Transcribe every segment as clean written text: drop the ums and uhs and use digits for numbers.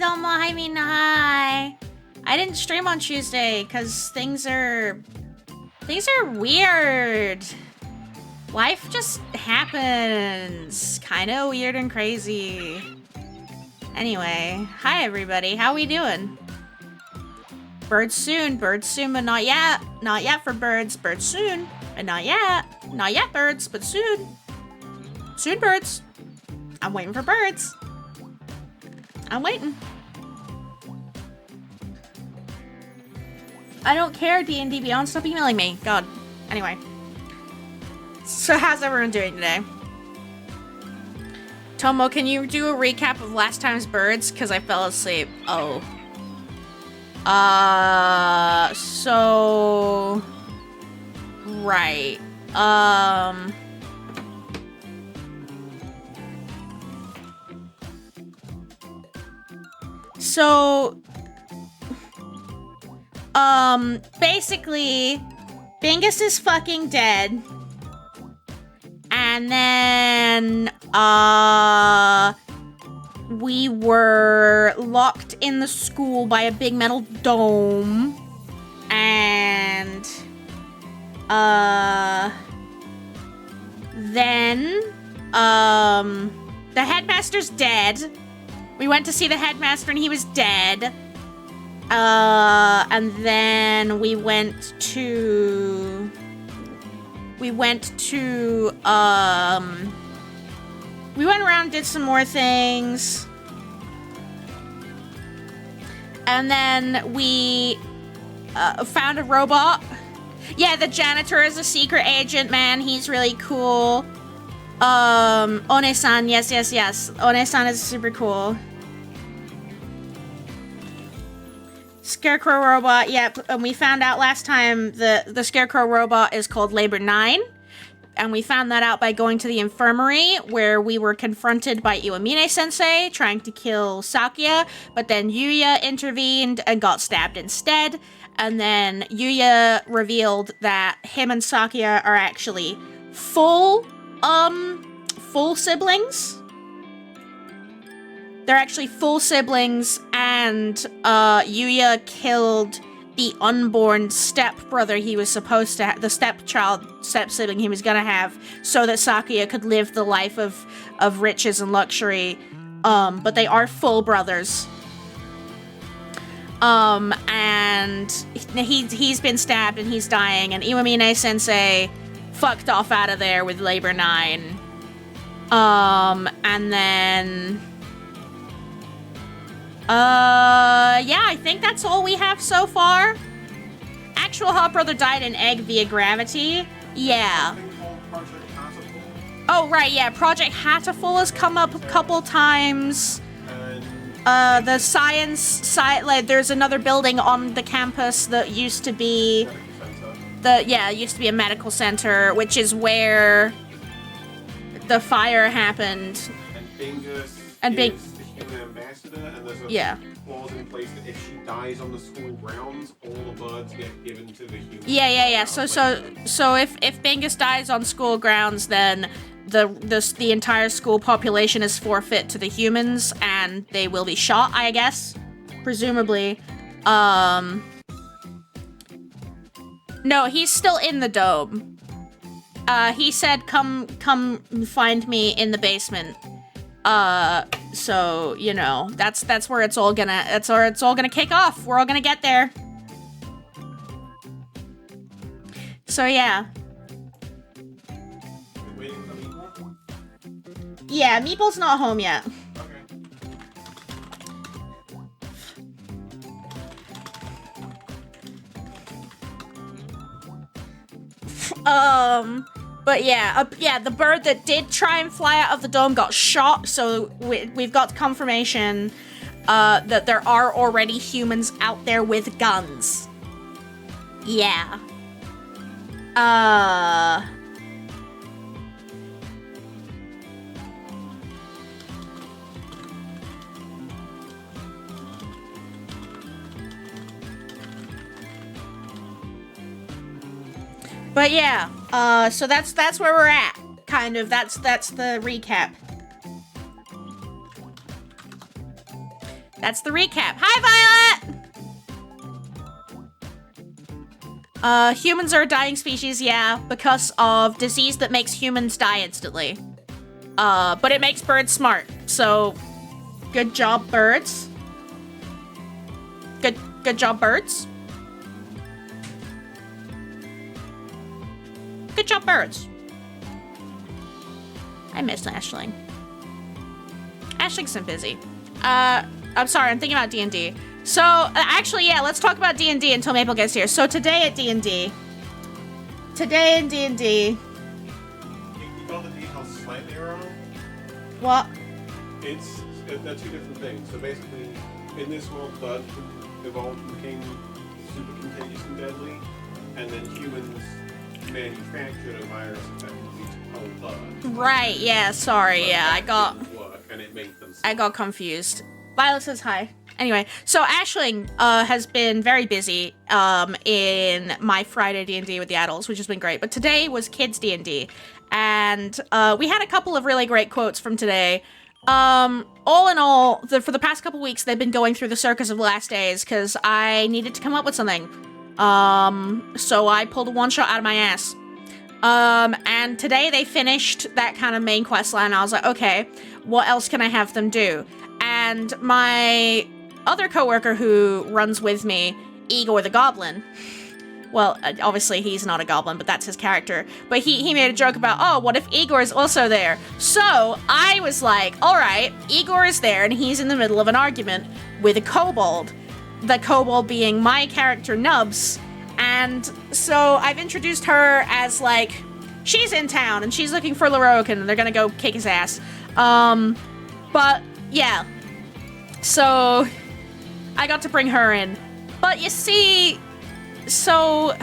domo, hi Mina, hi. I didn't stream on Tuesday because things are weird. Life just happens. Kinda weird and crazy. Anyway, hi everybody, how we doing? Birds soon, but not yet. Not yet for birds soon, and not yet. Not yet birds, but soon. Soon birds. I'm waiting for birds. I'm waiting. I don't care, D&D Beyond, stop emailing me. God. Anyway. So how's everyone doing today? Tomo, can you do a recap of last time's birds? Because I fell asleep. Oh. So... Right. So... Basically, Bingus is fucking dead. And then, we were locked in the school by a big metal dome. And, then, the headmaster's dead. We went to see the headmaster and he was dead. And then we went around, did some more things. And then we, found a robot. Yeah, the janitor is a secret agent, man. He's really cool. One-san, yes. One-san is super cool. Scarecrow robot, yep. And we found out last time the Scarecrow robot is called Labor 9. And we found that out by going to the infirmary, where we were confronted by Iwamine-sensei trying to kill Sakuya, but then Yuya intervened and got stabbed instead. And then Yuya revealed that him and Sakuya are actually full siblings. They're actually full siblings, and Yuya killed the unborn step-brother he was supposed to have, the step-sibling he was gonna have, so that Sakuya could live the life of riches and luxury. But they are full brothers. And he's been stabbed and he's dying, and Iwamine-sensei fucked off out of there with Labor 9. And then... yeah, I think that's all we have so far. Actual Hot Brother died in egg via gravity. Yeah. Oh, right, yeah. Project Hatoful has come up a couple times. The science, like, there's another building on the campus that used to be... it used to be a medical center, which is where the fire happened. And Bingus is the human ambassador, and there's a clause in place that if she dies on the school grounds, all the birds get given to the humans. Yeah. So if Bingus dies on school grounds, then the entire school population is forfeit to the humans, and they will be shot, I guess, presumably. No, he's still in the dome. He said, "Come find me in the basement." So, you know, that's where it's all gonna kick off. We're all gonna get there. So, yeah. Waiting for Meeple? Yeah, Meeple's not home yet. Okay. But yeah, the bird that did try and fly out of the dome got shot, so we've got confirmation that there are already humans out there with guns. Yeah. But yeah, so that's where we're at. Kind of, that's the recap. That's the recap. Hi, Violet! Humans are a dying species, yeah, because of disease that makes humans die instantly. But it makes birds smart, so good job, birds. Good job, birds. Good job, birds. I miss Aisling. Aisling's been busy. I'm sorry, I'm thinking about D&D. So, actually, yeah, let's talk about D&D until Maple gets here. So today at D&D. Today in D&D. You got the details slightly wrong. What? They're two different things. So basically, in this world, birds evolved and became super contagious and deadly, and then humans manufactured a virus effectively to kill birds. Right, yeah, sorry, yeah, I got... Work, and it made them I got confused. Violet says hi. Anyway, so Aisling has been very busy in my Friday D&D with the adults, which has been great. But today was kids D&D, and we had a couple of really great quotes from today. All in all, for the past couple weeks, they've been going through the Circus of Last Days because I needed to come up with something. So I pulled a one-shot out of my ass. And today they finished that kind of main quest line. I was like, okay, what else can I have them do? And my other coworker who runs with me, Igor the Goblin, well, obviously he's not a goblin, but that's his character. But he made a joke about, oh, what if Igor is also there? So I was like, all right, Igor is there, and he's in the middle of an argument with a kobold. The kobold being my character, Nubs. And so I've introduced her as, like, she's in town, and she's looking for Lorokin, and they're gonna go kick his ass. But, yeah. So I got to bring her in. But you see... So,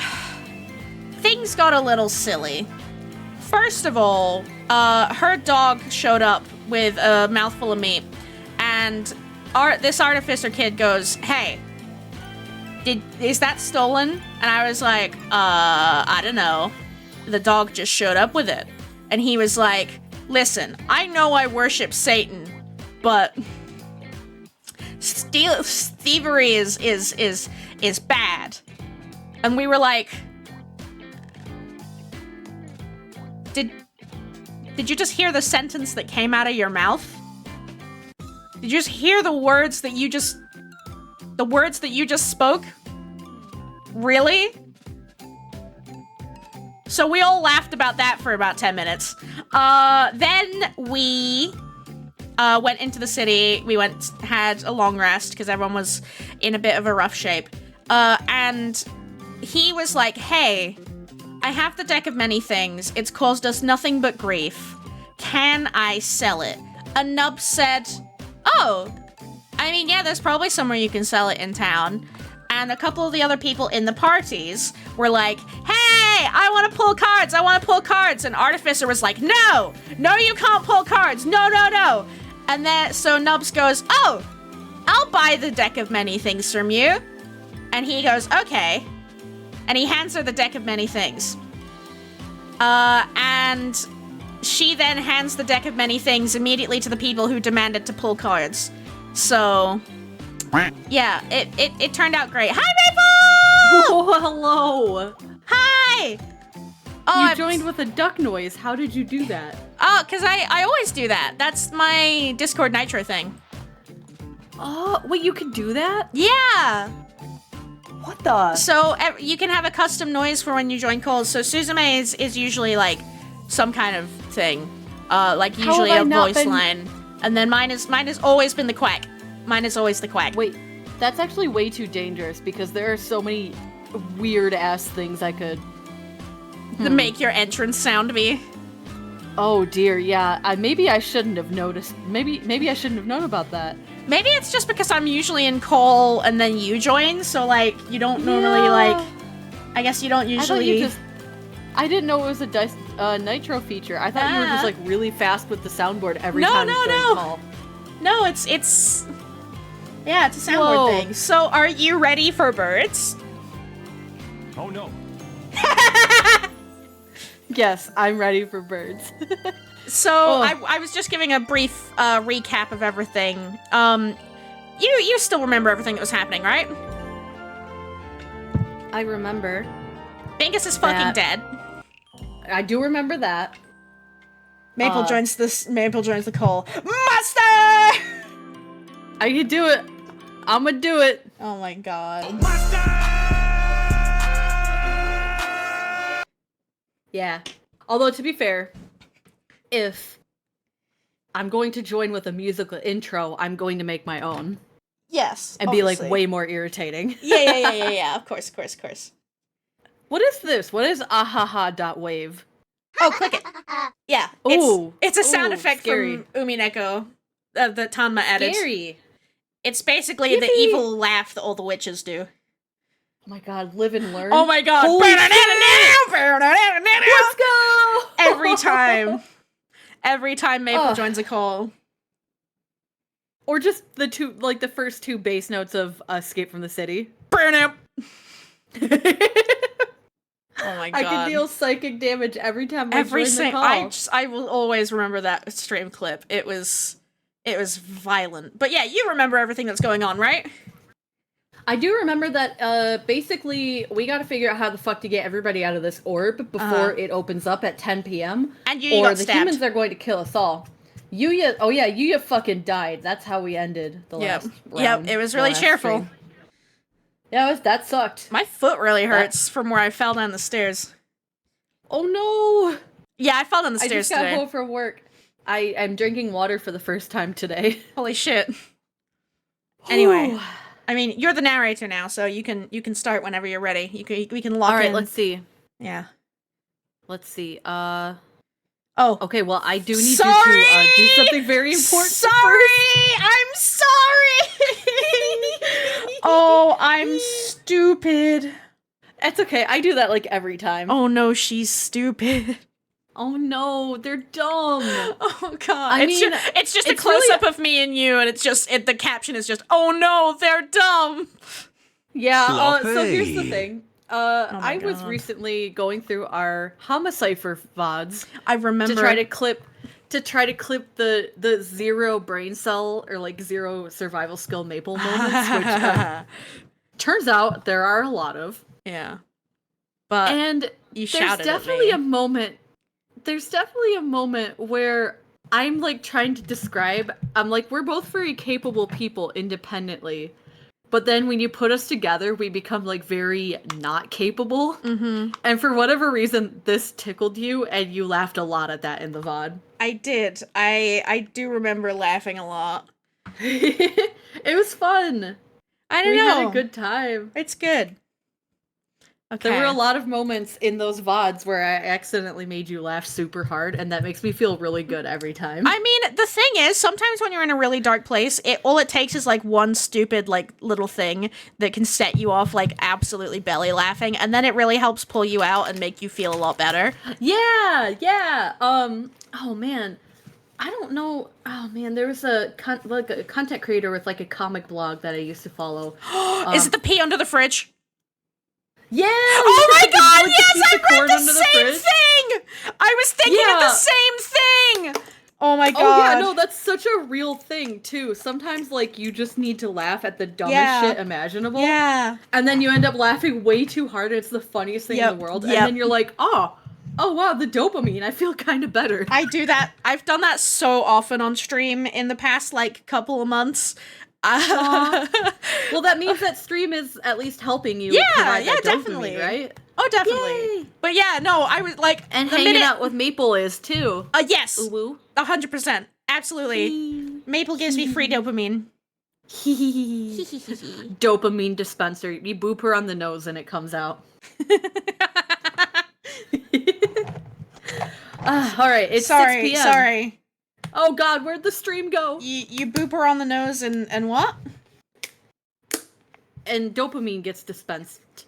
things got a little silly. First of all, her dog showed up with a mouthful of meat, and this artificer kid goes, hey, is that stolen? And I was like, I don't know. The dog just showed up with it. And he was like, listen, I know I worship Satan, but thievery is bad. And we were like, did you just hear the sentence that came out of your mouth? Did you just hear the words that you just spoke? Really? So we all laughed about that for about 10 minutes. Then we went into the city. We had a long rest because everyone was in a bit of a rough shape. And he was like, hey, I have the deck of many things. It's caused us nothing but grief. Can I sell it? And Nub said, oh, I mean, yeah, there's probably somewhere you can sell it in town. And a couple of the other people in the parties were like, hey, I want to pull cards. And Artificer was like, no, you can't pull cards. No. And then, so Nubs goes, oh, I'll buy the deck of many things from you. And he goes, okay. And he hands her the deck of many things. And she then hands the deck of many things immediately to the people who demanded to pull cards. So, yeah, it turned out great. Hi, Maple! Oh, hello. Hi! Oh, You joined with a duck noise. How did you do that? Oh, because I always do that. That's my Discord Nitro thing. Oh, wait, you can do that? Yeah! What the? So you can have a custom noise for when you join calls. So Suzume is usually like some kind of thing, like usually a voice line, and then mine has always been the quack. Mine is always the quack. Wait, that's actually way too dangerous because there are so many weird ass things I could Make your entrance sound be. Oh dear, yeah. Maybe I shouldn't have noticed. Maybe I shouldn't have known about that. Maybe it's just because I'm usually in call and then you join, so like you don't normally like. I guess you don't usually. I didn't know it was a Nitro feature. I thought you were just like really fast with the soundboard every time you joined call. No, it's a soundboard thing. So are you ready for birds? Oh no. Yes, I'm ready for birds. So I was just giving a brief recap of everything. you still remember everything that was happening, right? I remember. Bingus is fucking dead. I do remember that. Maple joins the call. Master! I can do it. I'm gonna do it. Oh my god. Yeah. Although, to be fair, if I'm going to join with a musical intro, I'm going to make my own. Yes. And obviously. be, like, way more irritating. Yeah. Of course. What is this? What is ahaha.wave? Oh, click it. Yeah. Ooh. It's a sound effect scary. from Umineko that Tanma added. Scary. It's basically the evil laugh that all the witches do. Oh my god, live and learn. Oh my god. Holy shit! Let's go! Every time Maple joins a call. Or just the first two bass notes of Escape from the City. Oh my god. I can deal psychic damage every time I join the call. I will always remember that stream clip. It was violent. But yeah, you remember everything that's going on, right? I do remember that, basically, we gotta figure out how the fuck to get everybody out of this orb before it opens up at 10 p.m. And you got stabbed. Humans are going to kill us all. Yuya fucking died. That's how we ended the last round. Yep, it was really cheerful. Stream. Yeah, that sucked. My foot really hurts from where I fell down the stairs. Oh no! Yeah, I fell down the stairs today. I just got home from work. I'm drinking water for the first time today. Holy shit. Anyway, I mean, you're the narrator now, so you can start whenever you're ready. We can lock in. All right, let's see. Yeah. Let's see. Oh. Okay, well, I do need you to do something very important. Sorry! I'm sorry! Oh, I'm stupid. It's okay. I do that, like, every time. Oh no, she's stupid. Oh no, they're dumb. Oh god. It's just a close-up of me and you, and the caption is just, oh no, they're dumb. Yeah, so here's the thing. I was God. recently going through our Homicipher VODs. I remember. To try to clip the zero brain cell or like zero survival skill Maple moments, which turns out there are a lot of. Yeah. But and you shouted there's definitely a moment where I'm like trying to describe, I'm like, we're both very capable people independently. But then when you put us together, we become, like, very not capable. Mm-hmm. And for whatever reason, this tickled you, and you laughed a lot at that in the VOD. I did. I do remember laughing a lot. It was fun. I don't know. We had a good time. It's good. Okay. There were a lot of moments in those VODs where I accidentally made you laugh super hard, and that makes me feel really good every time. I mean, the thing is, sometimes when you're in a really dark place, all it takes is, like, one stupid, like, little thing that can set you off, like, absolutely belly laughing, and then it really helps pull you out and make you feel a lot better. Yeah. Oh, man. I don't know. Oh, man, there was a content creator with, like, a comic blog that I used to follow. Is it the pee under the fridge? Yeah! Oh my god, yes! I read the same fridge. thing! I was thinking of the same thing! Oh my god. Oh yeah, no, that's such a real thing, too. Sometimes, like, you just need to laugh at the dumbest shit imaginable. Yeah. And then you end up laughing way too hard, and it's the funniest thing in the world. And then you're like, oh wow, the dopamine, I feel kind of better. I do that. I've done that so often on stream in the past, like, couple of months. Well, that means that stream is at least helping you. Yeah, dopamine, definitely. Right? Oh, definitely. Yay. But yeah, no, I was like, and hanging out with Maple is too. Yes, Ooh, 100%, absolutely. Maple gives me free dopamine. Dopamine dispenser. You boop her on the nose and it comes out. All right, it's 6 p.m. Sorry. Oh god, where'd the stream go? You boop her on the nose and what? And dopamine gets dispensed.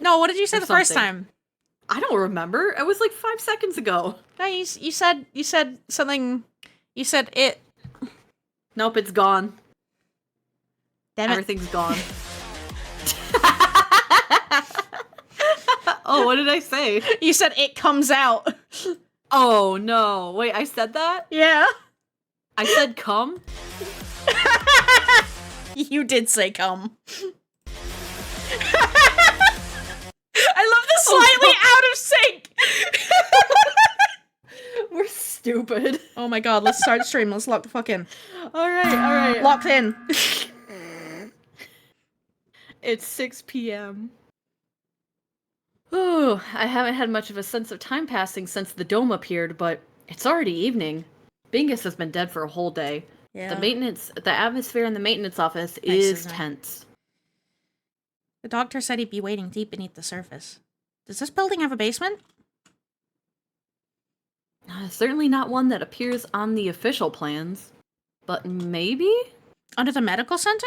No, what did you say the first time? I don't remember. It was like 5 seconds ago. No, you said something. You said it. Nope, it's gone. Damn it. Everything's gone. Oh, what did I say? You said it comes out. Oh no. Wait, I said that? Yeah. I said come? You did say come. I love the slightly out of sync. We're stupid. Oh my god, let's start stream. Let's lock the fuck in. All right. Locked in. It's 6 p.m. Ooh, I haven't had much of a sense of time passing since the dome appeared, but it's already evening. Bingus has been dead for a whole day. Yeah. The atmosphere in the maintenance office Nice, is isn't it? tense. The doctor said he'd be waiting deep beneath the surface. Does this building have a basement? Certainly not one that appears on the official plans. But maybe? Under the medical center?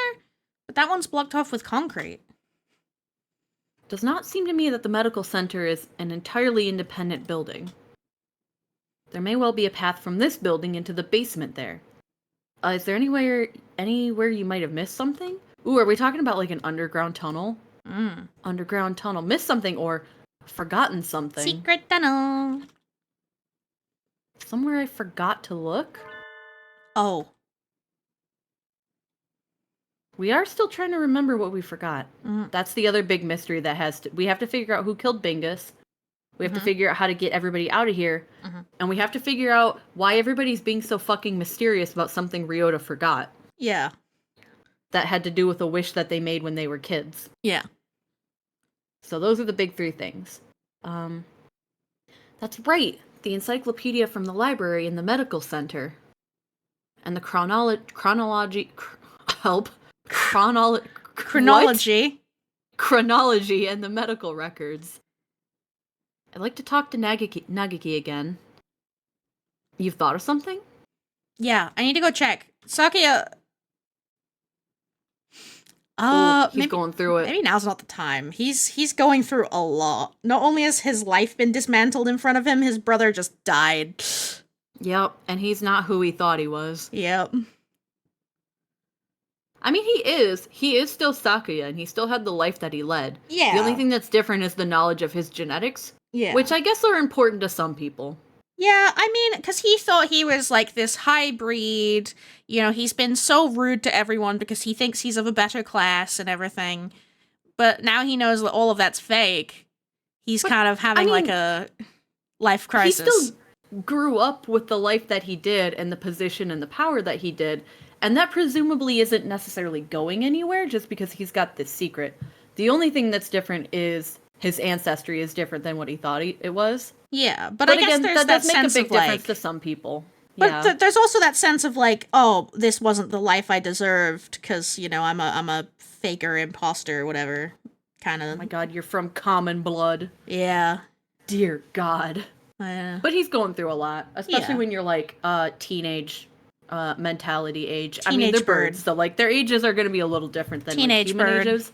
But that one's blocked off with concrete. Does not seem to me that the medical center is an entirely independent building. There may well be a path from this building into the basement there. Is there anywhere you might have missed something? Ooh, are we talking about like an underground tunnel? Underground tunnel. Missed something or forgotten something. Secret tunnel. Somewhere I forgot to look? Oh. We are still trying to remember what we forgot. Mm. That's the other big mystery that we have to figure out who killed Bingus. We have to figure out how to get everybody out of here. And we have to figure out why everybody's being so fucking mysterious about something Ryota forgot. Yeah. That had to do with a wish that they made when they were kids. Yeah. So those are the big three things. That's right. The encyclopedia from the library in the medical center. And the chronology and the medical records. I'd like to talk to Nagiki again. You've thought of something? Yeah, I need to go check. Sakuya. He's maybe, going through it. Maybe now's not the time. He's going through a lot. Not only has his life been dismantled in front of him, his brother just died. Yep, and he's not who he thought he was. Yep. I mean, he is still Sakuya, and he still had the life that he led. Yeah. The only thing that's different is the knowledge of his genetics. Yeah. Which I guess are important to some people. Yeah, I mean, because he thought he was like this hybrid. You know, he's been so rude to everyone because he thinks he's of a better class and everything. But now he knows that all of that's fake. He's kind of having like a life crisis. He still grew up with the life that he did and the position and the power that he did. And that presumably isn't necessarily going anywhere just because he's got this secret. The only thing that's different is his ancestry is different than what he thought it was. Yeah, but I guess again, there's that does make a sense big of like, difference to some people. but Yeah. there's also that sense of like, oh, this wasn't the life I deserved because you know I'm a faker, imposter, whatever kind Oh of. my god, you're from common blood. Yeah. Dear God. But he's going through a lot, especially Yeah. when you're like teenage mentality age. I mean, Teenage they're bird. birds, so like their ages are going to be a little different than Teenage like, human bird. ages.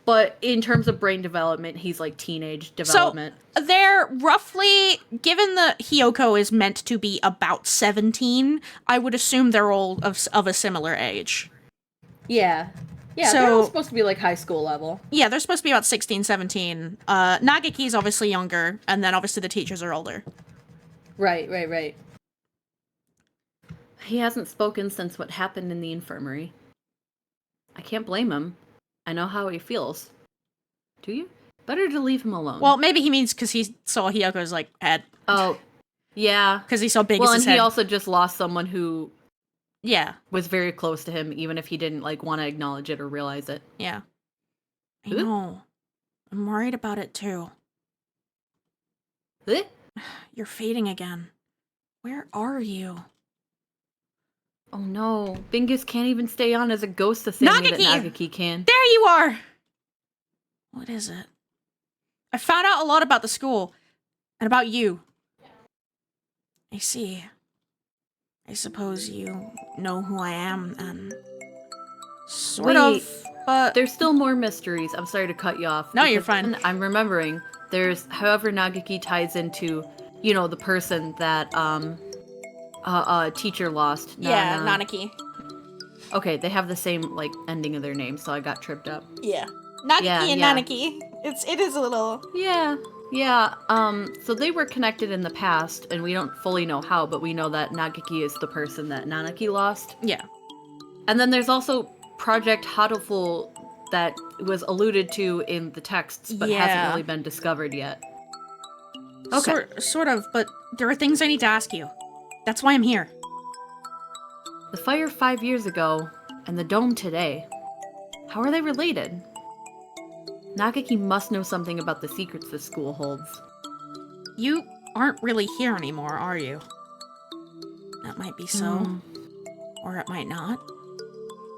But in terms of brain development, he's like teenage development. So they're roughly, given that Hiyoko is meant to be about 17, I would assume they're all of a similar age. Yeah. Yeah, So- they're all supposed to be like high school level. Yeah, they're supposed to be about 16, 17. Nagiki's obviously younger, and then obviously the teachers are older. Right. He hasn't spoken since what happened in the infirmary. I can't blame him. I know how he feels. Do you? Better to leave him alone. Well, maybe he means because he saw Hiyoko's, like, head. Oh, yeah. Because he saw Big Well, as and his head. he also just lost someone who Yeah, was very close to him, even if he didn't like want to acknowledge it or realize it. yeah. I Huh? know. I'm worried about it, too. Eh? You're fading again. Where are you? Oh no, Bingus can't even stay on as a ghost the same way that Nagiki! Nagiki can. There you are! What is it? I found out a lot about the school. And about you. I see. I suppose you know who I am, and... Sort Wait, of, but... There's still more mysteries. I'm sorry to cut you off. No, you're because fine. then I'm remembering. There's, however, Nagiki ties into, you know, the person that teacher lost. Yeah, Nanaki. Okay, they have the same like ending of their name, so I got tripped up. Yeah. Nagiki Yeah, and yeah. Nanaki. It is a little... Yeah. So they were connected in the past, and we don't fully know how, but we know that Nagiki is the person that Nanaki lost. Yeah. And then there's also Project Hatoful that was alluded to in the texts, but hasn't Yeah. really been discovered yet. Okay. Sort of, but there are things I need to ask you. That's why I'm here. The fire 5 years ago and the dome today. How are they related? Nagaki must know something about the secrets this school holds. You aren't really here anymore, are you? That might be so. Or it might not.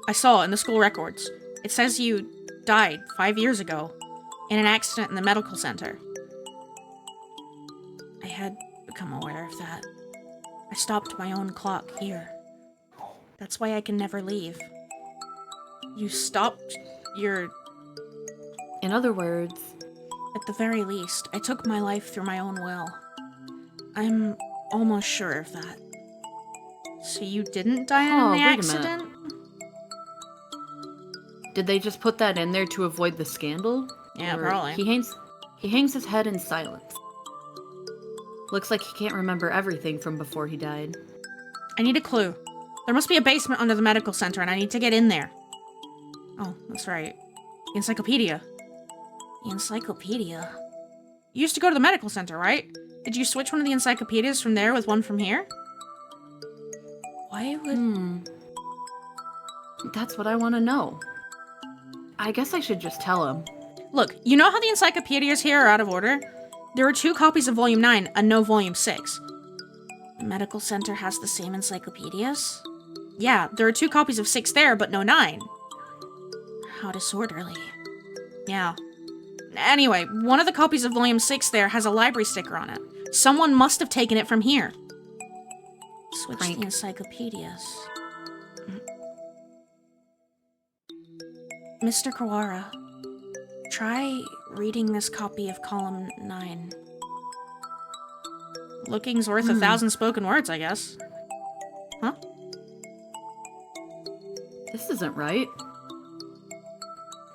I saw in the school records. It says you died 5 years ago in an accident in the medical center. I had become aware of that. I stopped my own clock here. That's why I can never leave. You stopped your... In other words, At the very least, I took my life through my own will. I'm almost sure of that. So you didn't die in the wait a minute. accident? did they just put that in there to avoid the scandal? Yeah, Or probably. He hangs his head in silence. Looks like he can't remember everything from before he died. I need a clue. There must be a basement under the medical center, and I need to get in there. Oh, that's right. The encyclopedia. The encyclopedia? You used to go to the medical center, right? Did you switch one of the encyclopedias from there with one from here? Why would... That's what I want to know. I guess I should just tell him. Look, you know how the encyclopedias here are out of order? There are 2 copies of Volume 9 and no Volume 6. The medical center has the same encyclopedias? Yeah, there are 2 copies of 6 there, but no 9. How disorderly. Yeah. Anyway, one of the copies of Volume 6 there has a library sticker on it. Someone must have taken it from here. Switch Frank. the encyclopedias. Mr. Kawara, try reading this copy of column 9. Looking's worth 1,000 spoken words, I guess. Huh? This isn't right.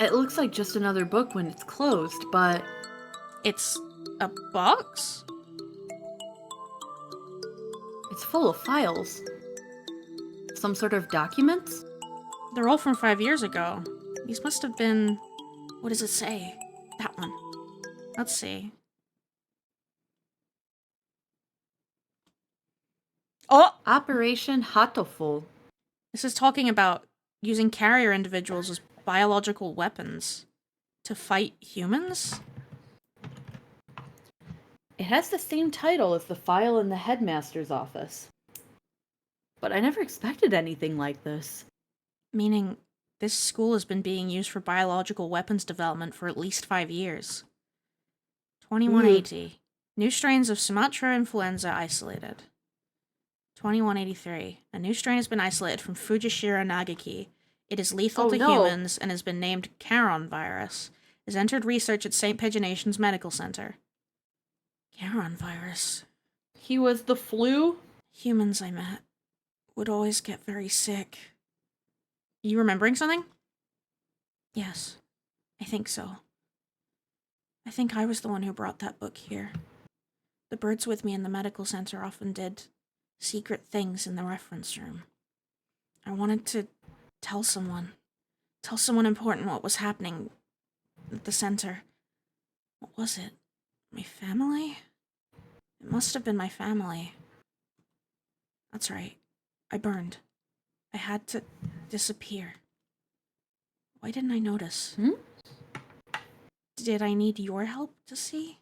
It looks like just another book when it's closed, but It's a box? it's full of files. Some sort of documents? They're all from 5 years ago. These must have been... What does it say? That one. Let's see. Oh! Operation Hatoful. This is talking about using carrier individuals as biological weapons to fight humans? It has the same title as the file in the headmaster's office. But I never expected anything like this. Meaning, this school has been being used for biological weapons development for at least 5 years. 2180. New strains of Sumatra influenza isolated. 2183. A new strain has been isolated from Fujishira Nagaki. It is lethal to humans and has been named Charon virus. Has entered research at St. Pagination's Medical Center. Charon virus. He was the flu? Humans I met would always get very sick. You remembering something? Yes, I think so. I think I was the one who brought that book here. The birds with me in the medical center often did secret things in the reference room. I wanted to tell someone important what was happening at the center. What was it? My family? It must have been my family. That's right. I burned. I had to disappear. Why didn't I notice? Did I need your help to see?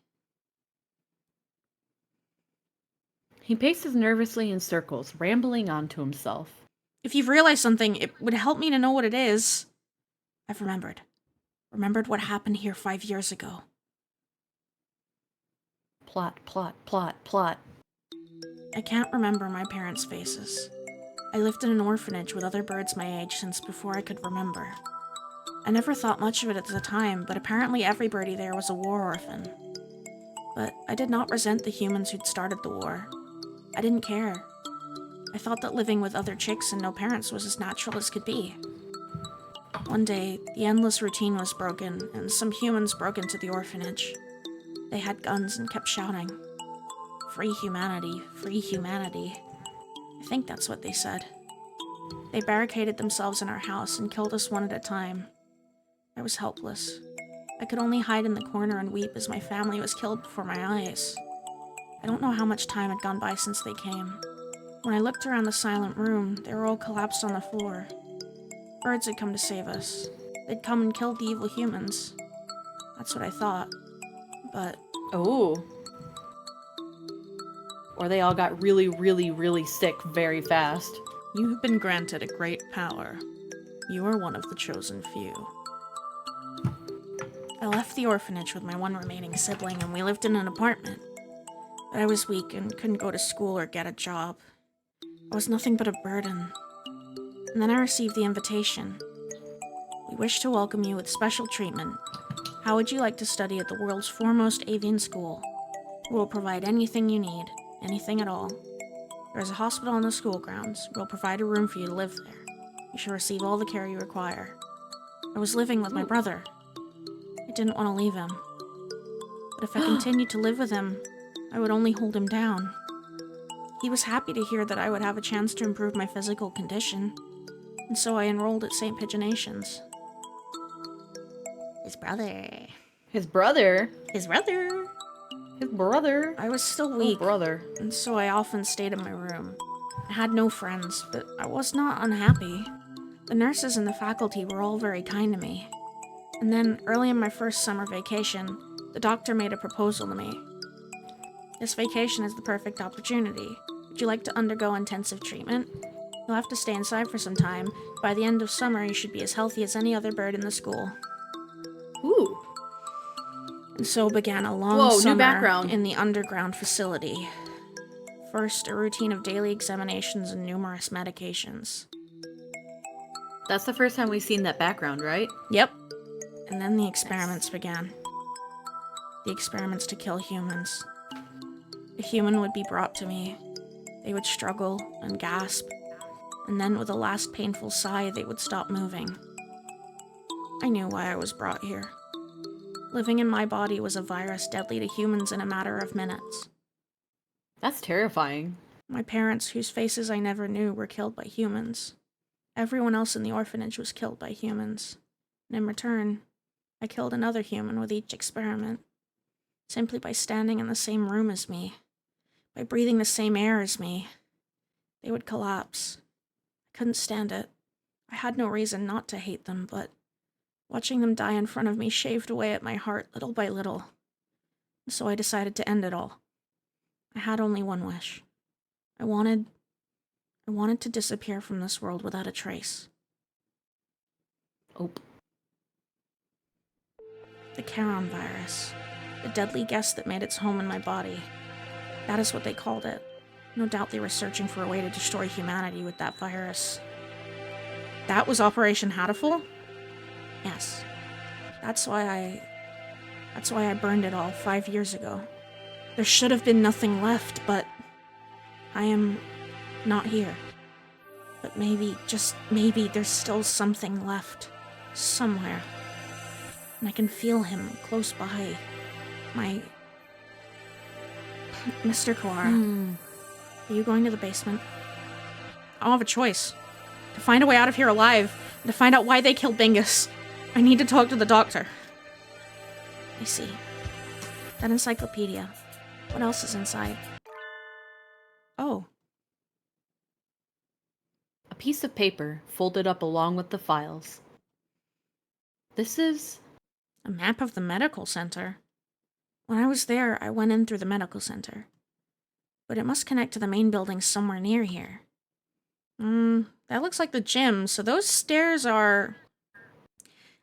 He paces nervously in circles, rambling on to himself. If you've realized something, it would help me to know what it is. I've remembered. Remembered what happened here 5 years ago. Plot, plot, plot, plot. I can't remember my parents' faces. I lived in an orphanage with other birds my age since before I could remember. I never thought much of it at the time, but apparently every birdie there was a war orphan. But I did not resent the humans who'd started the war. I didn't care. I thought that living with other chicks and no parents was as natural as could be. One day, the endless routine was broken, and some humans broke into the orphanage. They had guns and kept shouting, "Free humanity, free humanity." I think that's what they said. They barricaded themselves in our house and killed us one at a time. I was helpless. I could only hide in the corner and weep as my family was killed before my eyes. I don't know how much time had gone by since they came. When I looked around the silent room, they were all collapsed on the floor. Birds had come to save us. They'd come and killed the evil humans. That's what I thought. But Oh. Or they all got really, really, really sick very fast. you have been granted a great power. You are one of the chosen few. I left the orphanage with my one remaining sibling, and we lived in an apartment. But I was weak and couldn't go to school or get a job. I was nothing but a burden. And then I received the invitation. We wish to welcome you with special treatment. How would you like to study at the world's foremost avian school? We will provide anything you need, anything at all. There is a hospital on the school grounds. We'll provide a room for you to live there. You shall receive all the care you require. I was living with my brother. I didn't want to leave him. But if I continued to live with him, I would only hold him down. He was happy to hear that I would have a chance to improve my physical condition, and so I enrolled at St. Pigeonations. His brother. His brother? His brother. His brother? I was still Oh, weak, brother. and so I often stayed in my room. I had no friends, but I was not unhappy. The nurses and the faculty were all very kind to me. And then, early in my first summer vacation, the doctor made a proposal to me. This vacation is the perfect opportunity. Would you like to undergo intensive treatment? You'll have to stay inside for some time. By the end of summer, you should be as healthy as any other bird in the school. Ooh. And so began a long Whoa, new summer background. in the underground facility. First, a routine of daily examinations and numerous medications. That's the first time we've seen that background, right? Yep. And then the experiments began. The experiments to kill humans. A human would be brought to me. They would struggle and gasp, and then with a last painful sigh, they would stop moving. I knew why I was brought here. Living in my body was a virus deadly to humans in a matter of minutes. That's terrifying. My parents, whose faces I never knew, were killed by humans. Everyone else in the orphanage was killed by humans. And in return, I killed another human with each experiment. Simply by standing in the same room as me. By breathing the same air as me. They would collapse. I couldn't stand it. I had no reason not to hate them, but watching them die in front of me shaved away at my heart little by little. So I decided to end it all. I had only one wish. I wanted to disappear from this world without a trace. Oh. The Charon virus. The deadly guest that made its home in my body. That is what they called it. No doubt they were searching for a way to destroy humanity with that virus. That was Operation Hatoful? Yes. That's why I burned it all 5 years ago. There should have been nothing left, but I am not here. But maybe, just maybe, there's still something left. Somewhere. And I can feel him close by. Mr. Kawara, are you going to the basement? I don't have a choice. To find a way out of here alive, and to find out why they killed Bingus, I need to talk to the doctor. I see. That encyclopedia. What else is inside? Oh. A piece of paper folded up along with the files. This is... A map of the medical center. When I was there, I went in through the medical center. But it must connect to the main building somewhere near here. That looks like the gym, so those stairs are...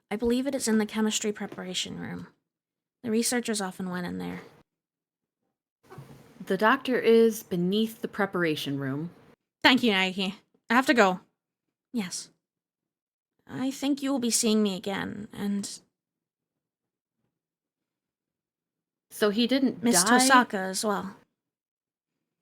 I believe it is in the chemistry preparation room. The researchers often went in there. The doctor is beneath the preparation room. Thank you, Nike. I have to go. Yes. I think you will be seeing me again, and... So he didn't Miss die? Tosaka as well.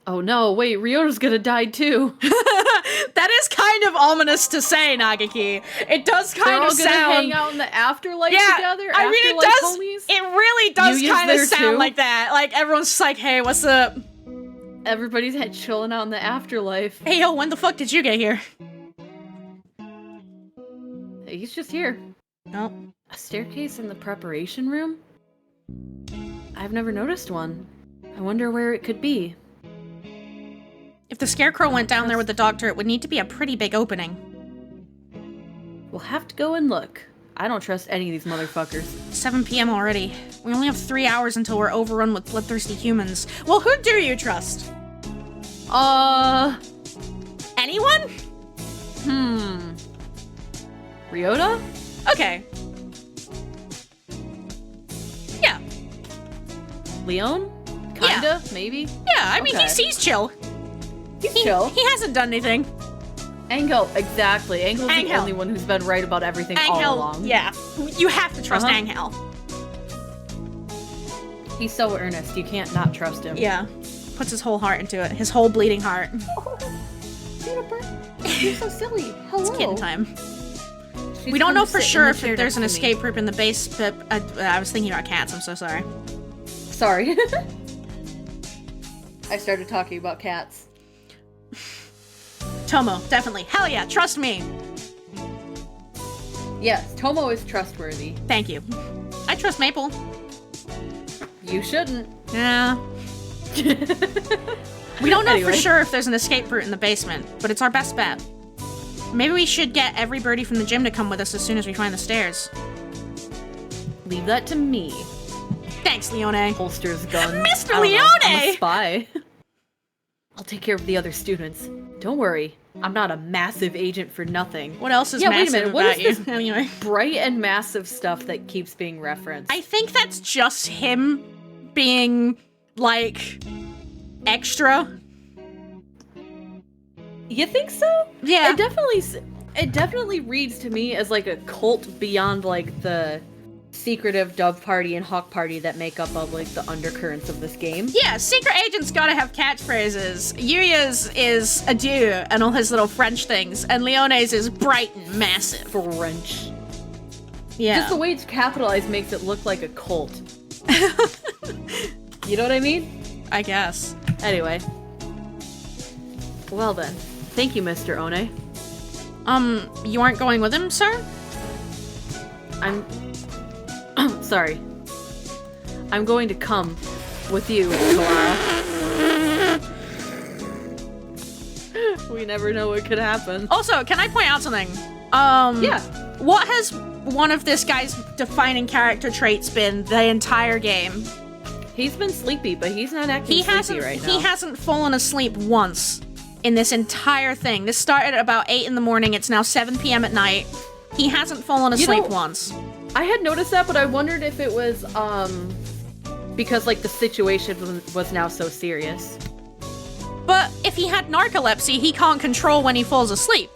Oh no, wait, Ryota's gonna die too. That is kind of ominous to say, Nagaki. It does They're kind all of gonna sound... hang out in the afterlife Yeah, together? I mean, it Afterlife does... homies? It really does Yuya's kind of there sound too. like that. Like, everyone's just like, hey, what's up? Everybody's chilling out in the afterlife. Hey, yo, when the fuck did you get here? he's just here. Oh. A staircase in the preparation room? I've never noticed one. I wonder where it could be. If the Scarecrow went down there with the doctor, it would need to be a pretty big opening. We'll have to go and look. I don't trust any of these motherfuckers. 7 p.m. already. We only have 3 hours until we're overrun with bloodthirsty humans. Well, who do you trust? Anyone? Ryota? Okay. Yeah. Leon? Kinda, maybe? Yeah, I mean, Okay. he's chill. He's chill. He hasn't done anything. Angel, exactly. Angel's the Angel. only one who's been right about everything all along. Yeah. You have to trust Uh-huh. Angel. He's so earnest, you can't not trust him. Yeah. Puts his whole heart into it. His whole bleeding heart. Juniper, you're so silly. Hello. It's kitten time. She's We don't come know to for sit in sure the if chair there's an next to me. escape route in the base, but I was thinking about cats. I'm so sorry. Sorry. I started talking about cats. Tomo, definitely. Hell yeah, trust me. Yes, Tomo is trustworthy. Thank you. I trust Maple. You shouldn't. Yeah. We don't know Anyway. for sure if there's an escape route in the basement, but it's our best bet. Maybe we should get every birdie from the gym to come with us as soon as we find the stairs. Leave that to me. Thanks, Leone. Holsters gun. Mr. I don't know, I'm Leone! a spy. I'll take care of the other students. Don't worry. I'm not a massive agent for nothing. What else is Yeah, wait a massive minute, what about is you? this- Anyway. Bright and massive stuff that keeps being referenced. I think that's just him being, like, extra. You think so? Yeah. It definitely reads to me as like a cult beyond like the secretive Dove Party and Hawk Party that make up of like the undercurrents of this game. Yeah, secret agent's gotta have catchphrases. Yuya's is adieu and all his little French things, and Leone's is bright and massive. French. Yeah. Just the way it's capitalized makes it look like a cult. You know what I mean? I guess. Anyway. Well then. Thank you, Mr. One. You aren't going with him, sir? I'm sorry. I'm going to come with you, Clara. We never know what could happen. Also, can I point out something? Yeah. What has one of this guy's defining character traits been the entire game? He's been sleepy, but he's not acting He sleepy hasn't right now. he hasn't fallen asleep once in this entire thing. This started at about 8 in the morning. It's now 7 p.m. at night. He hasn't fallen You asleep know- once. I had noticed that, but I wondered if it was, because, like, the situation was now so serious. But if he had narcolepsy, he can't control when he falls asleep.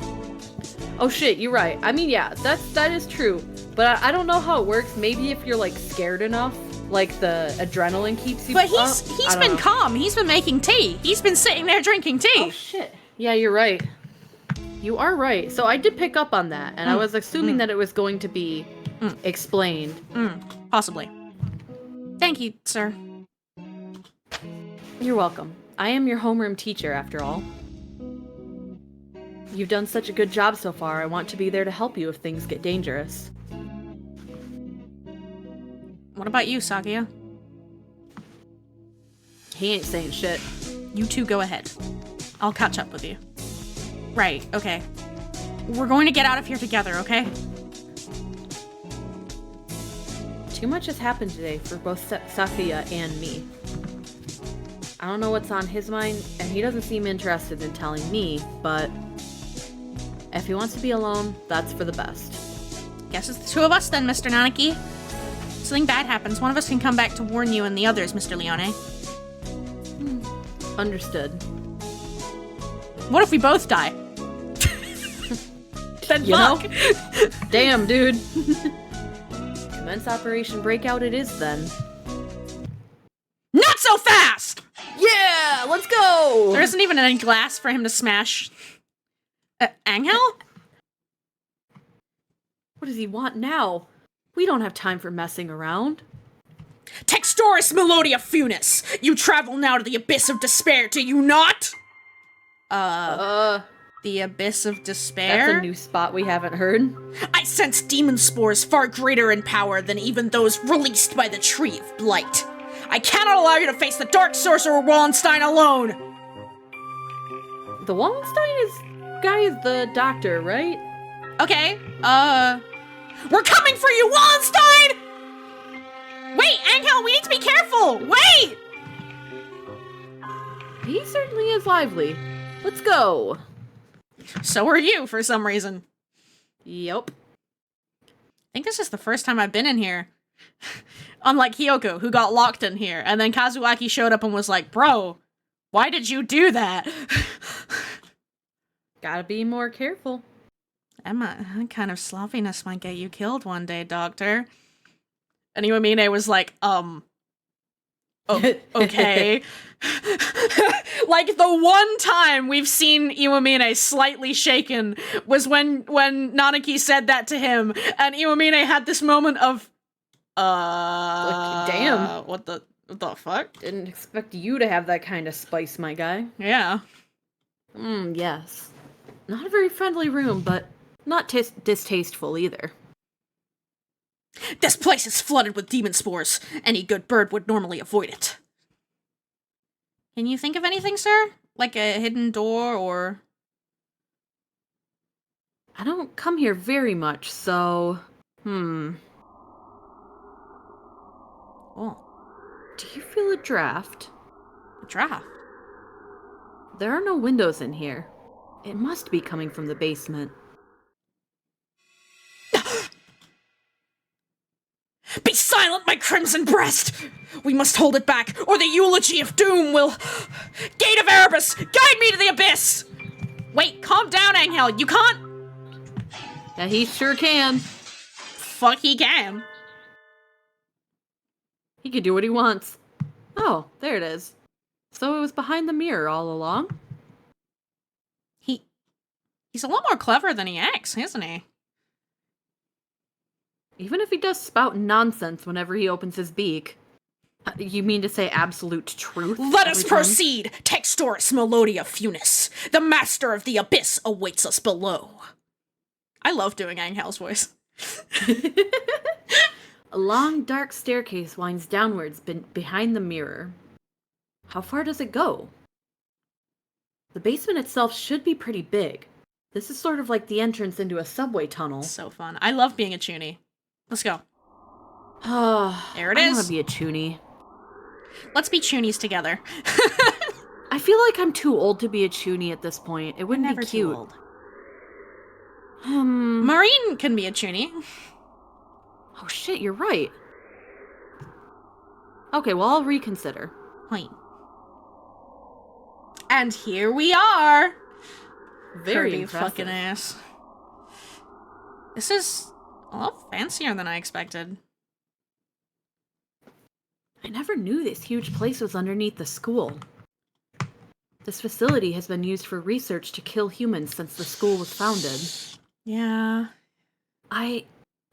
Oh shit, you're right. I mean, yeah, that is true. But I don't know how it works. Maybe if you're, like, scared enough, like, the adrenaline keeps you But up. he's I don't been know. calm. He's been making tea. He's been sitting there drinking tea. Oh shit. Yeah, you're right. You are right. So I did pick up on that, and I was assuming that it was going to be explained. Possibly. Thank you, sir. You're welcome. I am your homeroom teacher, after all. You've done such a good job so far. I want to be there to help you if things get dangerous. What about you, Sagia? He ain't saying shit. You two go ahead. I'll catch up with you. Right, okay. We're going to get out of here together, okay? Too much has happened today for both Sakuya and me. I don't know what's on his mind, and he doesn't seem interested in telling me, but if he wants to be alone, that's for the best. Guess it's the two of us then, Mr. Nanaki. Something bad happens, one of us can come back to warn you and the others, Mr. Leone. Understood. What if we both die? Then You know? fuck. Damn, dude. Commence Operation Breakout it is then. Not so fast! Yeah, let's go! There isn't even any glass for him to smash. Angel? What does he want now? We don't have time for messing around. Textoris Melodia Funis! You travel now to the abyss of despair, do you not? The Abyss of Despair? That's a new spot we haven't heard. I sense demon spores far greater in power than even those released by the Tree of Blight. I cannot allow you to face the Dark Sorcerer Wallenstein alone! The Wallenstein guy is the doctor, right? Okay, we're coming for you, Wallenstein! Wait, Angel, we need to be careful! Wait! He certainly is lively. Let's go. So are you, for some reason. Yep. I think this is the first time I've been in here. Unlike Hyoko, who got locked in here, and then Kazuaki showed up and was like, bro, why did you do that? Gotta be more careful. Emma, that kind of sloppiness might get you killed one day, Doctor. And Iwamine was like, okay. Like, the one time we've seen Iwamine slightly shaken was when Nanaki said that to him, and Iwamine had this moment of, like, damn. What the fuck? Didn't expect you to have that kind of spice, my guy. Yeah. Yes. Not a very friendly room, but not distasteful either. This place is flooded with demon spores. Any good bird would normally avoid it. Can you think of anything, sir? Like a hidden door, or... I don't come here very much, so... Oh. Do you feel a draft? A draft? There are no windows in here. It must be coming from the basement. Be silent, my crimson breast! We must hold it back, or the eulogy of doom will... Gate of Erebus! Guide me to the abyss! Wait, calm down, Angel. You can't... Yeah, he sure can. Fuck, he can. He can do what he wants. Oh, there it is. So it was behind the mirror all along? He's a lot more clever than he acts, isn't he? Even if he does spout nonsense whenever he opens his beak. You mean to say absolute truth? Let us every time? proceed! Textoris Melodia Funis. The master of the abyss awaits us below. I love doing Angel's voice. A long, dark staircase winds downwards behind the mirror. How far does it go? The basement itself should be pretty big. This is sort of like the entrance into a subway tunnel. So fun. I love being a Chuny. Let's go. There it I is. want to be a Chuny. Let's be Chunies together. I feel like I'm too old to be a Chuny at this point. It wouldn't Never be too cute. old. Marine can be a Chuny. Oh shit, you're right. Okay, well, I'll reconsider. Point. And here we are. Very Pretty impressive. fucking ass. This is a lot fancier than I expected. I never knew this huge place was underneath the school. This facility has been used for research to kill humans since the school was founded. Yeah.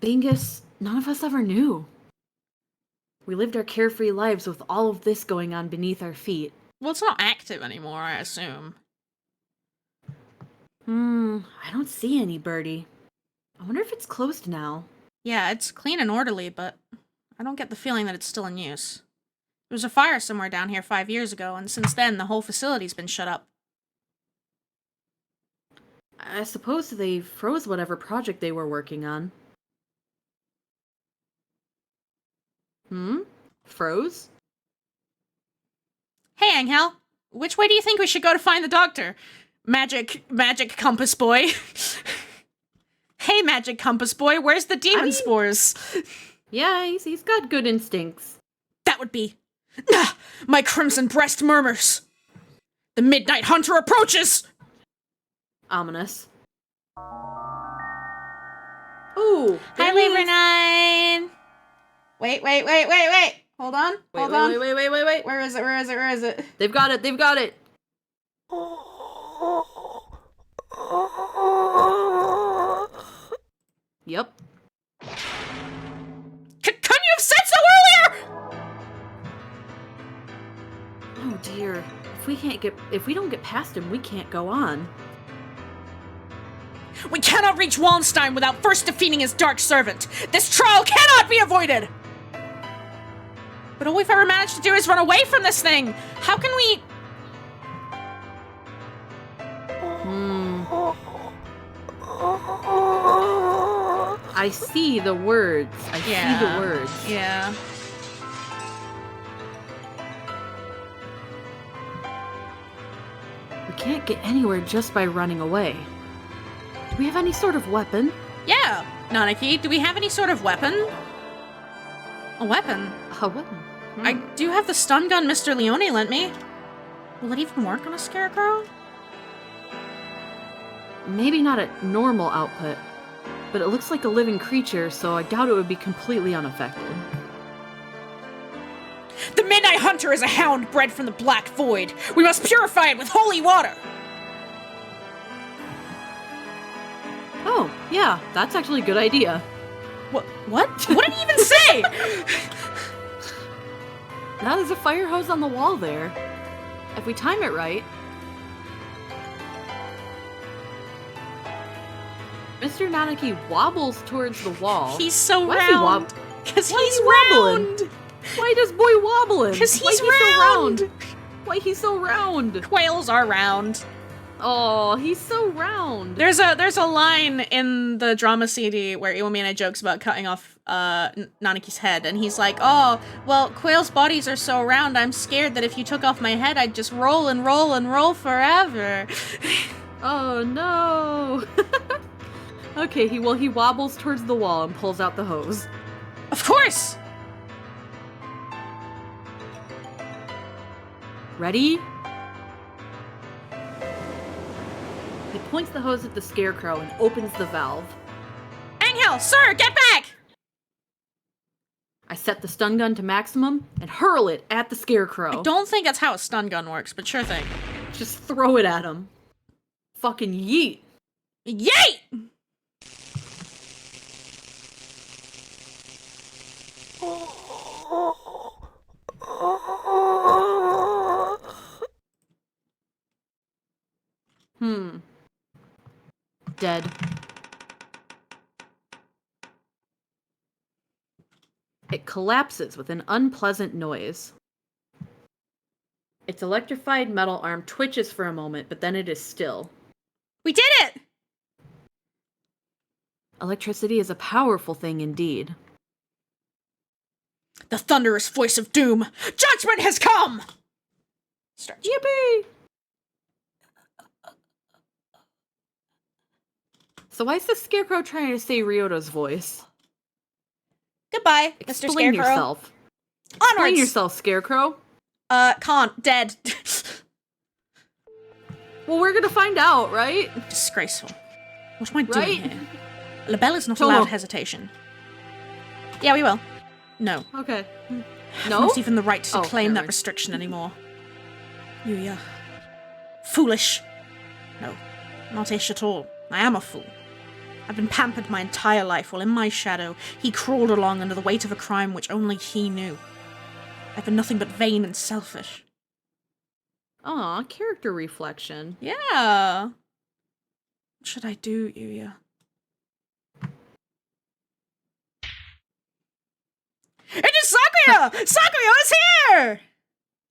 Bingus, none of us ever knew. We lived our carefree lives with all of this going on beneath our feet. Well, it's not active anymore, I assume. I don't see any, Birdie. I wonder if it's closed now. Yeah, it's clean and orderly, but I don't get the feeling that it's still in use. There was a fire somewhere down here 5 years ago, and since then, the whole facility's been shut up. I suppose they froze whatever project they were working on. Froze? Hey, Angel, which way do you think we should go to find the doctor? Magic compass boy. Hey, magic compass boy, where's the demon spores? Yeah, he's got good instincts. That would be... Ah, my crimson breast murmurs. The midnight hunter approaches! Ominous. Ooh! Hi, there he Labor is. 9! Wait. Hold on. Wait. Where is it? They've got it. Yep. Couldn't you have said so earlier? Oh dear. If we don't get past him, we can't go on. We cannot reach Wallenstein without first defeating his dark servant. This trial cannot be avoided! But all we've ever managed to do is run away from this thing. How can we... I see the words. I see the words. Yeah. We can't get anywhere just by running away. Do we have any sort of weapon? Yeah, Nanaki, do we have any sort of weapon? A weapon? A weapon? I do have the stun gun Mr. Leone lent me. Will it even work on a scarecrow? Maybe not at normal output, but it looks like a living creature, so I doubt it would be completely unaffected. The Midnight Hunter is a hound bred from the Black Void. We must purify it with holy water. Oh, yeah, that's actually a good idea. What? What did he even say? Now there's a fire hose on the wall there. If we time it right... Mr. Nanaki wobbles towards the wall. He's so Why is he round. Because Why he's is he wobbling? round. Why does boy wobbling? Because Why he's he so round. Why he's so round? Quails are round. Oh, he's so round. There's a line in the drama CD where Iwamina jokes about cutting off Nanaki's head, and he's like, "Oh, well, quails' bodies are so round, I'm scared that if you took off my head, I'd just roll and roll and roll forever." Oh no. Okay, he wobbles towards the wall and pulls out the hose. Of course. Ready? He points the hose at the scarecrow and opens the valve. Angel, sir, get back! I set the stun gun to maximum and hurl it at the scarecrow. I don't think that's how a stun gun works, but sure thing. Just throw it at him. Fucking yeet. Yeet! Dead. It collapses with an unpleasant noise. Its electrified metal arm twitches for a moment, but then it is still. We did it! Electricity is a powerful thing indeed. The thunderous voice of doom. Judgment has come! Stretch. Yippee! So why is the scarecrow trying to say Ryota's voice? Goodbye, Mr. Explain Scarecrow. yourself. Onwards! Explain yourself, Scarecrow. Can't. Dead. Well, we're gonna find out, right? Disgraceful. What am I doing Right? here? LaBelle is not Tomo. allowed hesitation. Yeah, we will. No. Okay. I've No? not even the right to Oh, claim never that mind. restriction anymore. Yuya. Foolish. No, not ish at all. I am a fool. I've been pampered my entire life while in my shadow he crawled along under the weight of a crime which only he knew. I've been nothing but vain and selfish. Aw, character reflection. Yeah. What should I do, Yuya? It is Sakuya! Sakuya is here!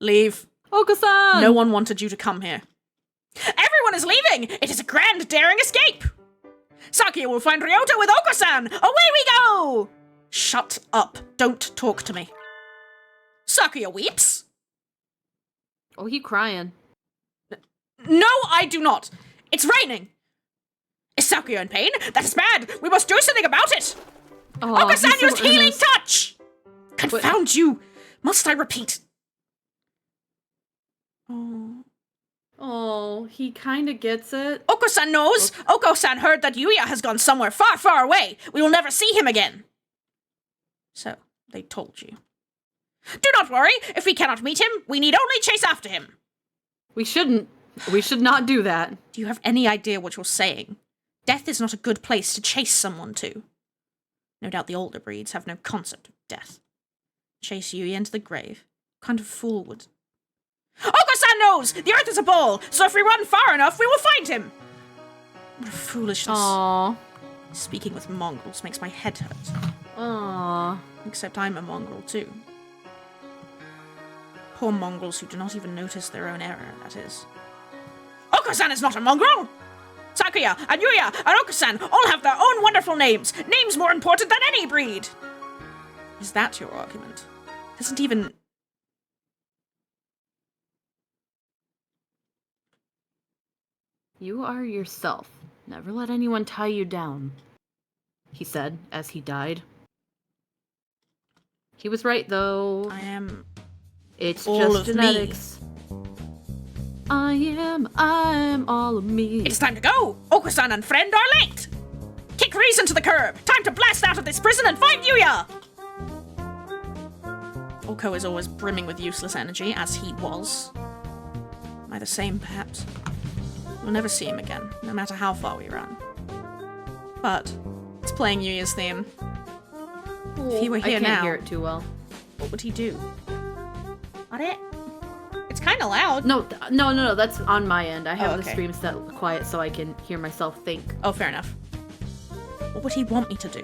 Leave. Oko-san! No one wanted you to come here. Everyone is leaving! It is a grand, daring escape! Sakuya will find Ryota with Oko-san! Away we go! Shut up. Don't talk to me. Sakuya weeps. Oh, he crying. No, I do not. It's raining. Is Sakuya in pain? That is bad. We must do something about it. Aw, Oko-san he's so used healing earnest. touch! Confound you! Must I repeat? Oh. Oh, he kinda gets it. Oko-san knows! Oko-san heard that Yuya has gone somewhere far, far away! We will never see him again! So, they told you. Do not worry! If we cannot meet him, we need only chase after him! We shouldn't. We should not do that. Do you have any idea what you're saying? Death is not a good place to chase someone to. No doubt the older breeds have no concept of death. Chase Yuya into the grave? What kind of fool would... Oko-san knows! The earth is a ball, so if we run far enough, we will find him! What a foolishness. Aww. Speaking with mongrels makes my head hurt. Aww. Except I'm a mongrel too. Poor mongrels who do not even notice their own error, that is. Oko-san is not a mongrel! Sakuya and Yuya and Oko-san all have their own wonderful names. Names more important than any breed! Is that your argument? Doesn't even... You are yourself. Never let anyone tie you down, he said as he died. He was right, though. I am... It's all just of genetics. I am all of me. It's time to go! Oko-san and friend are late! Kick reason to the curb! Time to blast out of this prison and find Yuya! Oko is always brimming with useless energy, as he was. Am I the same, perhaps? We'll never see him again, no matter how far we run. But it's playing Yuya's theme. If he were here I can't now, hear it too well. what would he do? What it? It's kind of loud. No, that's on my end. I have okay. the stream set quiet so I can hear myself think. Oh, fair enough. What would he want me to do?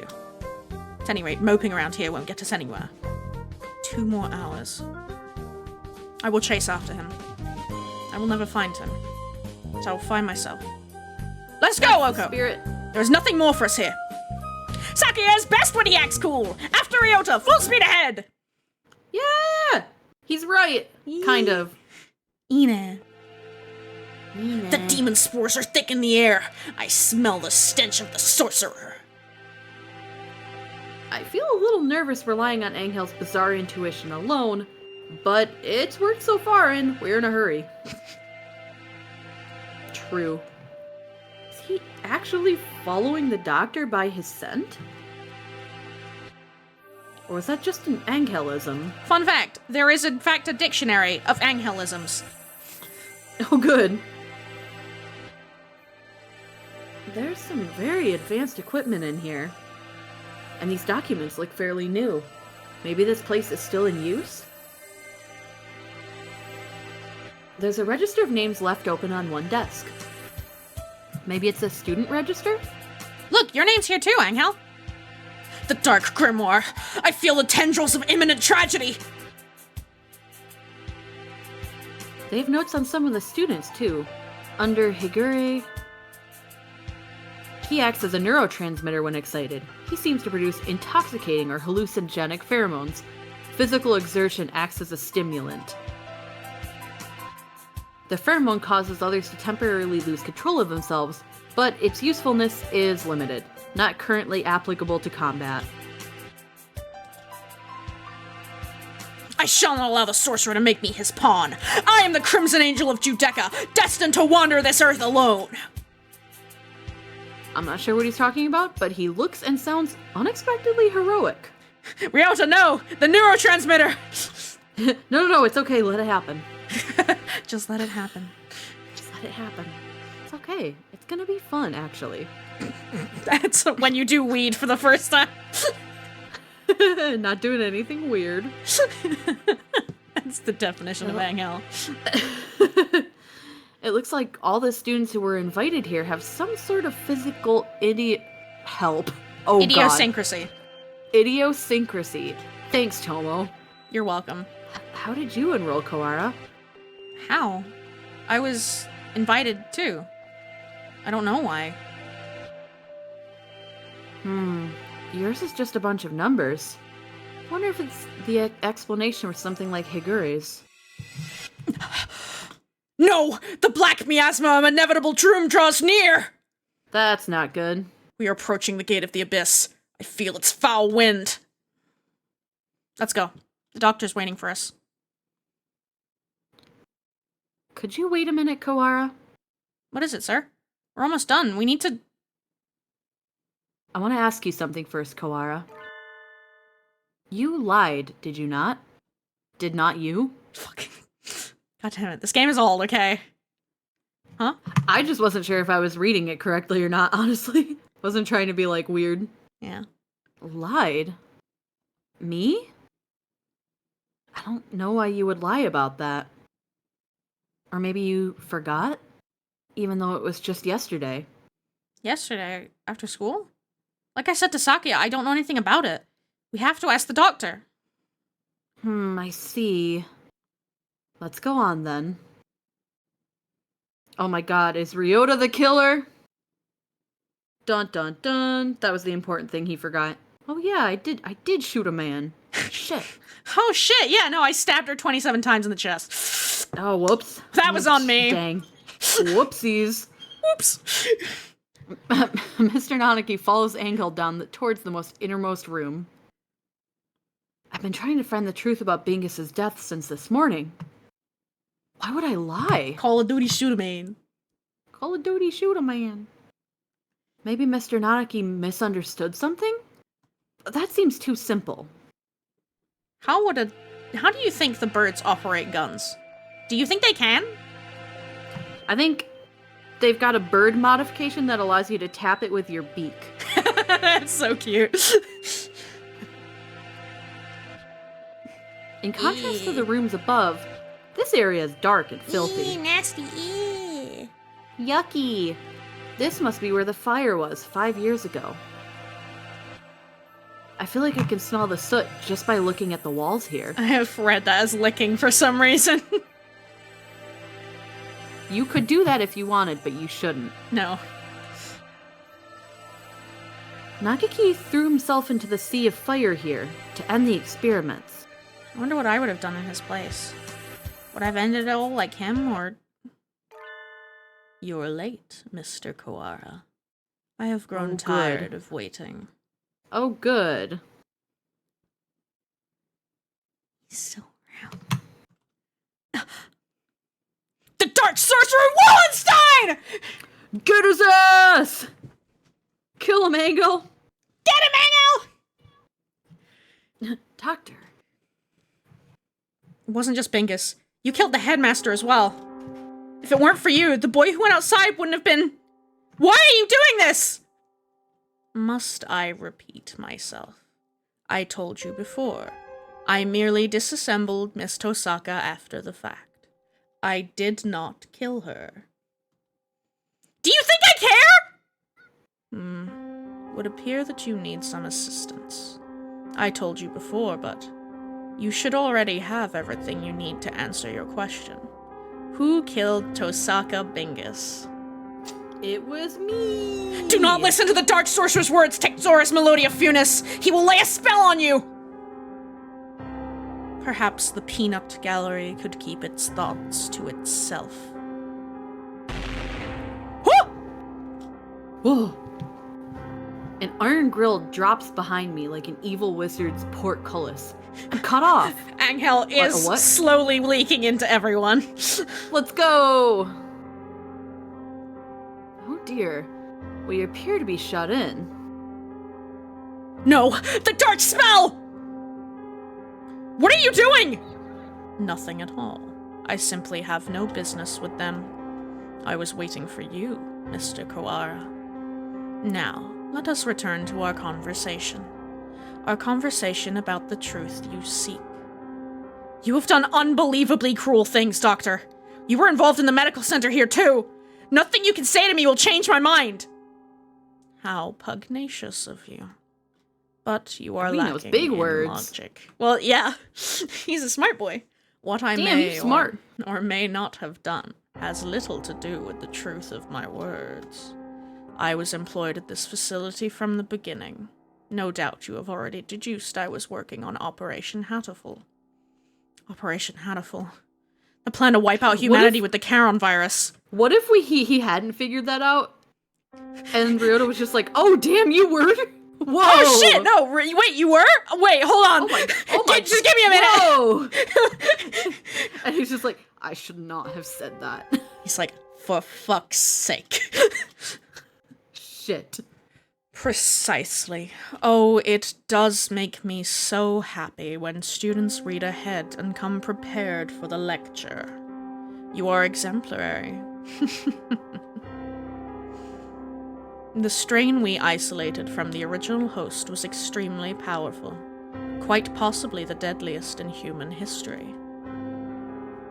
At any rate, moping around here won't get us anywhere. 2 more hours. I will chase after him. I will never find him. But I will find myself. Let's go, Oko! Spirit. There is nothing more for us here. Sakuya is best when he acts cool! After Ryota, full speed ahead! Yeah! He's right. Kind of. Ine. The demon spores are thick in the air. I smell the stench of the sorcerer. I feel a little nervous relying on Angel's bizarre intuition alone, but it's worked so far and we're in a hurry. True. Is he actually following the doctor by his scent? Or is that just an Angelism? Fun fact, there is in fact a dictionary of Angelisms. Oh, good. There's some very advanced equipment in here. And these documents look fairly new. Maybe this place is still in use? There's a register of names left open on one desk. Maybe it's a student register? Look, your name's here too, Angel. The Dark Grimoire. I feel the tendrils of imminent tragedy. They have notes on some of the students, too. Under Higure... He acts as a neurotransmitter when excited. He seems to produce intoxicating or hallucinogenic pheromones. Physical exertion acts as a stimulant. The pheromone causes others to temporarily lose control of themselves, but its usefulness is limited, not currently applicable to combat. I shall not allow the sorcerer to make me his pawn. I am the Crimson Angel of Judecca, destined to wander this earth alone. I'm not sure what he's talking about, but he looks and sounds unexpectedly heroic. Ryota, no! The neurotransmitter! No, it's okay, let it happen. Just let it happen. Just let it happen. It's okay. It's gonna be fun, actually. That's when you do weed for the first time. Not doing anything weird. That's the definition of Angel. It looks like all the students who were invited here have some sort of physical help. Oh, Idiosyncrasy. God. Idiosyncrasy. Thanks, Tomo. You're welcome. How did you enroll, Koara? How? I was invited too. I don't know why. Yours is just a bunch of numbers. I wonder if it's the explanation for something like Higure's. No! The black miasma of inevitable doom draws near! That's not good. We are approaching the gate of the abyss. I feel its foul wind. Let's go. The doctor's waiting for us. Could you wait a minute, Koara? What is it, sir? We're almost done. We need to... I want to ask you something first, Koara. You lied, did you not? Did not you? Fucking... God damn it. This game is old, okay? Huh? I just wasn't sure if I was reading it correctly or not, honestly. Wasn't trying to be, like, weird. Yeah. Lied? Me? I don't know why you would lie about that. Or maybe you forgot? Even though it was just yesterday. Yesterday, after school? Like I said to Sakia, I don't know anything about it. We have to ask the doctor. I see. Let's go on then. Oh my god, is Ryota the killer? Dun dun dun. That was the important thing he forgot. Oh yeah, I did shoot a man. Shit. Oh shit, yeah, no, I stabbed her 27 times in the chest. Oh, whoops. That was on me. Dang. Whoopsies. Whoops. Mr. Nanaki follows Angel down towards the most innermost room. I've been trying to find the truth about Bingus's death since this morning. Why would I lie? Call of Duty shoot a man. Call of Duty shoot a man. Maybe Mr. Nanaki misunderstood something? That seems too simple. How do you think the birds operate guns? Do you think they can? I think they've got a bird modification that allows you to tap it with your beak. That's so cute. In contrast to the rooms above, this area is dark and filthy. Nasty. Yucky! This must be where the fire was 5 years ago. I feel like I can smell the soot just by looking at the walls here. I have read that as licking for some reason. You could do that if you wanted, but you shouldn't. No. Nagaki threw himself into the sea of fire here to end the experiments. I wonder what I would have done in his place. Would I have ended it all like him, or... You're late, Mr. Kawara. I have grown tired of waiting. Oh, good. He's so round. The Dark Sorcerer Wallenstein! Get his ass! Kill him, Angel! Get him, Angel! Doctor. It wasn't just Bingus. You killed the headmaster as well. If it weren't for you, the boy who went outside wouldn't have been... Why are you doing this? Must I repeat myself? I told you before. I merely disassembled Miss Tosaka after the fact. I did not kill her. Do you think I care? Would appear that you need some assistance. I told you before, but you should already have everything you need to answer your question. Who killed Tosaka Bingus? It was me! Do not listen to the Dark Sorcerer's words, Texorus Melodia Funis! He will lay a spell on you! Perhaps the peanut gallery could keep its thoughts to itself. Whoa! An iron grill drops behind me like an evil wizard's portcullis. I'm cut off! Angel is what? slowly leaking into everyone. Let's go! Oh dear. We appear to be shut in. No! The dark spell! What are you doing? Nothing at all. I simply have no business with them. I was waiting for you, Mr. Kawara. Now, let us return to our conversation. Our conversation about the truth you seek. You have done unbelievably cruel things, Doctor. You were involved in the medical center here, too. Nothing you can say to me will change my mind. How pugnacious of you. But you are lacking big in words. logic. Well, yeah. He's a smart boy. What I may smart. or may not have done has little to do with the truth of my words. I was employed at this facility from the beginning. No doubt you have already deduced I was working on Operation Hatoful. Operation Hatoful. The plan to wipe out humanity with the Charon virus. What if he hadn't figured that out? And Ryota was just like, oh damn, you were? Whoa! Oh shit, no, wait, you were? Wait, hold on. Oh my just give me a minute. Whoa! And he's just like, I should not have said that. He's like, for fuck's sake. Shit. Precisely. Oh, it does make me so happy when students read ahead and come prepared for the lecture. You are exemplary. The strain we isolated from the original host was extremely powerful, quite possibly the deadliest in human history.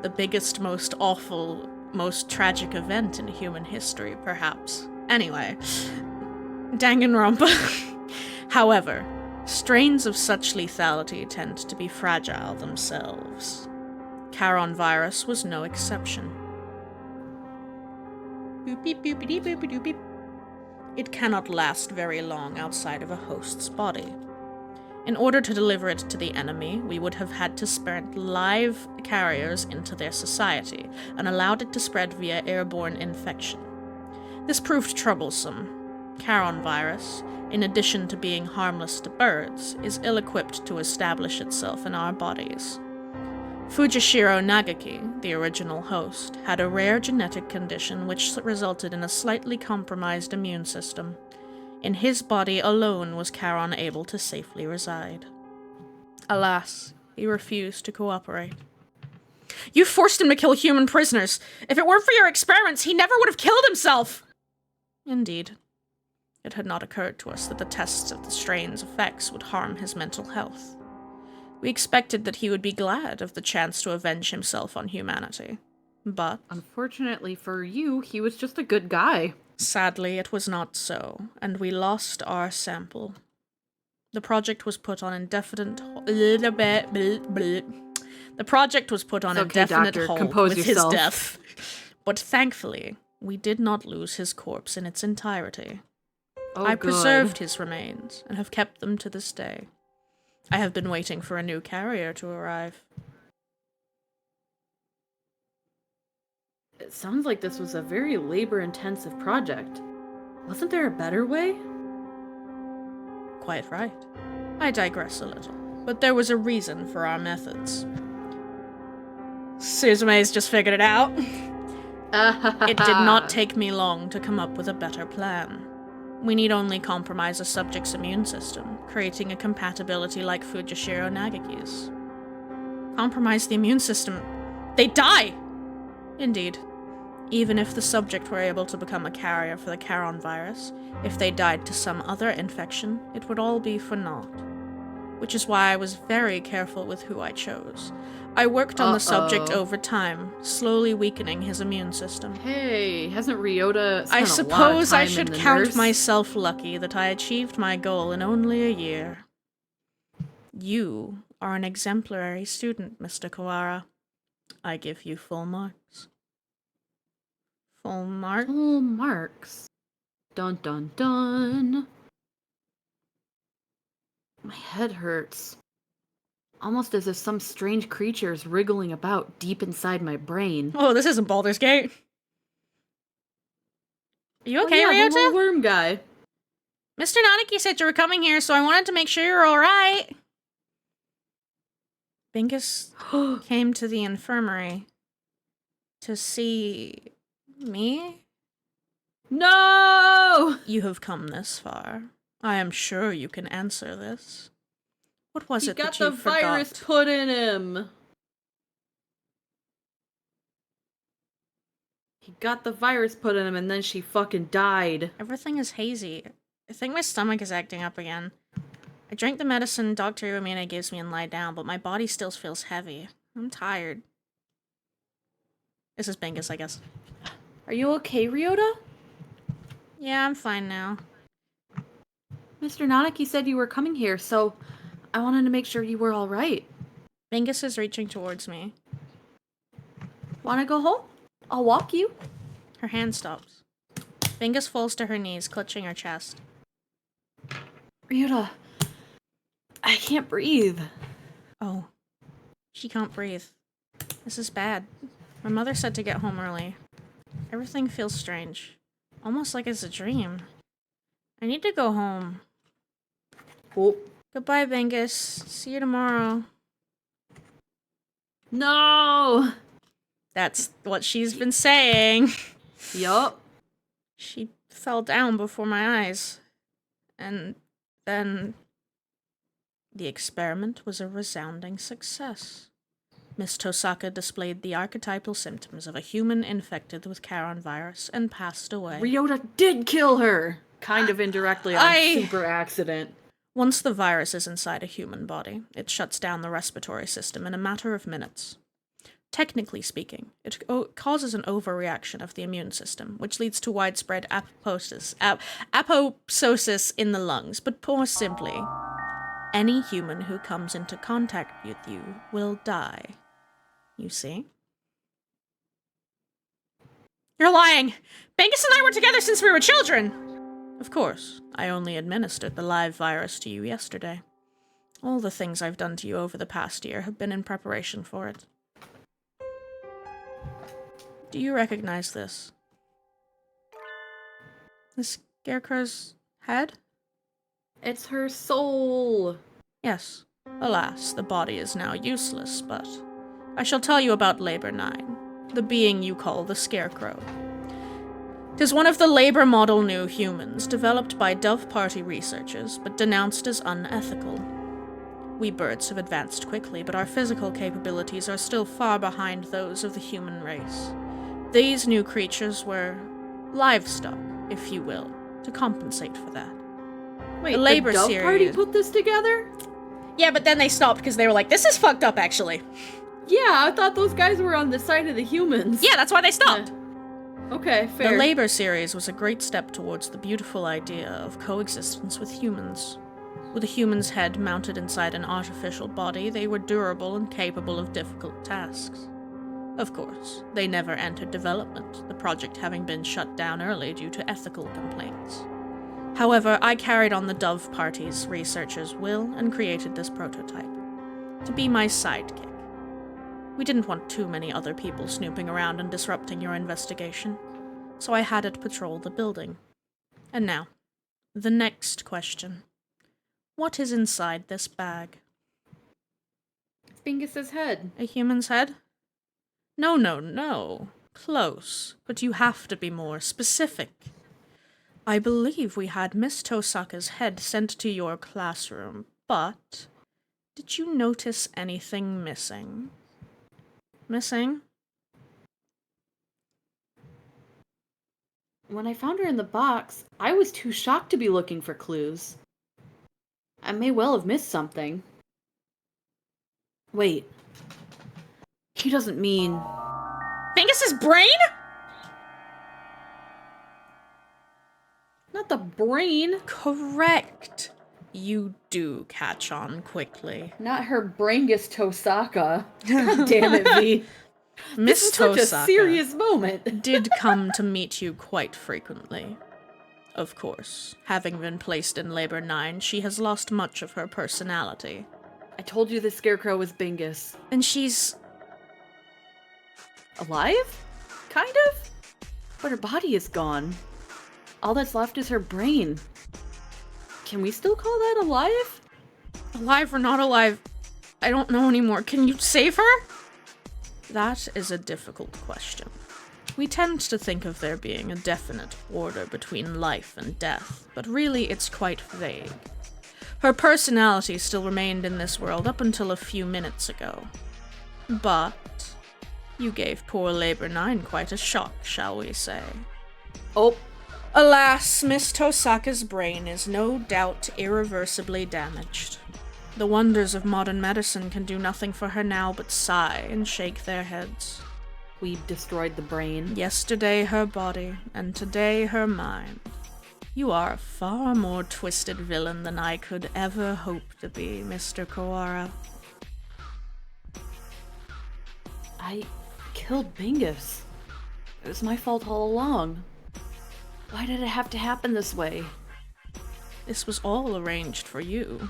The biggest, most awful, most tragic event in human history, perhaps. Anyway, Danganronpa. However, strains of such lethality tend to be fragile themselves. Charon virus was no exception. Boop beep boopity boopity beep. It cannot last very long outside of a host's body. In order to deliver it to the enemy, we would have had to spread live carriers into their society and allowed it to spread via airborne infection. This proved troublesome. Charon virus, in addition to being harmless to birds, is ill-equipped to establish itself in our bodies. Fujishiro Nagaki, the original host, had a rare genetic condition which resulted in a slightly compromised immune system. In his body alone was Charon able to safely reside. Alas, he refused to cooperate. You forced him to kill human prisoners. If it weren't for your experiments, he never would have killed himself! Indeed. It had not occurred to us that the tests of the strain's effects would harm his mental health. We expected that he would be glad of the chance to avenge himself on humanity. But Unfortunately for you, he was just a good guy. sadly, it was not so, and we lost our sample. The project was put on indefinite The project was put on It's okay, indefinite doctor. hold Compose with yourself. his death. But thankfully, we did not lose his corpse in its entirety. Oh, I good. preserved his remains and have kept them to this day. I have been waiting for a new carrier to arrive. It sounds like this was a very labor-intensive project. Wasn't there a better way? Quite right. I digress a little, but there was a reason for our methods. Suzume's just figured it out. It did not take me long to come up with a better plan. We need only compromise a subject's immune system, creating a compatibility like Fujishiro Nagaki's. Compromise the immune system. They die! Indeed. Even if the subject were able to become a carrier for the Charon virus, if they died to some other infection, it would all be for naught. Which is why I was very careful with who I chose. I worked on the subject over time, slowly weakening his immune system. Hey, hasn't Ryota spent I a lot of suppose I time should in the count nurse? myself lucky that I achieved my goal in only a year. You are an exemplary student, Mr. Kawara. I give you full marks. Full mark? Full marks. Dun dun dun. My head hurts. Almost as if some strange creature is wriggling about deep inside my brain. Oh, this isn't Baldur's Gate. Are you okay, Oh, yeah, the Ryota? little worm guy. Mr. Nanaki said you were coming here, so I wanted to make sure you're alright. Bingus came to the infirmary to see me? No! You have come this far. I am sure you can answer this. What was He it got that you the forgot? virus put in him. He got the virus put in him and then she fucking died. Everything is hazy. I think my stomach is acting up again. I drank the medicine Dr. Iwamina gives me and lie down, but my body still feels heavy. I'm tired. This is Bingus, I guess. Are you okay, Ryota? Yeah, I'm fine now. Mr. Nanaki said you were coming here, so I wanted to make sure you were alright. Bingus is reaching towards me. Wanna go home? I'll walk you. Her hand stops. Bingus falls to her knees, clutching her chest. Ryota, I can't breathe. Oh. She can't breathe. This is bad. My mother said to get home early. Everything feels strange. Almost like it's a dream. I need to go home. Oh. Goodbye, Bingus. See you tomorrow. No! That's what she's been saying. Yup. She fell down before my eyes. And then... the experiment was a resounding success. Miss Tosaka displayed the archetypal symptoms of a human infected with Charon virus and passed away. Ryota did kill her! Kind of indirectly on super accident. Once the virus is inside a human body, it shuts down the respiratory system in a matter of minutes. Technically speaking, it causes an overreaction of the immune system, which leads to widespread apoptosis in the lungs. But more simply, any human who comes into contact with you will die. You see? You're lying! Bangus and I were together since we were children! Of course, I only administered the live virus to you yesterday. All the things I've done to you over the past year have been in preparation for it. Do you recognize this? The Scarecrow's head? It's her soul. Yes. Alas, the body is now useless, but I shall tell you about Labor 9, the being you call the Scarecrow. 'Tis one of the labor model new humans, developed by Dove Party researchers, but denounced as unethical. We birds have advanced quickly, but our physical capabilities are still far behind those of the human race. These new creatures were livestock, if you will, to compensate for that. Wait, The Labor Dove series- Party put this together? Yeah, but then they stopped because they were like, this is fucked up, actually. Yeah, I thought those guys were on the side of the humans. Yeah, that's why they stopped. Okay, fair. The Labor series was a great step towards the beautiful idea of coexistence with humans. With a human's head mounted inside an artificial body, they were durable and capable of difficult tasks. Of course, they never entered development, the project having been shut down early due to ethical complaints. However, I carried on the Dove Party's researchers' will and created this prototype. To be my sidekick. We didn't want too many other people snooping around and disrupting your investigation, so I had it patrol the building. And now, the next question. What is inside this bag? It's Bingus's head. A human's head? No. Close, but you have to be more specific. I believe we had Miss Tosaka's head sent to your classroom, but did you notice anything missing? Missing? When I found her in the box, I was too shocked to be looking for clues. I may well have missed something. Wait. He doesn't mean... Bingus's brain? Not the brain. Correct. You do catch on quickly. Not her Brangus Tosaka. God damn it, V. Miss This is such a Tosaka serious moment. did come to meet you quite frequently. Of course, having been placed in Labor 9, she has lost much of her personality. I told you the Scarecrow was Bingus. And she's... Alive? Kind of? But her body is gone. All that's left is her brain. Can we still call that alive? alive or not alive, I don't know anymore. Can you save her? That is a difficult question. We tend to think of there being a definite order between life and death, but really it's quite vague. Her personality still remained in this world up until a few minutes ago. But you gave poor Labor 9 quite a shock, shall we say. Oh. Alas, Miss Tosaka's brain is no doubt irreversibly damaged. The wonders of modern medicine can do nothing for her now but sigh and shake their heads. We've destroyed the brain. Yesterday her body, and today her mind. You are a far more twisted villain than I could ever hope to be, Mr. Kawara. I killed Bingus. It was my fault all along. Why did it have to happen this way? This was all arranged for you.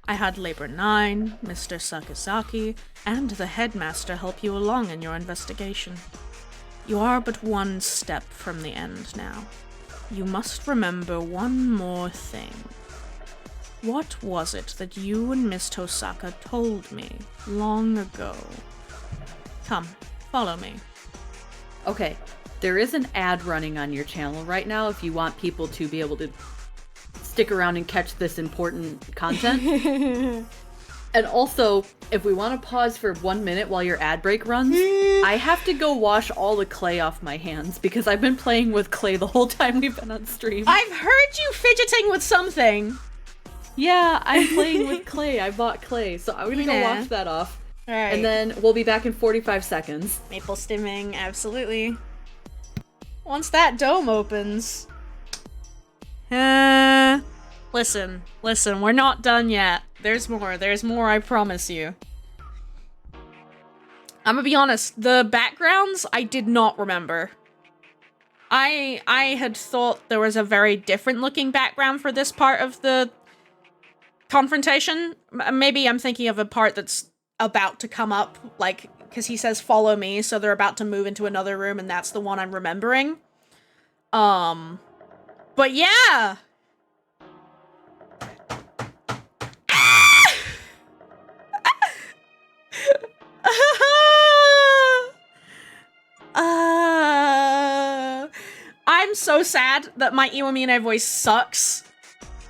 I had Labor 9, Mr. Sakazaki, and the headmaster help you along in your investigation. You are but one step from the end now. You must remember one more thing. What was it that you and Miss Tosaka told me long ago? Come, follow me. Okay, there is an ad running on your channel right now if you want people to be able to stick around and catch this important content. And also, if we want to pause for 1 minute while your ad break runs, I have to go wash all the clay off my hands because I've been playing with clay the whole time we've been on stream. I've heard you fidgeting with something. Yeah, I'm playing with clay. I bought clay, so I'm gonna go Yeah. wash that off. All right. And then we'll be back in 45 seconds. Maple stimming, absolutely. Once that dome opens. Listen, we're not done yet. There's more, I promise you. I'm gonna be honest, the backgrounds I did not remember. I had thought there was a very different looking background for this part of the confrontation. Maybe I'm thinking of a part that's about to come up, like, because he says follow me, so they're about to move into another room, and that's the one I'm remembering. But yeah! I'm so sad that my Iwamine voice sucks,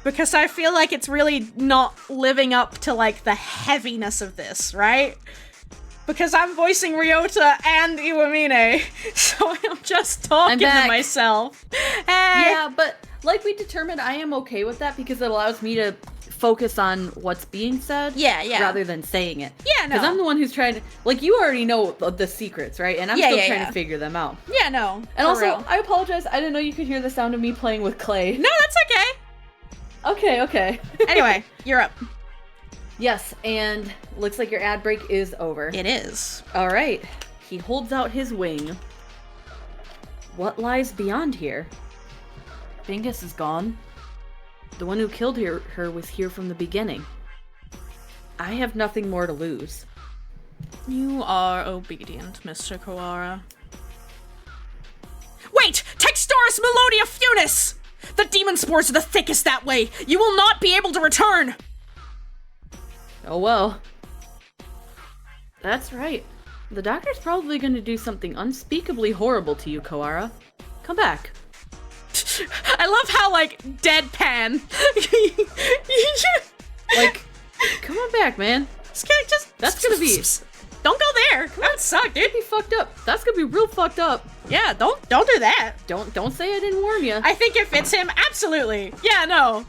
because I feel like it's really not living up to, like, the heaviness of this, right? Because I'm voicing Ryota and Iwamine, so I'm just talking to myself. Hey. Yeah, but like we determined, I am okay with that because it allows me to focus on what's being said. Yeah. Rather than saying it. Yeah, no. Because I'm the one who's trying to, like, you already know the secrets, right? And I'm still trying to figure them out. Yeah, no. And also, real. I apologize. I didn't know you could hear the sound of me playing with clay. No, that's okay. Okay. Anyway, you're up. Yes, and looks like your ad break is over. It is. All right. He holds out his wing. What lies beyond here? Bingus is gone. The one who killed her was here from the beginning. I have nothing more to lose. You are obedient, Mr. Kawara. Wait! Textoris Melodia Funis! The demon spores are the thickest that way! You will not be able to return! Oh well. That's right. The doctor's probably going to do something unspeakably horrible to you, Kawara. Come back. I love how, like, deadpan. Like, come on back, man. That's gonna be... Don't go there. That would suck, dude. Be fucked up. That's gonna be real fucked up. Yeah, don't do that. Don't say I didn't warn you. I think it fits him absolutely. Yeah, no.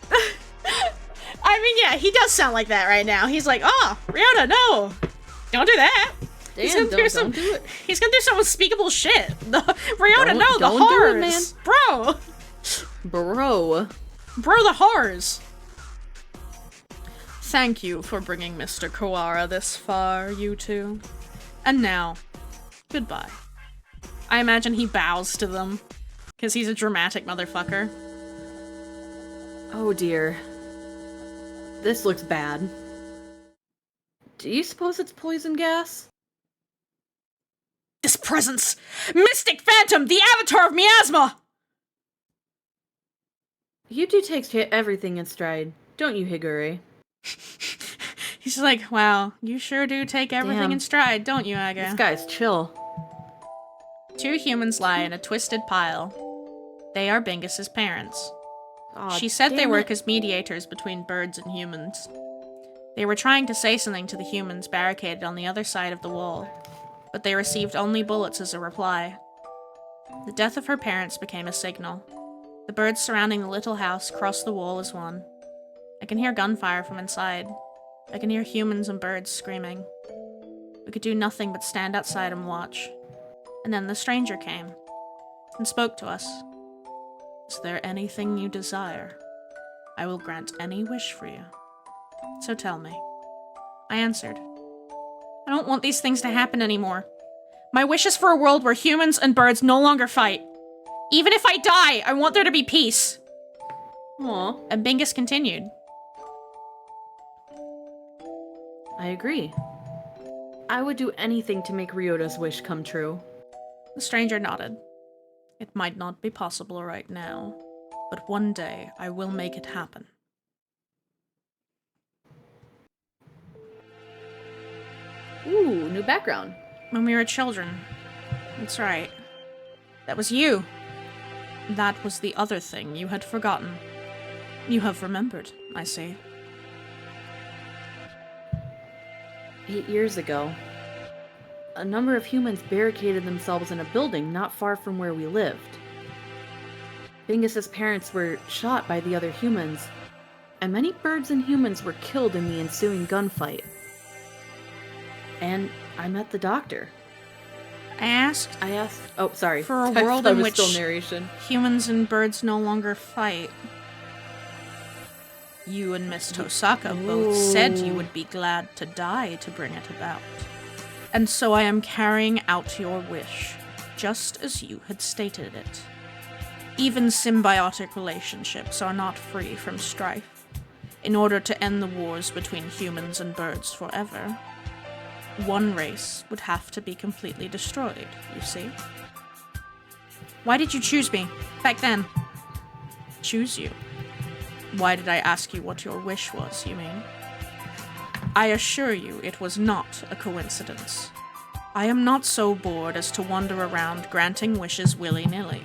I mean, yeah, he does sound like that right now. He's like, oh, Ryota, no, don't do that. Damn, he's gonna do don't do it. He's gonna do some unspeakable shit. Ryota, no, the don't horrors, do it, man. Bro, the horrors. Thank you for bringing Mr. Kawara this far, you two. And now, goodbye. I imagine he bows to them, because he's a dramatic motherfucker. Oh dear. This looks bad. Do you suppose it's poison gas? This presence! Mystic Phantom, the avatar of miasma! You do take everything in stride, don't you, Higure? He's like, wow, you sure do take everything Damn. in stride, don't you, Aga? This guy's chill. Two humans lie in a twisted pile. They are Bingus's parents. Aw, She said they damn work it. as mediators between birds and humans. They were trying to say something to the humans barricaded on the other side of the wall, but they received only bullets as a reply. The death of her parents became a signal. The birds surrounding the little house crossed the wall as one. I can hear gunfire from inside. I can hear humans and birds screaming. We could do nothing but stand outside and watch. And then the stranger came and spoke to us. Is there anything you desire? I will grant any wish for you. So tell me. I answered. I don't want these things to happen anymore. My wish is for a world where humans and birds no longer fight. Even if I die, I want there to be peace. Aw, And Bingus continued. I agree. I would do anything to make Ryota's wish come true. The stranger nodded. It might not be possible right now, but one day I will make it happen. Ooh, new background. When we were children. That's right. That was you. That was the other thing you had forgotten. You have remembered, I see. 8 years ago, a number of humans barricaded themselves in a building not far from where we lived. Bingus's parents were shot by the other humans, and many birds and humans were killed in the ensuing gunfight. And I met the doctor. I asked Oh, sorry. for a I world thought it in was which still narration. humans and birds no longer fight. You and Miss Tosaka both said you would be glad to die to bring it about. And so I am carrying out your wish, just as you had stated it. Even symbiotic relationships are not free from strife. In order to end the wars between humans and birds forever, one race would have to be completely destroyed, you see? Why did you choose me, back then? Choose you? Why did I ask you what your wish was, you mean? I assure you it was not a coincidence. I am not so bored as to wander around granting wishes willy-nilly.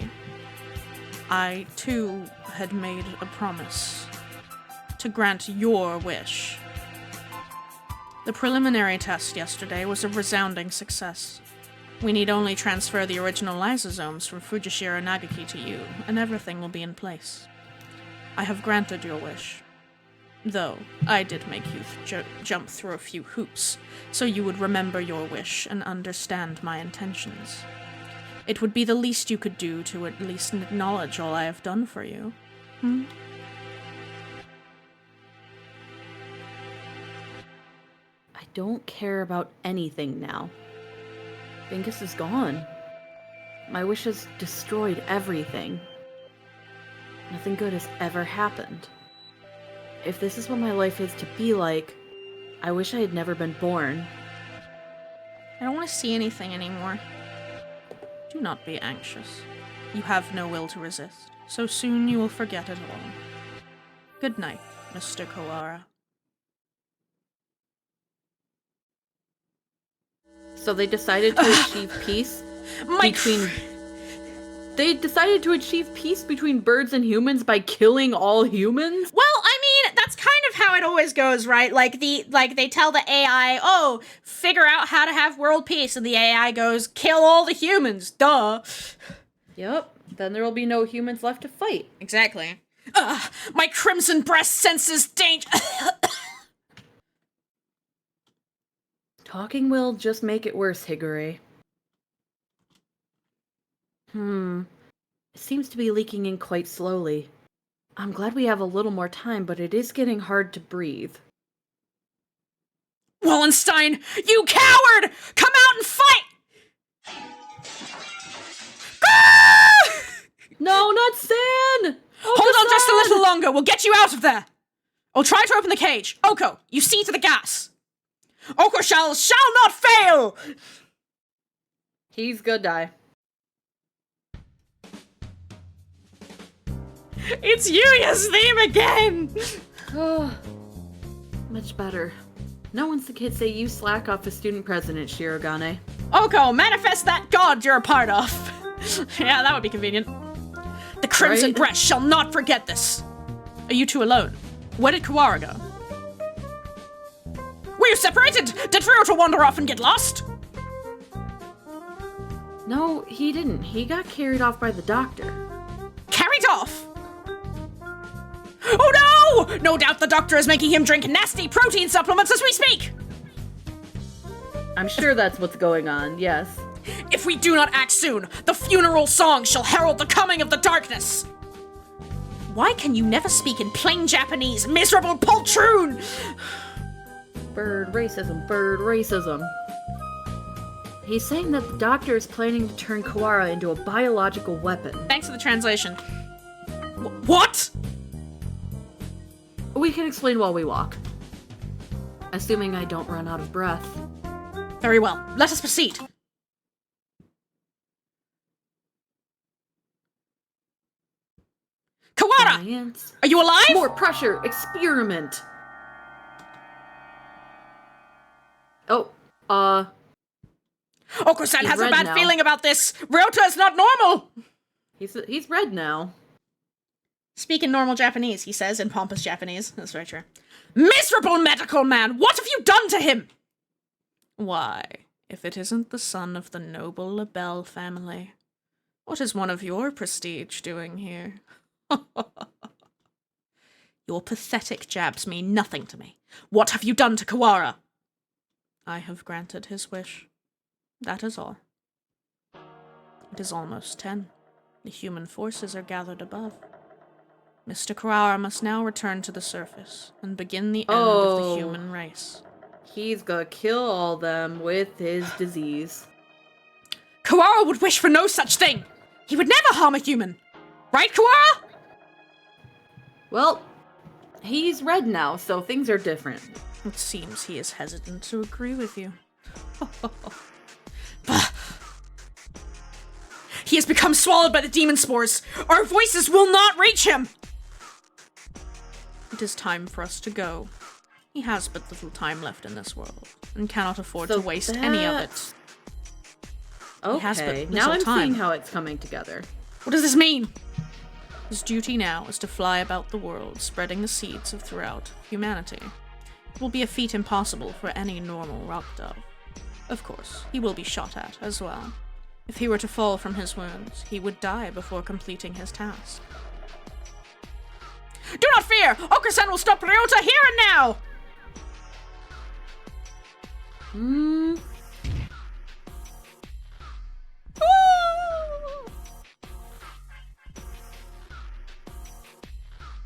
I, too, had made a promise to grant your wish. The preliminary test yesterday was a resounding success. We need only transfer the original lysosomes from Fujishiro Nagaki to you, and everything will be in place. I have granted your wish. Though, I did make you jump through a few hoops, so you would remember your wish and understand my intentions. It would be the least you could do to at least acknowledge all I have done for you. I don't care about anything now. Bingus is gone. My wish has destroyed everything. Nothing good has ever happened. If this is what my life is to be like, I wish I had never been born. I don't want to see anything anymore. Do not be anxious. You have no will to resist, so soon you will forget it all. Good night, Mr. Kawara. So they decided to achieve peace between... They decided to achieve peace between birds and humans by killing all humans? Well, I mean, that's kind of how it always goes, right? Like they tell the AI, "Oh, figure out how to have world peace," and the AI goes, "Kill all the humans." Duh. Yep. Then there will be no humans left to fight. Exactly. My crimson breast senses danger. Talking will just make it worse, Higure. It seems to be leaking in quite slowly. I'm glad we have a little more time, but it is getting hard to breathe. Wallenstein, you coward! Come out and fight! No, not San! Hold on just a little longer. We'll get you out of there. I'll try to open the cage. Oko, you see to the gas. Oko shall not fail! He's gonna die. It's Yuya's theme again! Oh, much better. No one's the kid say you slack off as student president, Shirogane. Oko, manifest that god you're a part of. Yeah, that would be convenient. The Crimson Right? Breast shall not forget this. Are you two alone? Where did Kawara go? Were you separated? Did Furuta wander off and get lost? No, he didn't. He got carried off by the doctor. Carried off? Oh no! No doubt the doctor is making him drink nasty protein supplements as we speak! I'm sure that's what's going on, yes. If we do not act soon, the funeral song shall herald the coming of the darkness! Why can you never speak in plain Japanese, miserable poltroon? Bird racism, bird racism. He's saying that the doctor is planning to turn Kawara into a biological weapon. Thanks for the translation. What? We can explain while we walk. Assuming I don't run out of breath. Very well, let us proceed. Kawara! Science. Are you alive? More pressure! Experiment! Oh, Oko-san He's has a red bad now. feeling about this. Ryota is not normal! he's red now. Speak in normal Japanese, he says, in pompous Japanese. That's very true. Miserable medical man! What have you done to him? Why, if it isn't the son of the noble LaBelle family, what is one of your prestige doing here? Your pathetic jabs mean nothing to me. What have you done to Kawara? I have granted his wish. That is all. It is almost 10. The human forces are gathered above. Mr. Kuwara must now return to the surface and begin the end of the human race. He's gonna kill all them with his disease. Kuwara would wish for no such thing! He would never harm a human! Right, Kuwara? Well, he's red now, so things are different. It seems he is hesitant to agree with you. Bah. He has become swallowed by the demon spores! Our voices will not reach him! It is time for us to go. He has but little time left in this world, and cannot afford to waste any of it. Okay, now I'm seeing how it's coming together. What does this mean? His duty now is to fly about the world, spreading the seeds of throughout humanity. It will be a feat impossible for any normal rock dove. Of course, he will be shot at as well. If he were to fall from his wounds, he would die before completing his task. Do not fear! Okusan will stop Ryota here and now!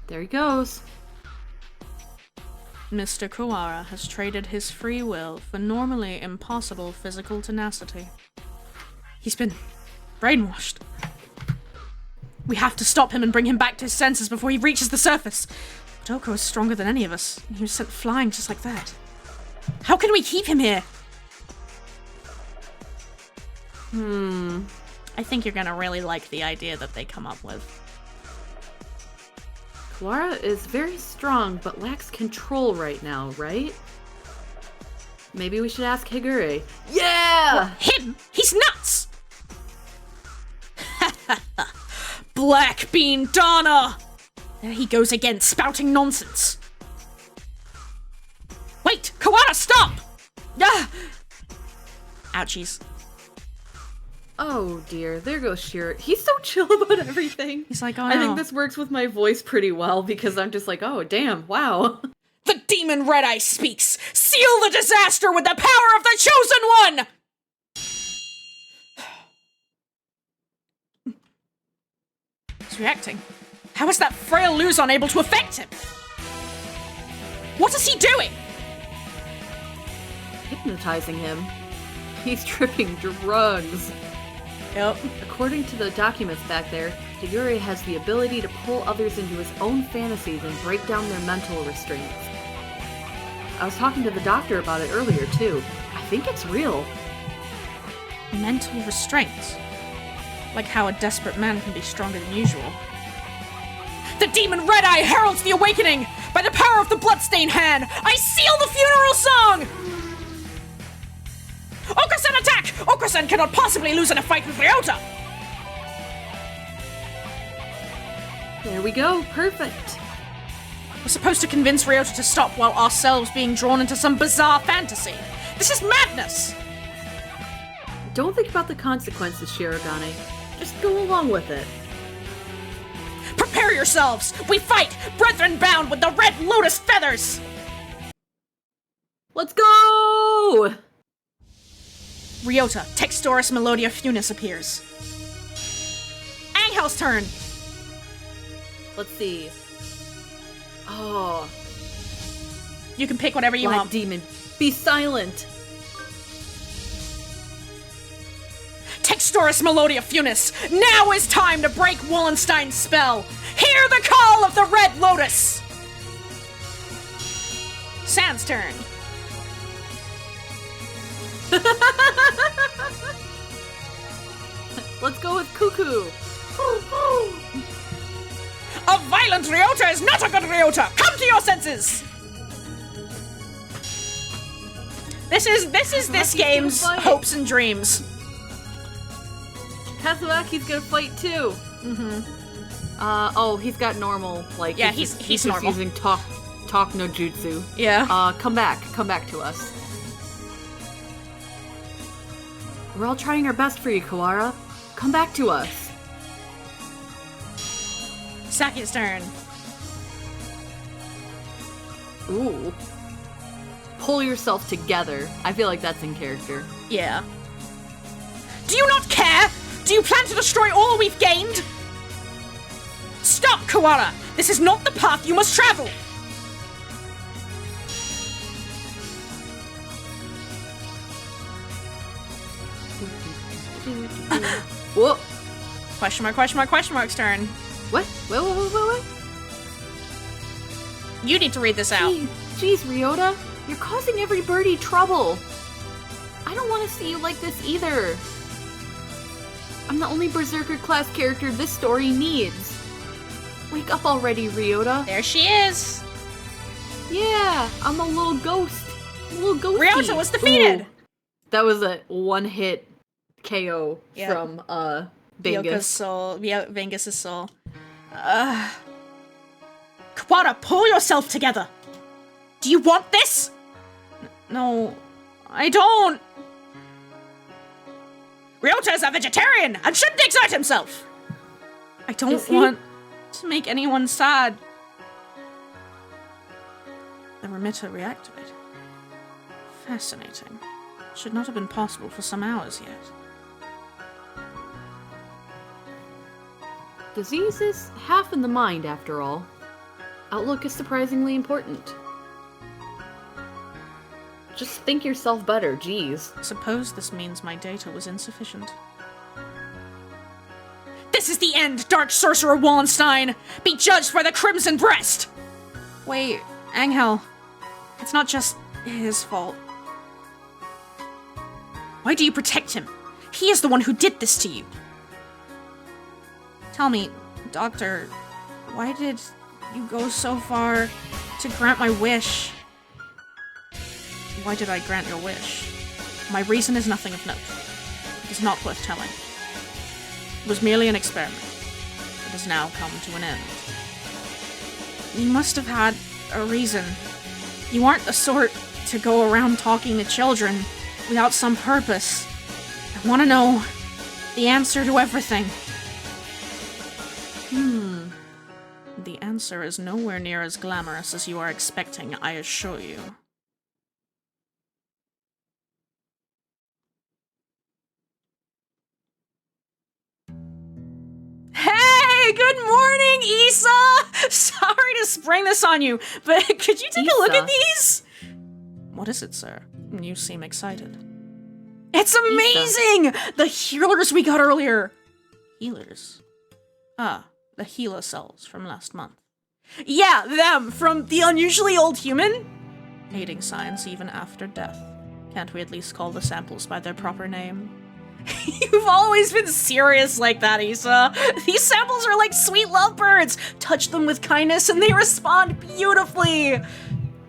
There he goes. Mr. Kuwara has traded his free will for normally impossible physical tenacity. He's been brainwashed. We have to stop him and bring him back to his senses before he reaches the surface. But Oko is stronger than any of us, and he was sent flying just like that. How can we keep him here? I think you're gonna really like the idea that they come up with. Kuwara is very strong, but lacks control right now, right? Maybe we should ask Higure. Yeah! Him? He's nuts! Black Bean Donna! There he goes again, spouting nonsense. Wait! Kuwara, stop! Ah! Ouchies. Oh dear, there goes Shiro. He's so chill about everything. He's like, oh no. I think this works with my voice pretty well because I'm just like, oh damn, wow. The demon Red Eye speaks! Seal the disaster with the power of the Chosen One! He's reacting. How is that frail loser unable to affect him? What is he doing? Hypnotizing him. He's tripping drugs. Yep. According to the documents back there, Higure has the ability to pull others into his own fantasies and break down their mental restraints. I was talking to the doctor about it earlier, too. I think it's real. Mental restraints. Like how a desperate man can be stronger than usual. The demon Red Eye heralds the awakening! By the power of the bloodstained hand, I seal the funeral song! Okusan attack! Okusan cannot possibly lose in a fight with Ryota! There we go, perfect. We're supposed to convince Ryota to stop while ourselves being drawn into some bizarre fantasy. This is madness! Don't think about the consequences, Shirogane. Just go along with it. Prepare yourselves! We fight! Brethren bound with the red lotus feathers! Let's go! Ryota, Textoris Melodia Funis appears. Angel's turn! Let's see. Oh. You can pick whatever you Black want. Demon, be silent! Textoris Melodia Funis, now is time to break Wallenstein's spell! Hear the call of the Red Lotus! Sans turn. Let's go with Cuckoo! A violent Ryota is not a good Ryota! Come to your senses! This is this game's hopes and dreams. Kazuaki's gonna fight too. Oh, he's got normal, like, Yeah, he's he's just normal. using talk no jutsu. Yeah. Come back to us. We're all trying our best for you, Kuwara. Come back to us. Saki's turn. Ooh. pull yourself together. I feel like that's in character. Yeah. Do you not care? Do you plan to destroy all we've gained? Stop, Koala! This is not the path you must travel! Whoa. Question mark, question mark, question mark's turn. What? What? You need to read this out. Jeez, Ryota. You're causing every birdie trouble. I don't want to see you like this either. I'm the only Berserker class character this story needs. Wake up already, Ryota. There she is. Yeah, I'm a little ghost. A little ghosty. Ryota was defeated. Ooh, that was a one-hit KO Yep. from Yoko's Vengus. soul. Yeah, Vengus' soul. Kawada, pull yourself together! Do you want this? No, I don't. Ryota is a vegetarian and shouldn't exert himself! I don't Is he? want to make anyone sad. The remitter reactivated. Fascinating. Should not have been possible for some hours yet. Disease is half in the mind, after all. Outlook is surprisingly important. Just think yourself better, geez. Suppose this means my data was insufficient. This is the end, Dark Sorcerer Wallenstein! Be judged by the Crimson Breast! Wait, Angel. It's not just his fault. Why do you protect him? He is the one who did this to you. Tell me, Doctor, why did you go so far to grant my wish? Why did I grant your wish? My reason is nothing of note. It is not worth telling. It was merely an experiment. It has now come to an end. You must have had a reason. You aren't the sort to go around talking to children without some purpose. I want to know the answer to everything. The answer is nowhere near as glamorous as you are expecting, I assure you. Hey, good morning, Issa! Sorry to spring this on you, but could you take a look Issa? at these? What is it, sir? You seem excited. It's amazing! The healers we got earlier! Healers? Ah, the healer cells from last month. Yeah, them, from the unusually old human? Aiding science even after death. Can't we at least call the samples by their proper name? You've always been serious like that, Issa. These samples are like sweet lovebirds. Touch them with kindness and they respond beautifully.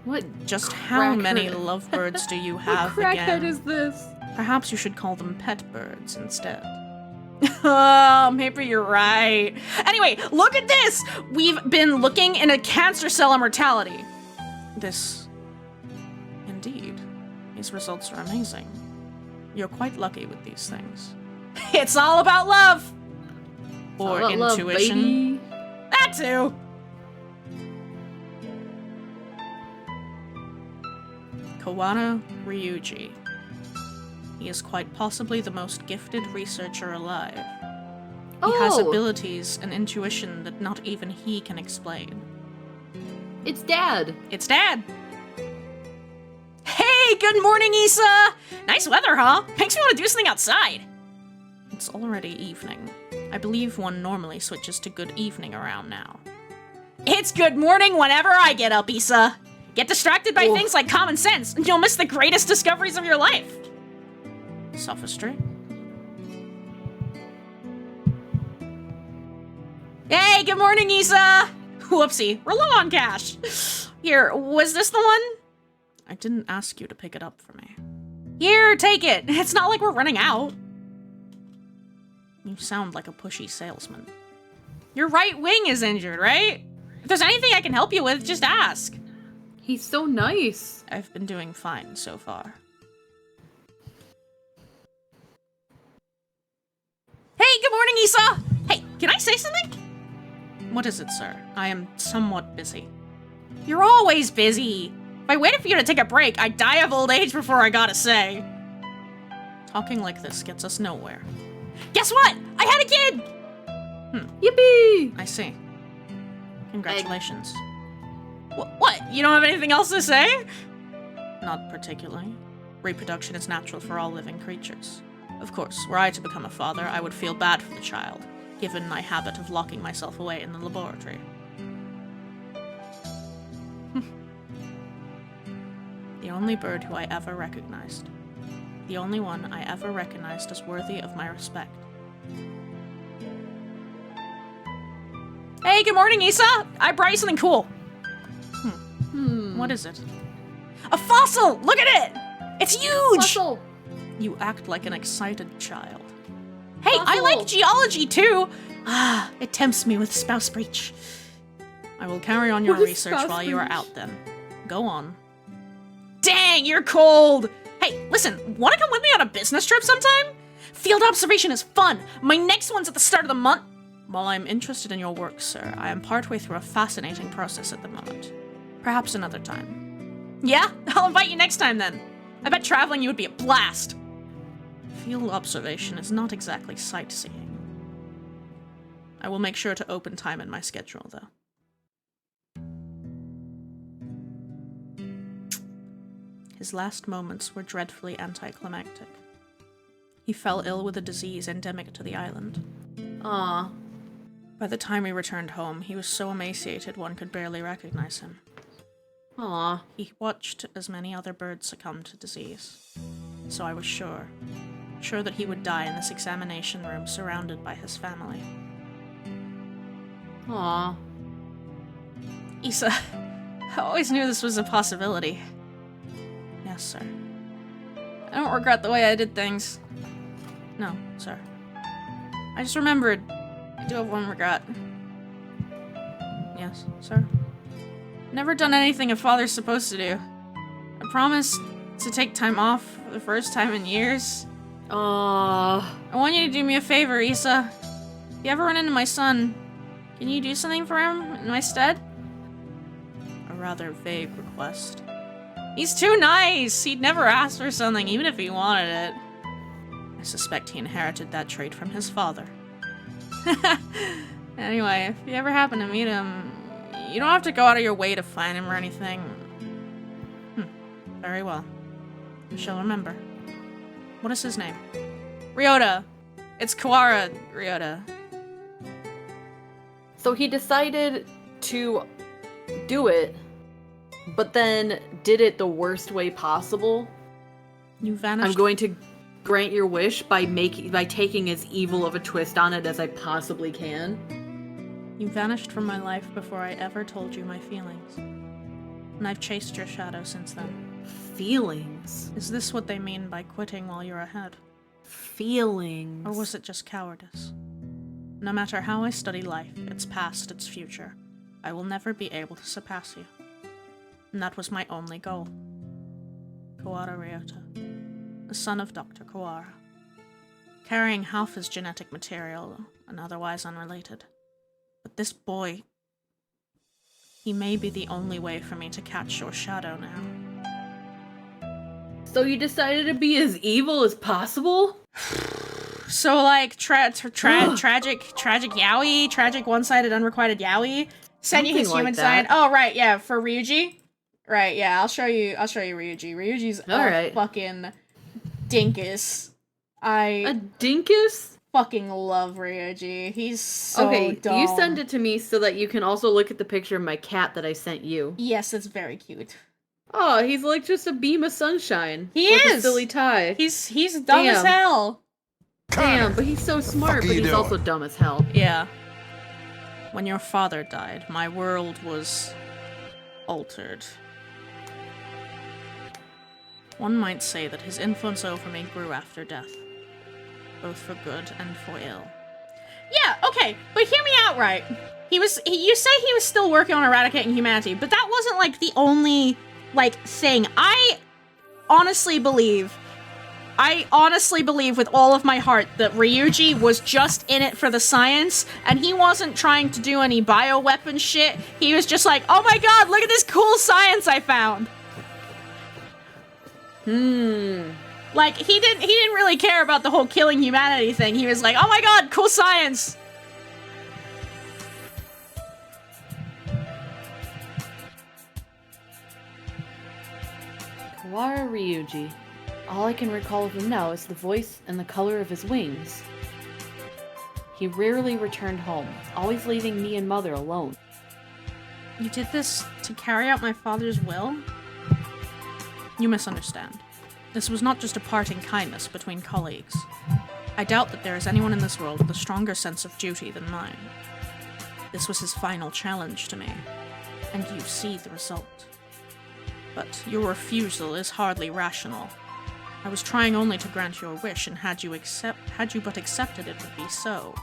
What Just how many cracker- lovebirds do you What have crackhead again? is this? Perhaps you should call them pet birds instead. Maybe you're right. Anyway, look at this! We've been looking into cancer cell immortality. This... Indeed. These results are amazing. You're quite lucky with these things. It's all about love! Or All about intuition. love, baby. That too! Kawano Ryuji. He is quite possibly the most gifted researcher alive. He has Oh. abilities and intuition that not even he can explain. It's Dad. It's Dad! Hey, good morning, Issa! Nice weather, huh? Makes me want to do something outside. It's already evening. I believe one normally switches to good evening around now. It's good morning whenever I get up, Issa. Get distracted by Oh. things like common sense, and you'll miss the greatest discoveries of your life. Sophistry? Hey, good morning, Issa! Whoopsie, we're low on cash. Here, was this the one? I didn't ask you to pick it up for me. Here, take it. It's not like we're running out. You sound like a pushy salesman. Your right wing is injured, right? If there's anything I can help you with, just ask. He's so nice. I've been doing fine so far. Hey, good morning, Issa! Hey, can I say something? What is it, sir? I am somewhat busy. You're always busy. If I waited for you to take a break, I'd die of old age before I gotta say. Talking like this gets us nowhere. Guess what? I had a kid! Yippee! I see. Congratulations. What? You don't have anything else to say? Not particularly. Reproduction is natural for all living creatures. Of course, were I to become a father, I would feel bad for the child, given my habit of locking myself away in the laboratory. The only bird who I ever recognized. The only one I ever recognized as worthy of my respect. Hey, good morning, Issa! I brought you something cool. What is it? A fossil! Look at it! It's huge! Fossil! You act like an excited child. Hey, I Fossil. like geology too! Ah, it tempts me with spouse breach. I will carry on your What is research spouse while you are breach? out then. Go on. Dang, you're cold! Hey, listen, wanna come with me on a business trip sometime? Field observation is fun! My next one's at the start of the month. While I'm interested in your work, sir, I am partway through a fascinating process at the moment. Perhaps another time. Yeah? I'll invite you next time then. I bet traveling you would be a blast. Field observation is not exactly sightseeing. I will make sure to open time in my schedule, though. His last moments were dreadfully anticlimactic. He fell ill with a disease endemic to the island. Aw. By the time we returned home, he was so emaciated one could barely recognize him. Aw. He watched as many other birds succumbed to disease. So I was sure that he would die in this examination room surrounded by his family. Aw. Issa, I always knew this was a possibility. Yes, sir. I don't regret the way I did things. No, sir. I just remembered. I do have one regret. Yes, sir. Never done anything a father's supposed to do. I promised to take time off for the first time in years. Aw. I want you to do me a favor, Issa. If you ever run into my son, can you do something for him in my stead? A rather vague request. He's too nice! He'd never ask for something, even if he wanted it. I suspect he inherited that trait from his father. Anyway, if you ever happen to meet him, you don't have to go out of your way to find him or anything. Very well. I shall remember. What is his name? Ryota! It's Kawara Ryota. So he decided to do it, but then did it the worst way possible. You vanished. I'm going to grant your wish by taking as evil of a twist on it as I possibly can. You vanished from my life before I ever told you my feelings. And I've chased your shadow since then. Feelings. Is this what they mean by quitting while you're ahead? Feelings. Or was it just cowardice? No matter how I study life, its past, its future, I will never be able to surpass you. And that was my only goal. Kawara Ryota, the son of Dr. Kawara. Carrying half his genetic material, and otherwise unrelated. But this boy, he may be the only way for me to catch your shadow now. So you decided to be as evil as possible? So like tragic yaoi, tragic one-sided unrequited yaoi. Send you his Something human like that. side. Oh right, yeah, for Ryuji. Right, yeah, I'll show you Ryuji. Ryuji's a Alright. fucking dinkus. A I dinkus? fucking love Ryuji. He's so Okay, dumb. you send it to me so that you can also look at the picture of my cat that I sent you. Yes, it's very cute. Oh, he's like just a beam of sunshine. He with is! a silly tie. He's dumb as Damn. hell. Damn, but he's so smart, but he's also dumb as hell. Yeah. When your father died, my world was altered. One might say that his influence over me grew after death, both for good and for ill. Yeah, okay, but hear me out right. You say he was still working on eradicating humanity, but that wasn't like the only thing. I honestly believe with all of my heart that Ryuji was just in it for the science, and he wasn't trying to do any bioweapon shit. He was just like, oh my god, look at this cool science I found. Like, he didn't really care about the whole killing humanity thing. He was like, oh my god, cool science! Kawara Ryuji. All I can recall of him now is the voice and the color of his wings. He rarely returned home, always leaving me and Mother alone. You did this to carry out my father's will? You misunderstand. This was not just a parting kindness between colleagues. I doubt that there is anyone in this world with a stronger sense of duty than mine. This was his final challenge to me, and you see the result. But your refusal is hardly rational. I was trying only to grant your wish, and had you but accepted it would be so.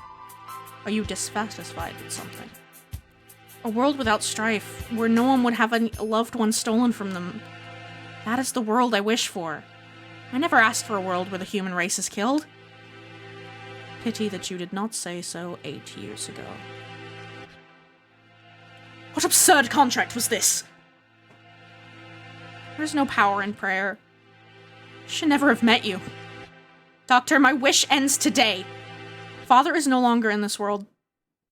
Are you dissatisfied with something? A world without strife, where no one would have a loved one stolen from them. That is the world I wish for. I never asked for a world where the human race is killed. Pity that you did not say so 8 years ago. What absurd contract was this? There is no power in prayer. I should never have met you. Doctor, my wish ends today. Father is no longer in this world.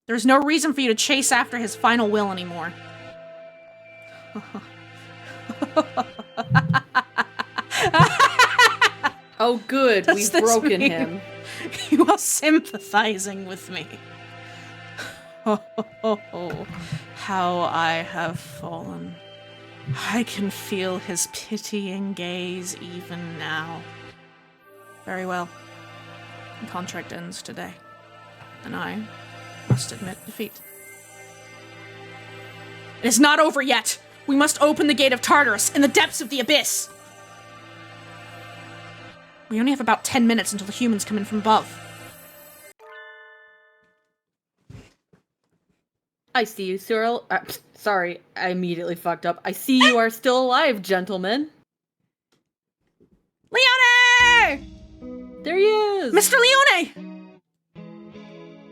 There is no reason for you to chase after his final will anymore. Oh good, Does we've this broken mean him. You are sympathizing with me. Oh, how I have fallen. I can feel his pitying gaze even now. Very well. The contract ends today. And I must admit defeat. It is not over yet! We must open the gate of Tartarus in the depths of the abyss! We only have about 10 minutes until the humans come in from above. I see you, Cyril. Sorry, I immediately fucked up. I see you are still alive, gentlemen. Leone! There he is! Mr. Leone!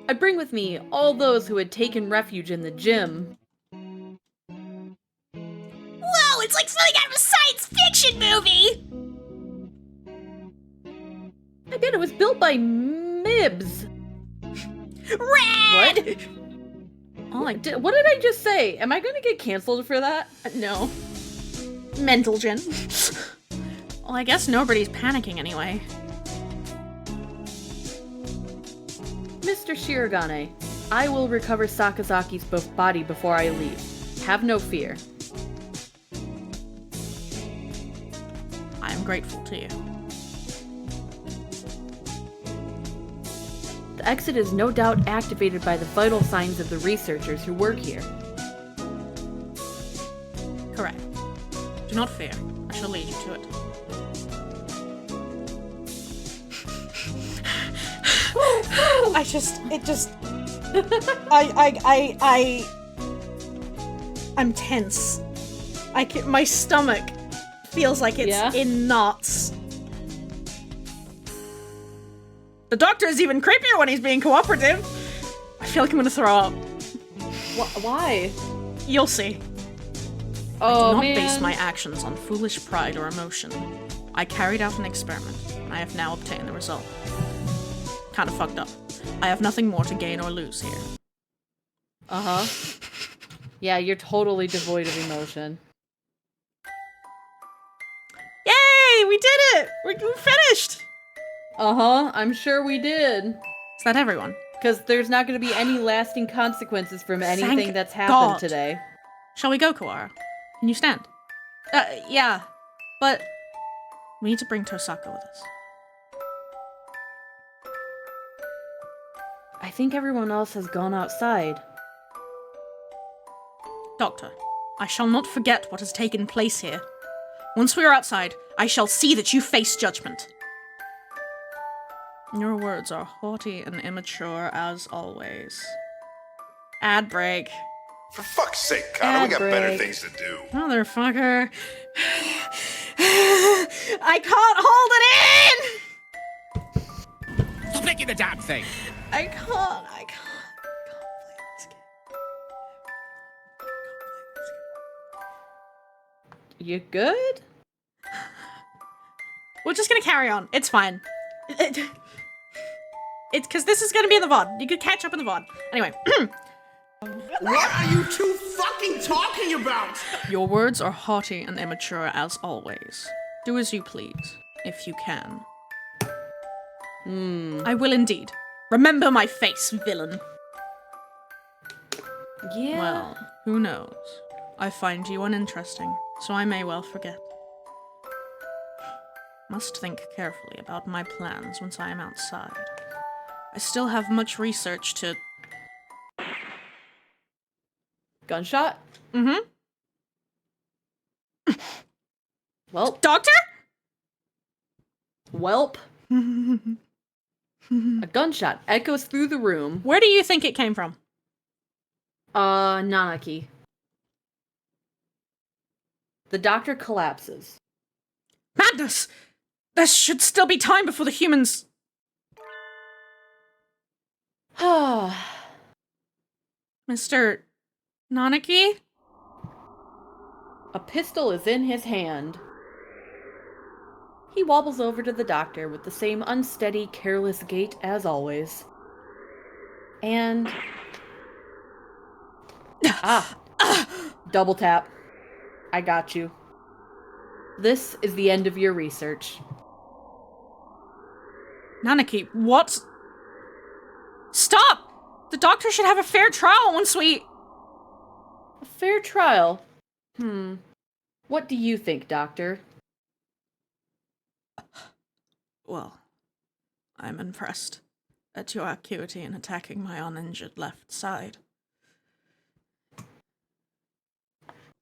I bring with me all those who had taken refuge in the gym. Whoa, it's like something out of a science fiction movie! I bet it was built by Mibs. Red! What? Oh, What did I just say? Am I gonna get canceled for that? No. Mental gen. Well, I guess nobody's panicking anyway. Mr. Shirogane, I will recover Sakazaki's body before I leave. Have no fear. I am grateful to you. The exit is no doubt activated by the vital signs of the researchers who work here. Correct. Do not fear. I shall lead you to it. I'm tense. My stomach feels like it's in knots. The doctor is even creepier when he's being cooperative. I feel like I'm gonna throw up. Why? You'll see. Oh, Do not man. base my actions on foolish pride or emotion. I carried out an experiment, and I have now obtained the result. Kinda fucked up. I have nothing more to gain or lose here. Uh-huh. Yeah, you're totally devoid of emotion. Yay! We did it! We finished! Uh-huh, I'm sure we did. Is that everyone? Because there's not going to be any lasting consequences from anything Thank that's happened God. today. Shall we go, Kawara? Can you stand? Yeah. But we need to bring Tosaka with us. I think everyone else has gone outside. Doctor, I shall not forget what has taken place here. Once we are outside, I shall see that you face judgment. Your words are haughty and immature as always. Ad break. For fuck's sake, Connor, we got better break. things to do. Motherfucker. I can't hold it in! Stop making the damn thing! I can't play this game. You good? We're just gonna carry on. It's fine. It's because this is gonna be in the VOD. You could catch up in the VOD. Anyway. What are you two fucking talking about? Your words are haughty and immature as always. Do as you please, if you can. I will indeed. Remember my face, villain. Yeah. Well, who knows? I find you uninteresting, so I may well forget. Must think carefully about my plans once I am outside. I still have much research to... Gunshot? Mm-hmm. Well, Doctor? welp. A gunshot echoes through the room. Where do you think it came from? Nanaki. The doctor collapses. Madness! There should still be time before the humans... Mr. Nanaki? A pistol is in his hand. He wobbles over to the doctor with the same unsteady, careless gait as always. And... Double tap. I got you. This is the end of your research. Nanaki, what? Stop! The doctor should have a fair trial once we... A fair trial? What do you think, Doctor? Well, I'm impressed at your acuity in attacking my uninjured left side.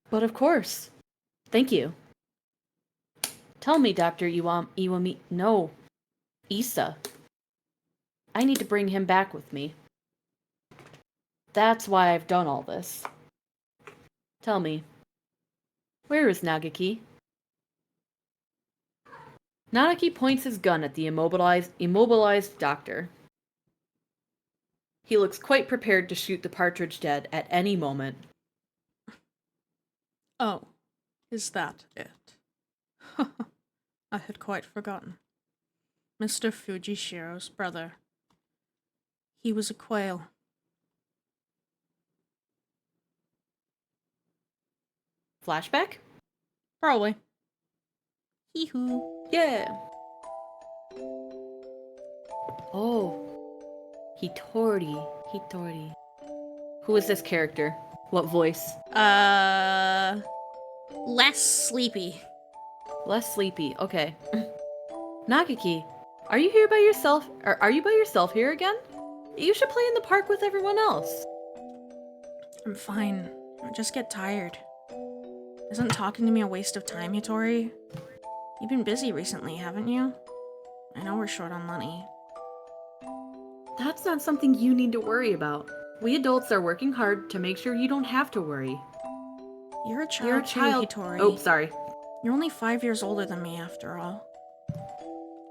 But of course. Thank you. Tell me, Dr. Iwami... No. Issa. I need to bring him back with me. That's why I've done all this. Tell me, where is Nagaki? Nanaki points his gun at the immobilized doctor. He looks quite prepared to shoot the partridge dead at any moment. Oh, is that it? I had quite forgotten. Mr. Fujishiro's brother. He was a quail. Flashback? Probably. Hee-hoo. Yeah. Oh. Hitori. Who is this character? What voice? Less sleepy. Less sleepy. Okay. Nagaki, are you here by yourself? Are you by yourself here again? You should play in the park with everyone else. I'm fine. I just get tired. Isn't talking to me a waste of time, Hitori? You've been busy recently, haven't you? I know we're short on money. That's not something you need to worry about. We adults are working hard to make sure you don't have to worry. You're a child, You're a child. too, Hitori. Oh, sorry. You're only 5 years older than me, after all.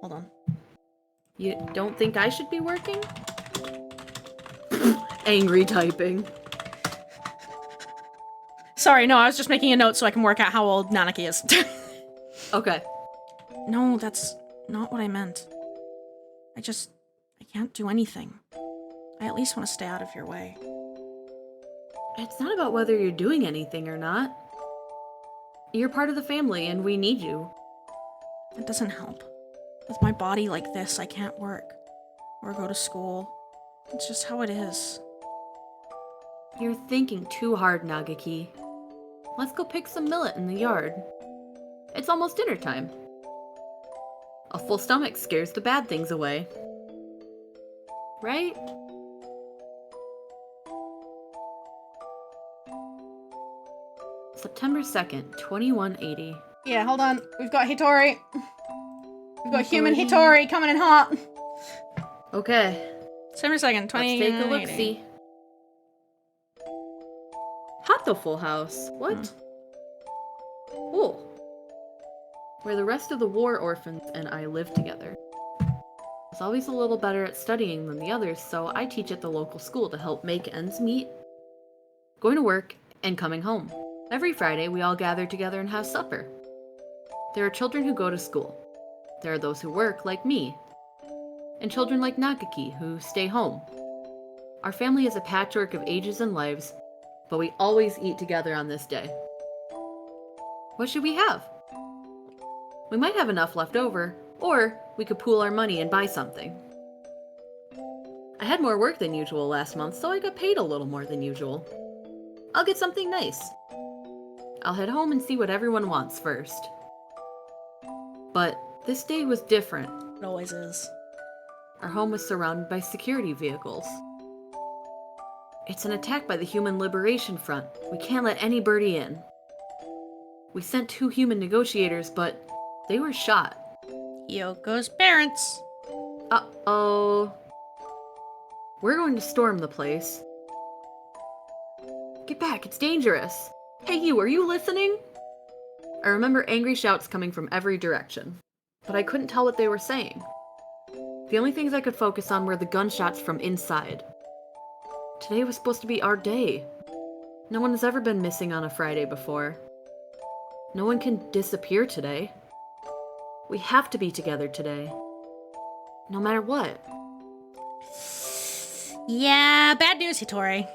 Hold on. You don't think I should be working? Angry typing. Sorry, no, I was just making a note so I can work out how old Nanaki is. Okay. No, that's not what I meant. I can't do anything. I at least want to stay out of your way. It's not about whether you're doing anything or not. You're part of the family and we need you. It doesn't help. With my body like this, I can't work. Or go to school. It's just how it is. You're thinking too hard, Nagaki. Let's go pick some millet in the yard. It's almost dinner time. A full stomach scares the bad things away. Right? September 2nd, 2180. Yeah, hold on. We've got Hitori. We've got human Hitori coming in hot. Okay, September 2nd, 20. let's take a look-see. Hatoful House. What? Cool. Where the rest of the war orphans and I live together. I was always a little better at studying than the others, so I teach at the local school to help make ends meet, going to work, and coming home. Every Friday, we all gather together and have supper. There are children who go to school. There are those who work, like me, and children like Nakaki, who stay home. Our family is a patchwork of ages and lives, but we always eat together on this day. What should we have? We might have enough left over, or we could pool our money and buy something. I had more work than usual last month, so I got paid a little more than usual. I'll get something nice. I'll head home and see what everyone wants first. But this day was different. It always is. Our home was surrounded by security vehicles. It's an attack by the Human Liberation Front. We can't let any birdie in. We sent 2 human negotiators, but they were shot. Yoko's parents. Uh-oh. We're going to storm the place. Get back, it's dangerous. Hey you, are you listening? I remember angry shouts coming from every direction, but I couldn't tell what they were saying. The only things I could focus on were the gunshots from inside. Today was supposed to be our day. No one has ever been missing on a Friday before. No one can disappear today. We have to be together today. No matter what. Yeah, bad news, Hitori.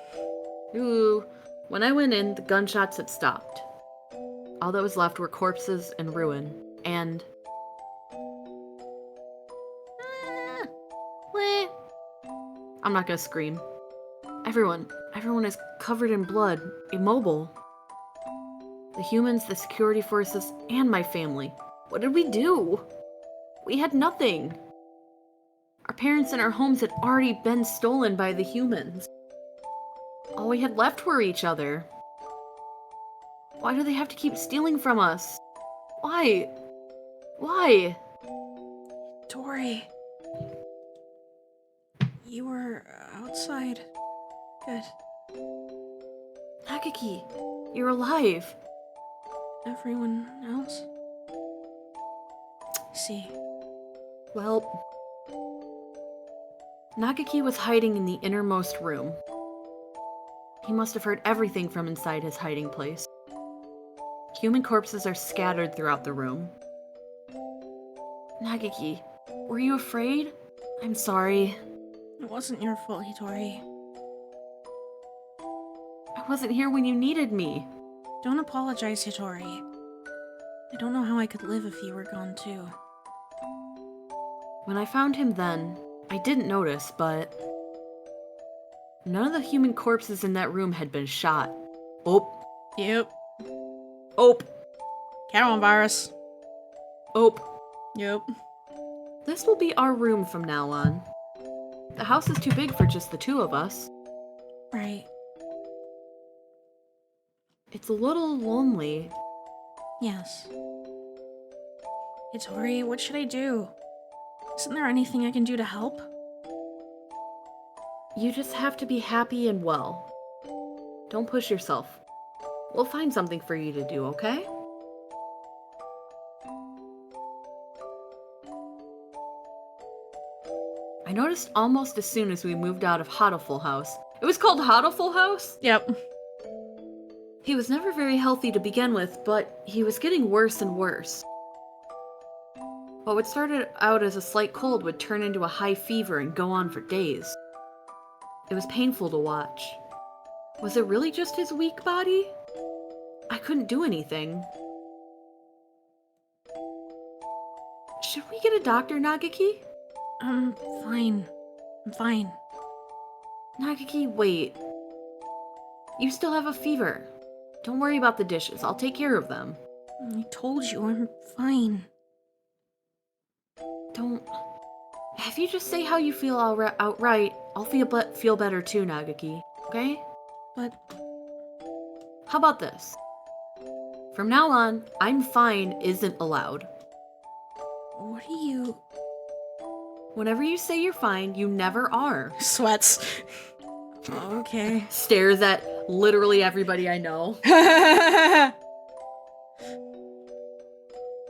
Ooh, when I went in, the gunshots had stopped. All that was left were corpses and ruin, and... Weh. I'm not gonna scream. Everyone is covered in blood, immobile. The humans, the security forces, and my family. What did we do? We had nothing. Our parents and our homes had already been stolen by the humans. All we had left were each other. Why do they have to keep stealing from us? Why? Why? Tori. You were outside. Good. Nakaki, you're alive. Everyone else? See. Well, Nakaki was hiding in the innermost room. He must have heard everything from inside his hiding place. Human corpses are scattered throughout the room. Nakaki, were you afraid? I'm sorry. It wasn't your fault, Hitori. I wasn't here when you needed me. Don't apologize, Hitori. I don't know how I could live if you were gone too. When I found him then, I didn't notice, but... none of the human corpses in that room had been shot. Oh. Yep. Oh. Coronavirus. Oh. Yep. This will be our room from now on. The house is too big for just the 2 of us. Right. It's a little lonely. Yes. Hitori, what should I do? Isn't there anything I can do to help? You just have to be happy and well. Don't push yourself. We'll find something for you to do, okay? I noticed almost as soon as we moved out of Hatoful House. It was called Hatoful House? Yep. He was never very healthy to begin with, but he was getting worse and worse. What would start out as a slight cold would turn into a high fever and go on for days. It was painful to watch. Was it really just his weak body? I couldn't do anything. Should we get a doctor, Nagaki? I'm fine. I'm fine. Nagaki, wait. You still have a fever. Don't worry about the dishes. I'll take care of them. I told you I'm fine. Don't... If you just say how you feel outright, I'll feel better too, Nagaki. Okay? But... How about this? From now on, I'm fine isn't allowed. what are you... Whenever you say you're fine, you never are. Sweats. Okay. Stares at literally everybody I know.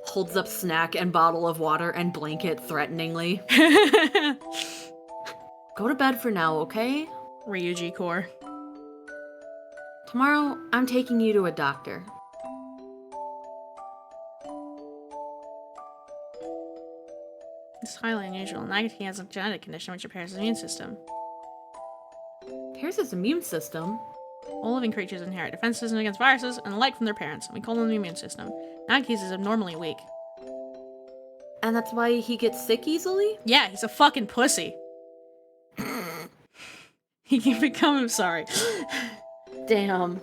Holds up snack and bottle of water and blanket threateningly. Go to bed for now, okay? Ryuji core. Tomorrow, I'm taking you to a doctor. It's highly unusual. Nagaki has a genetic condition which impairs his immune system. Here's his immune system. All living creatures inherit defense system against viruses and the like from their parents, and we call them the immune system. Nagaki's is abnormally weak. And that's why he gets sick easily? Yeah, he's a fucking pussy. He can become, I'm sorry. Damn.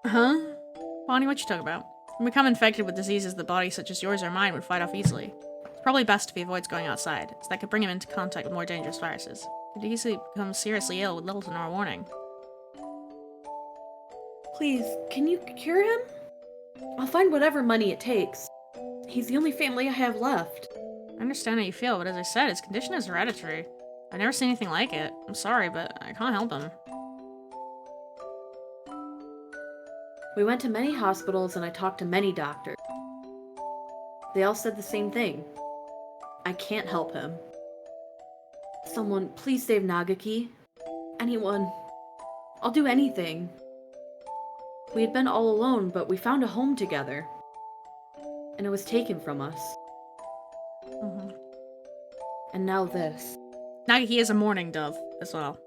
Huh? Bonnie, what you talking about? When we become infected with diseases the body such as yours or mine would fight off easily. It's probably best if he avoids going outside, as that could bring him into contact with more dangerous viruses. He could easily become seriously ill with little to no warning. Please, can you cure him? I'll find whatever money it takes. He's the only family I have left. I understand how you feel, but as I said, his condition is hereditary. I've never seen anything like it. I'm sorry, but I can't help him. We went to many hospitals and I talked to many doctors. They all said the same thing. I can't help him. Someone, please save Nagaki. Anyone. I'll do anything. We had been all alone, but we found a home together. And it was taken from us. And now this. Nagaki is a mourning dove, as well.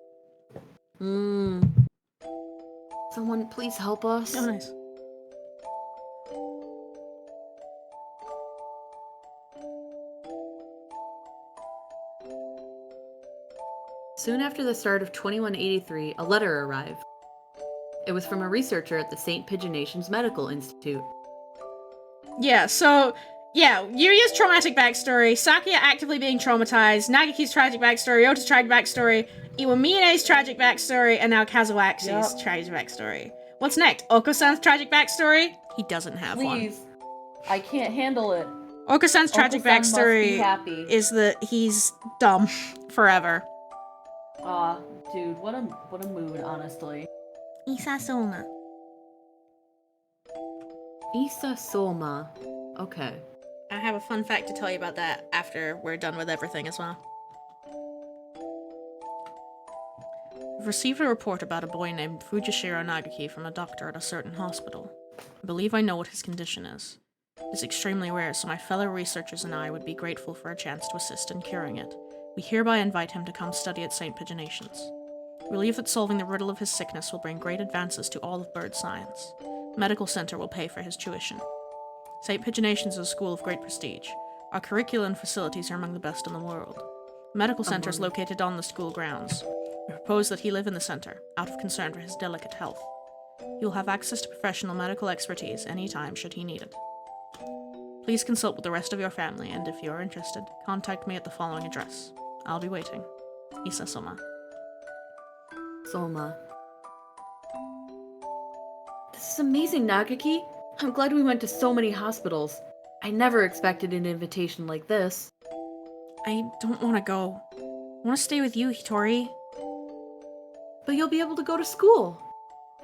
Someone, please help us. Oh, nice. Soon after the start of 2183, a letter arrived. It was from a researcher at the St. Pigeonations Medical Institute. Yeah, so, yeah, Yuya's traumatic backstory, Sakuya actively being traumatized, Nagaki's tragic backstory, Ota's tragic backstory, Iwamine's tragic backstory, and now Kazuaxi's tragic backstory. What's next? Oko-san's tragic backstory? He doesn't have one. Please. I can't handle it. Oko-san's tragic Oko-san must backstory be happy. is that he's dumb forever. Aw, dude, what a mood, honestly. Isasoma. Issa Soma. Okay. I have a fun fact to tell you about that after we're done with everything as well. I've received a report about a boy named Fujishiro Nagaki from a doctor at a certain hospital. I believe I know what his condition is. It is extremely rare, so my fellow researchers and I would be grateful for a chance to assist in curing it. We hereby invite him to come study at St. Pigeonations. We believe that solving the riddle of his sickness will bring great advances to all of bird science. The medical center will pay for his tuition. St. Pigeonations is a school of great prestige. Our curricula and facilities are among the best in the world. The medical center is located on the school grounds. We propose that he live in the center, out of concern for his delicate health. He will have access to professional medical expertise any time should he need it. Please consult with the rest of your family, and if you are interested, contact me at the following address. I'll be waiting. Issa Soma. Soma. This is amazing, Nagaki. I'm glad we went to so many hospitals. I never expected an invitation like this. I don't want to go. I want to stay with you, Hitori. But you'll be able to go to school.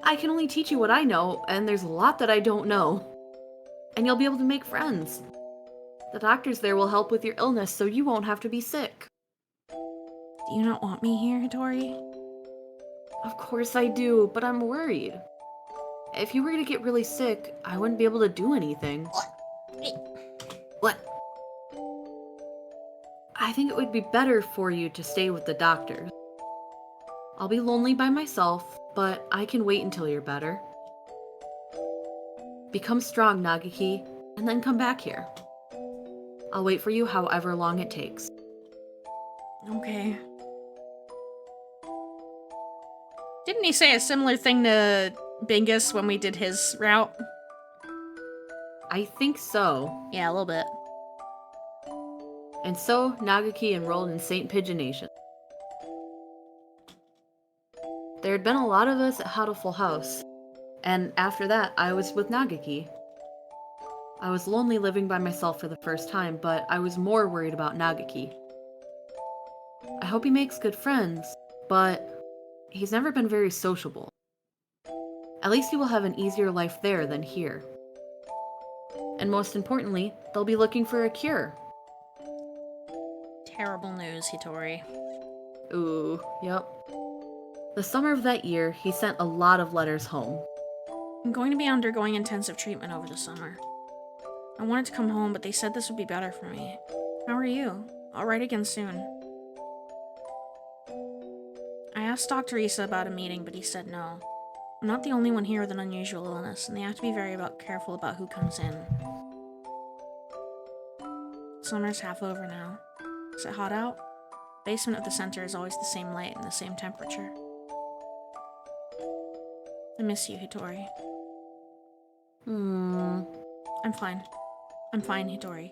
I can only teach you what I know, and there's a lot that I don't know. And you'll be able to make friends. The doctors there will help with your illness so you won't have to be sick. Do you not want me here, Hitori? Of course I do, but I'm worried. If you were to get really sick, I wouldn't be able to do anything. What? I think it would be better for you to stay with the doctors. I'll be lonely by myself, but I can wait until you're better. Become strong, Nagaki, and then come back here. I'll wait for you however long it takes. Okay. Didn't he say a similar thing to Bingus when we did his route? I think so. Yeah, a little bit. And so, Nagaki enrolled in St. Pigeonation. There had been a lot of us at Hatoful House, and after that, I was with Nagaki. I was lonely living by myself for the first time, but I was more worried about Nagaki. I hope he makes good friends, but he's never been very sociable. At least he will have an easier life there than here. And most importantly, they'll be looking for a cure. Terrible news, Hitori. Ooh, yep. The summer of that year, he sent a lot of letters home. I'm going to be undergoing intensive treatment over the summer. I wanted to come home, but they said this would be better for me. How are you? I'll write again soon. I asked Dr. Issa about a meeting, but he said no. I'm not the only one here with an unusual illness, and they have to be very careful about who comes in. Summer's half over now. Is it hot out? The basement of the center is always the same light and the same temperature. I miss you, Hitori. I'm fine. I'm fine, Hitori.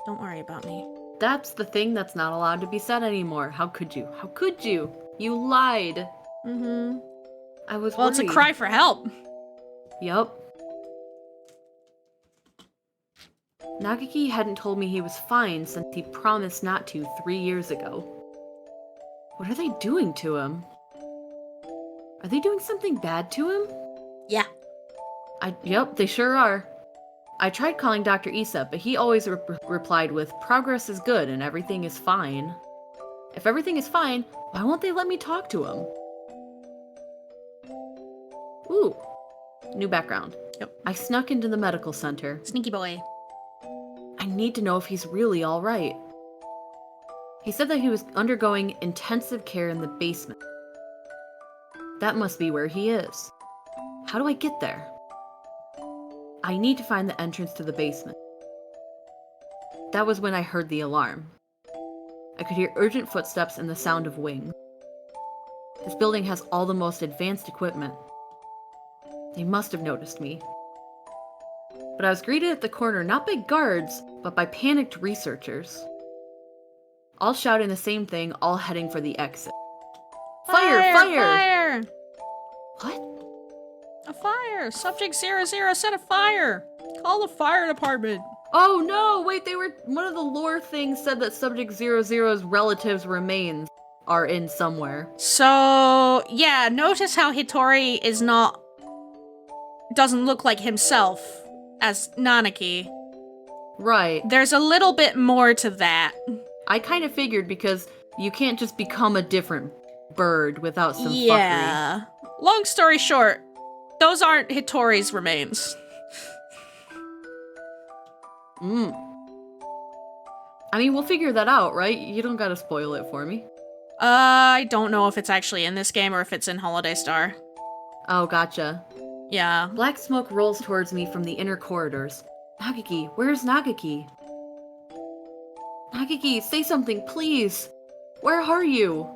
Don't worry about me. That's the thing that's not allowed to be said anymore. How could you? How could you? You lied. I was Well, worried. it's a cry for help. Yup. Nagaki hadn't told me he was fine since he promised not to 3 years ago. What are they doing to him? Are they doing something bad to him? Yeah. Yep, they sure are. I tried calling Dr. Issa, but he always replied with, progress is good and everything is fine. If everything is fine, why won't they let me talk to him? Ooh, new background. Yep. I snuck into the medical center. Sneaky boy. I need to know if he's really alright. He said that he was undergoing intensive care in the basement. That must be where he is. How do I get there? I need to find the entrance to the basement. That was when I heard the alarm. I could hear urgent footsteps and the sound of wings. This building has all the most advanced equipment. They must have noticed me. But I was greeted at the corner not by guards, but by panicked researchers. All shouting the same thing, all heading for the exit. Fire! Fire! Fire! What? A fire! Subject 00 set a fire! Call the fire department! Oh no! Wait, one of the lore things said that Subject 00's relatives' remains are in somewhere. So, yeah, notice how Hitori doesn't look like himself as Nanaki. Right. There's a little bit more to that. I kind of figured because you can't just become a different bird without some fuckery. Yeah. Long story short, those aren't Hitori's remains. I mean, we'll figure that out, right? You don't gotta spoil it for me. I don't know if it's actually in this game or if it's in Holiday Star. Oh, gotcha. Yeah. Black smoke rolls towards me from the inner corridors. Nagaki, where's Nagaki? Nagaki, say something, please! Where are you?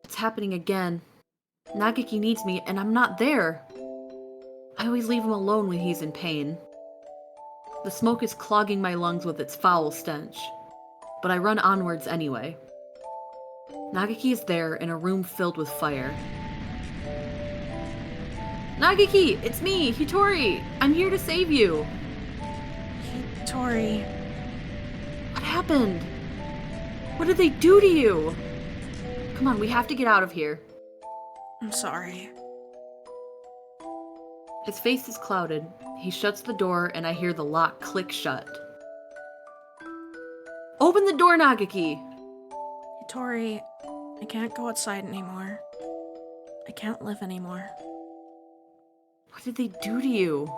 It's happening again. Nagaki needs me, and I'm not there. I always leave him alone when he's in pain. The smoke is clogging my lungs with its foul stench, but I run onwards anyway. Nagaki is there in a room filled with fire. Nagaki, it's me, Hitori! I'm here to save you! Hitori. What happened? What did they do to you? Come on, we have to get out of here. I'm sorry. His face is clouded. He shuts the door and I hear the lock click shut. Open the door, Nagaki! Hitori, I can't go outside anymore. I can't live anymore. What did they do to you?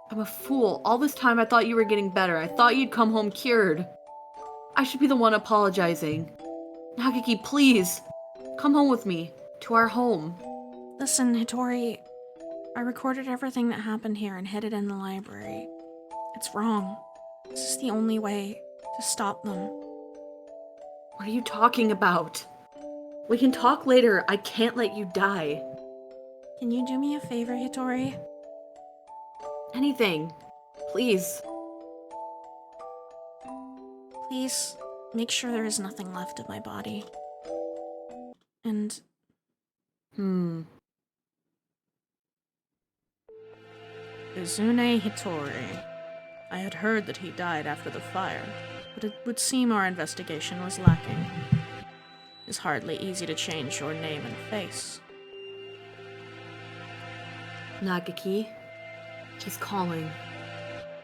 I'm a fool. All this time I thought you were getting better. I thought you'd come home cured. I should be the one apologizing. Nagaki, please! Come home with me. To our home. Listen, Hitori, I recorded everything that happened here and hid it in the library. It's wrong. This is the only way to stop them. What are you talking about? We can talk later. I can't let you die. Can you do me a favor, Hitori? Anything. Please. Please, make sure there is nothing left of my body. And... Izune Hitori. I had heard that he died after the fire, but it would seem our investigation was lacking. It's hardly easy to change your name and face. Nagaki. He's calling.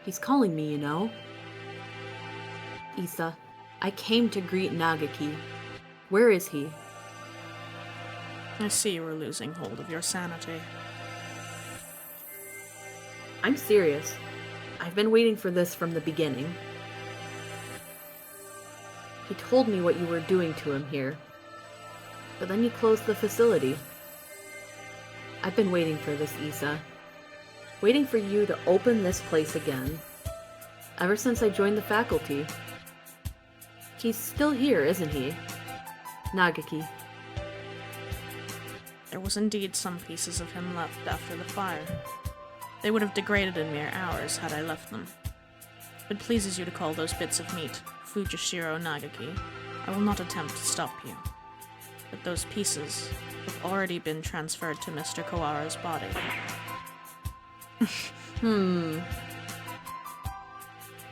He's calling me, you know? Issa, I came to greet Nagaki. Where is he? I see you are losing hold of your sanity. I'm serious. I've been waiting for this from the beginning. He told me what you were doing to him here. But then you closed the facility. I've been waiting for this, Issa. Waiting for you to open this place again. Ever since I joined the faculty. He's still here, isn't he? Nagaki. There was indeed some pieces of him left after the fire. They would have degraded in mere hours had I left them. If it pleases you to call those bits of meat Fujishiro Nagaki, I will not attempt to stop you. But those pieces have already been transferred to Mr. Kawara's body.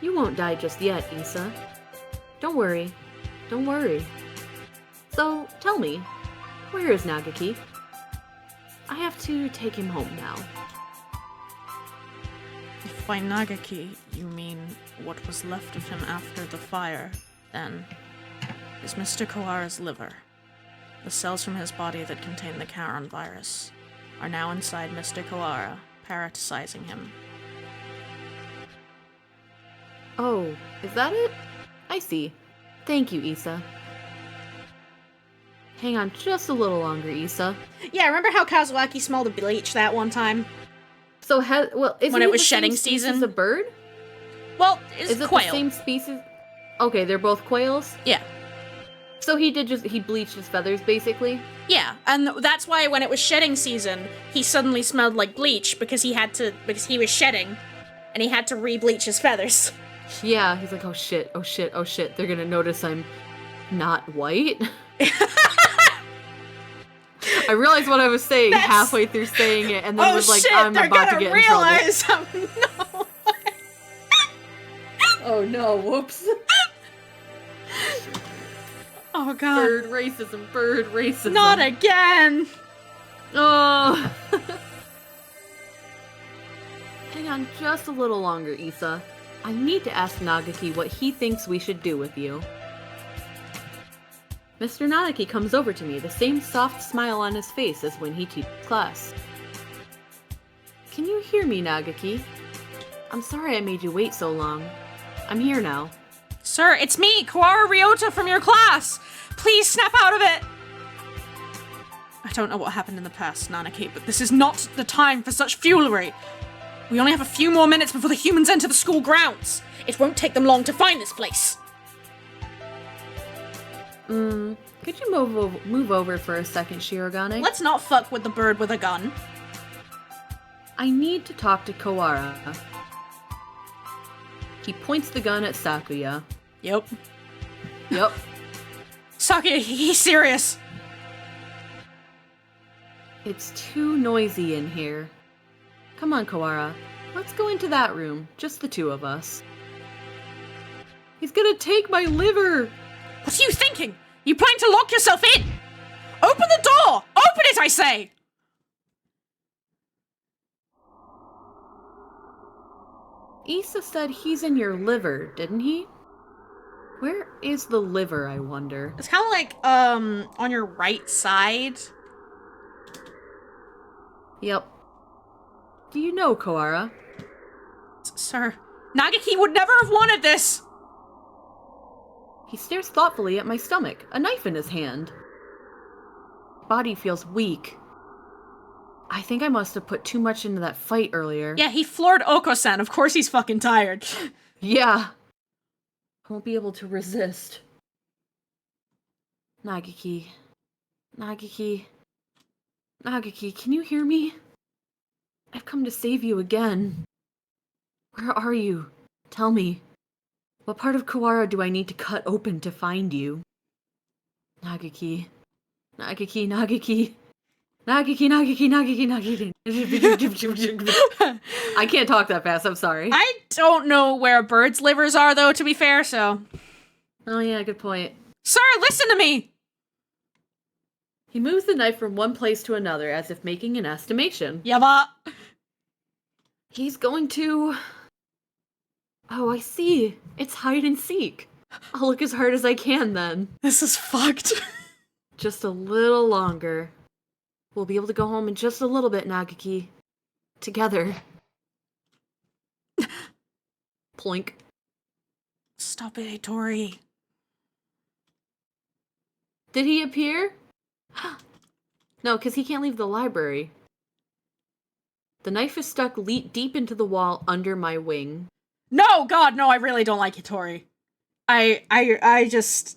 You won't die just yet, Issa. Don't worry. Don't worry. So, tell me, where is Nagaki? I have to take him home now. If by Nagaki you mean what was left of him after the fire, then is Mr. Kawara's liver. The cells from his body that contain the Charon virus are now inside Mr. Kawara, parasitizing him. Oh, is that it? I see. Thank you, Issa. Hang on just a little longer, Issa. Yeah, remember how Kazuaki smelled of bleach that one time? So, isn't When it he was the shedding same species season? as a bird? Well, it's Is it quail. the same species? Okay, they're both quails? Yeah. So he bleached his feathers, basically? Yeah, and that's why when it was shedding season, he suddenly smelled like bleach because he was shedding, and he had to re-bleach his feathers. Yeah, he's like, oh shit, oh shit, oh shit, they're gonna notice I'm not white? I realized what I was saying halfway through saying it, and then was like, shit, I'm they're about to gonna get realize in trouble. no. Oh no, whoops. Oh god. Bird racism. Not again! Oh. Hang on just a little longer, Issa. I need to ask Nagaki what he thinks we should do with you. Mr. Nagaki comes over to me, the same soft smile on his face as when he teaches class. Can you hear me, Nagaki? I'm sorry I made you wait so long. I'm here now. Sir, it's me, Kawara Ryota from your class! Please snap out of it! I don't know what happened in the past, Nanaki, but this is not the time for such foolery. We only have a few more minutes before the humans enter the school grounds. It won't take them long to find this place. Could you move over for a second, Shirogane? Let's not fuck with the bird with a gun. I need to talk to Kawara. He points the gun at Sakuya. Yep. Yep. Saki, he's serious. It's too noisy in here. Come on, Kawara. Let's go into that room. Just the two of us. He's gonna take my liver! What are you thinking? You plan to lock yourself in? Open the door! Open it, I say! Issa said he's in your liver, didn't he? Where is the liver, I wonder? It's kind of like, on your right side. Yep. Do you know, Kawara? Sir, Nagaki would never have wanted this! He stares thoughtfully at my stomach, a knife in his hand. Body feels weak. I think I must have put too much into that fight earlier. Yeah, he floored Oko-san. Of course he's fucking tired. Yeah. I won't be able to resist. Nagaki. Nagaki, can you hear me? I've come to save you again. Where are you? Tell me. What part of Kawara do I need to cut open to find you? Nagaki. Nagaki. I can't talk that fast, I'm sorry. I don't know where birds' livers are, though, to be fair, so... Oh yeah, good point. Sir, listen to me! He moves the knife from one place to another as if making an estimation. Yaba. He's going to... Oh, I see. It's hide and seek. I'll look as hard as I can then. This is fucked. Just a little longer. We'll be able to go home in just a little bit, Nagaki. Together. Ploink. Stop it, Hitori. Did he appear? No, because he can't leave the library. The knife is stuck deep into the wall under my wing. No, God, no, I really don't like Hitori. I just...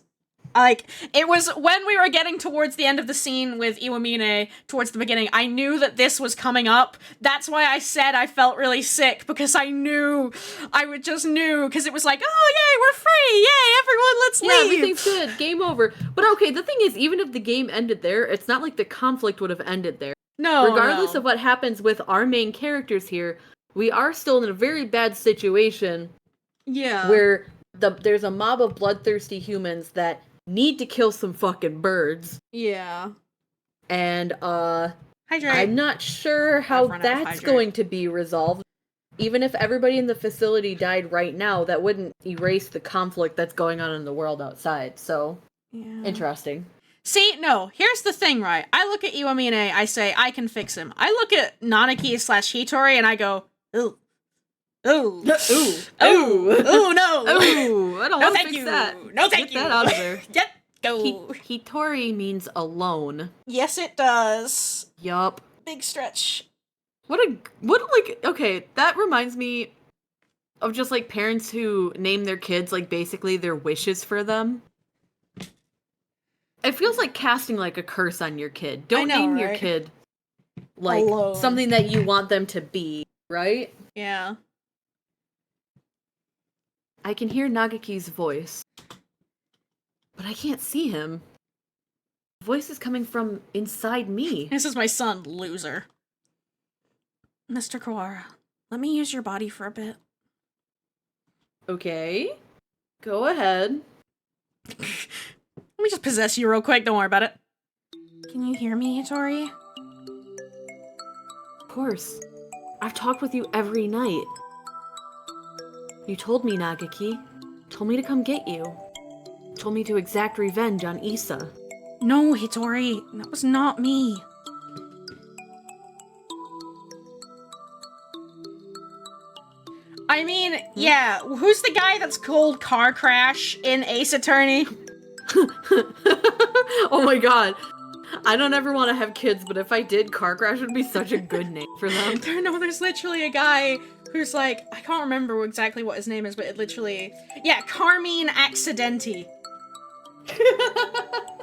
Like, it was when we were getting towards the end of the scene with Iwamine, towards the beginning, I knew that this was coming up. That's why I said I felt really sick, because I knew, because it was like, oh, yay, we're free, yay, everyone, let's leave. Yeah, everything's good, game over. But okay, the thing is, even if the game ended there, it's not like the conflict would have ended there. No, regardless of what happens with our main characters here, we are still in a very bad situation. Yeah. Where there's a mob of bloodthirsty humans that need to kill some fucking birds. Yeah. And, Hydrate. I'm not sure how that's going to be resolved. Even if everybody in the facility died right now, that wouldn't erase the conflict that's going on in the world outside. So, interesting. See, no, here's the thing, right? I look at Iwamine, I say, I can fix him. I look at Nanaki/Hitori, and I go, ooh. Ooh. Ooh. Ooh. Ooh, no. Ooh, I don't want to fix that. No, thank you. Get that out of there. Go. Hitori means alone. Yes, it does. Yup. Big stretch. Okay, that reminds me of just, like, parents who name their kids, like, basically their wishes for them. It feels like casting, like, a curse on your kid. Don't name your kid, like, alone. Something that you want them to be, right? Yeah. I can hear Nagaki's voice, but I can't see him. The voice is coming from inside me. This is my son, loser. Mr. Kawara, let me use your body for a bit. Okay. Go ahead. Let me just possess you real quick, don't worry about it. Can you hear me, Hitori? Of course. I've talked with you every night. You told me, Nagaki. Told me to come get you. Told me to exact revenge on Issa. No, Hitori. That was not me. I mean, yeah, who's the guy that's called Car Crash in Ace Attorney? Oh my god. I don't ever want to have kids, but if I did, Car Crash would be such a good name for them. No, there's literally a guy who's like, I can't remember exactly what his name is, but it literally... Yeah, Carmine Accidenti.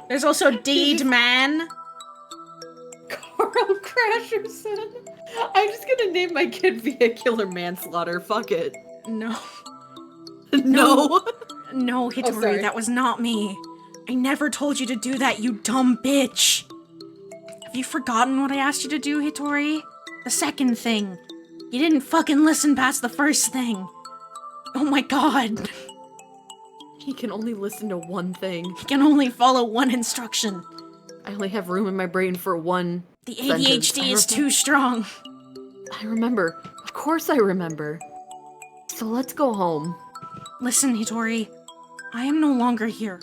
There's also Deed Man. Carl Crasherson. I'm just gonna name my kid Vehicular Manslaughter. Fuck it. No. No. No, Hitori, that was not me. I never told you to do that, you dumb bitch. Have you forgotten what I asked you to do, Hitori? The second thing. You didn't fucking listen past the first thing. Oh my god. He can only listen to one thing. He can only follow one instruction. I only have room in my brain for one The ADHD is too strong. I remember. Of course I remember. So let's go home. Listen, Hitori. I am no longer here.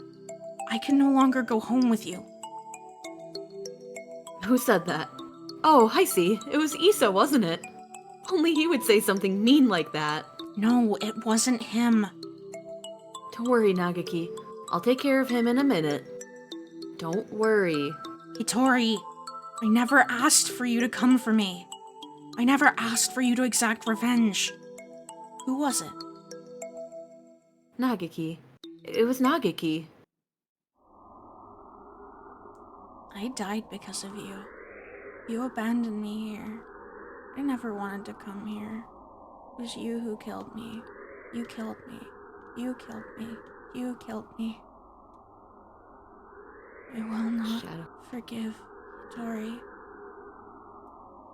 I can no longer go home with you. Who said that? Oh, I see. It was Issa, wasn't it? Only he would say something mean like that. No, it wasn't him. Don't worry, Nagaki. I'll take care of him in a minute. Don't worry. Hitori, I never asked for you to come for me. I never asked for you to exact revenge. Who was it? Nagaki. It was Nagaki. I died because of you. You abandoned me here. I never wanted to come here. It was you who killed me. You killed me. You killed me. You killed me. I will not forgive Hitori.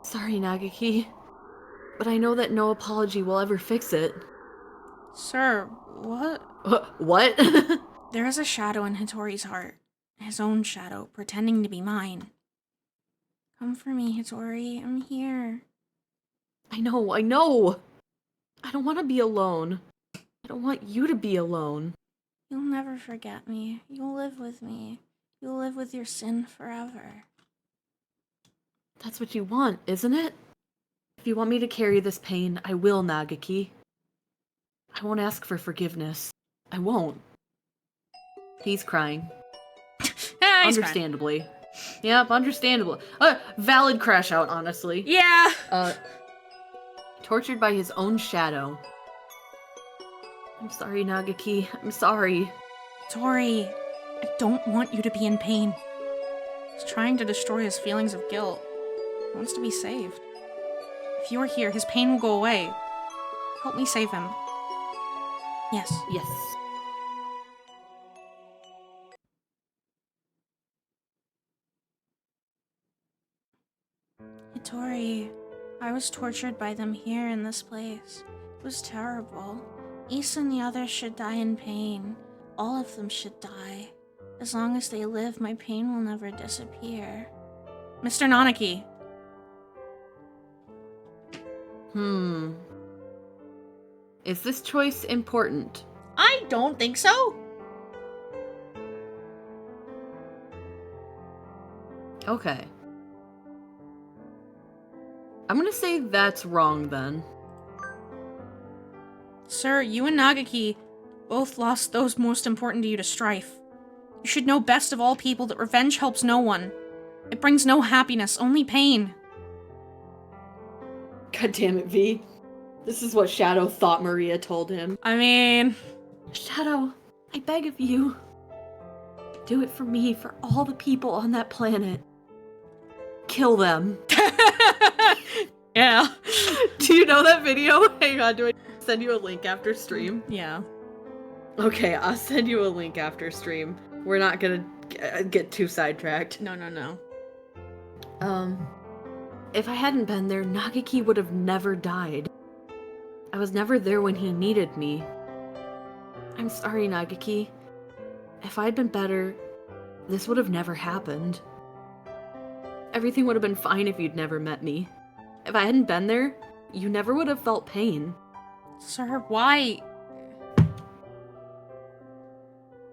Sorry, Nagaki. But I know that no apology will ever fix it. Sir, what? What? There is a shadow in Hitori's heart. His own shadow, pretending to be mine. Come for me, Hitori. I'm here. I know. I don't want to be alone. I don't want you to be alone. You'll never forget me. You'll live with me. You'll live with your sin forever. That's what you want, isn't it? If you want me to carry this pain, I will, Nagaki. I I won't ask for forgiveness. I won't. He's crying. He's crying. Understandably. Yep, understandable. Valid crash out, honestly. Yeah. Tortured by his own shadow. I'm sorry, Nagaki. I'm sorry. Tori, I don't want you to be in pain. He's trying to destroy his feelings of guilt. He wants to be saved. If you're here, his pain will go away. Help me save him. Yes. Yes. Tori, I was tortured by them here in this place. It was terrible. Issa and the others should die in pain. All of them should die. As long as they live, my pain will never disappear. Mr. Nanaki. Is this choice important? I don't think so. Okay. I'm gonna say that's wrong then. Sir, you and Nagaki both lost those most important to you to strife. You should know best of all people that revenge helps no one. It brings no happiness, only pain. God damn it, V. This is what Shadow thought Maria told him. I mean... Shadow, I beg of you. Do it for me, for all the people on that planet. Kill them. Yeah. Do you know that video? Hang on, do I send you a link after stream? Yeah. Okay, I'll send you a link after stream. We're not gonna get too sidetracked. No. If I hadn't been there, Nagaki would have never died. I was never there when he needed me. I'm sorry, Nagaki. If I'd been better, this would have never happened. Everything would have been fine if you'd never met me. If I hadn't been there, you never would have felt pain. Sir, why?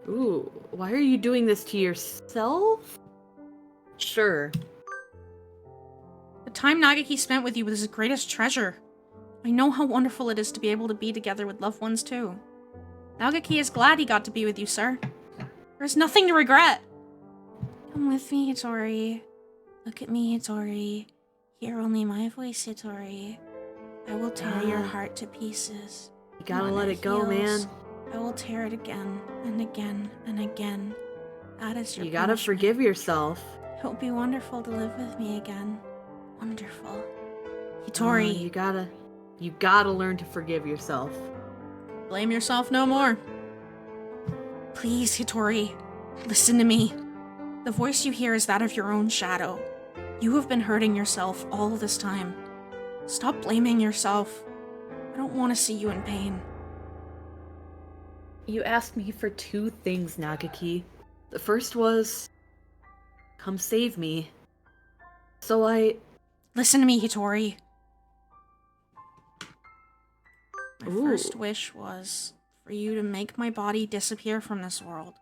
Ooh, why are you doing this to yourself? Sure. The time Nagaki spent with you was his greatest treasure. I know how wonderful it is to be able to be together with loved ones too. Nagaki is glad he got to be with you, sir. There's nothing to regret. Come with me, Hitori. Look at me, Hitori. Hear only my voice, Hitori. I will tear your heart to pieces. You gotta When let it go, heals, man. I will tear it again and again and again. That is your You gotta punishment. forgive yourself. It will be wonderful to live with me again. Wonderful. Hitori. You gotta learn to forgive yourself. Blame yourself no more. Please, Hitori, listen to me. The voice you hear is that of your own shadow. You have been hurting yourself all this time. Stop blaming yourself. I don't want to see you in pain. You asked me for two things, Nagaki. The first was... come save me. So Listen to me, Hitori. My Ooh. first wish was for you to make my body disappear from this world.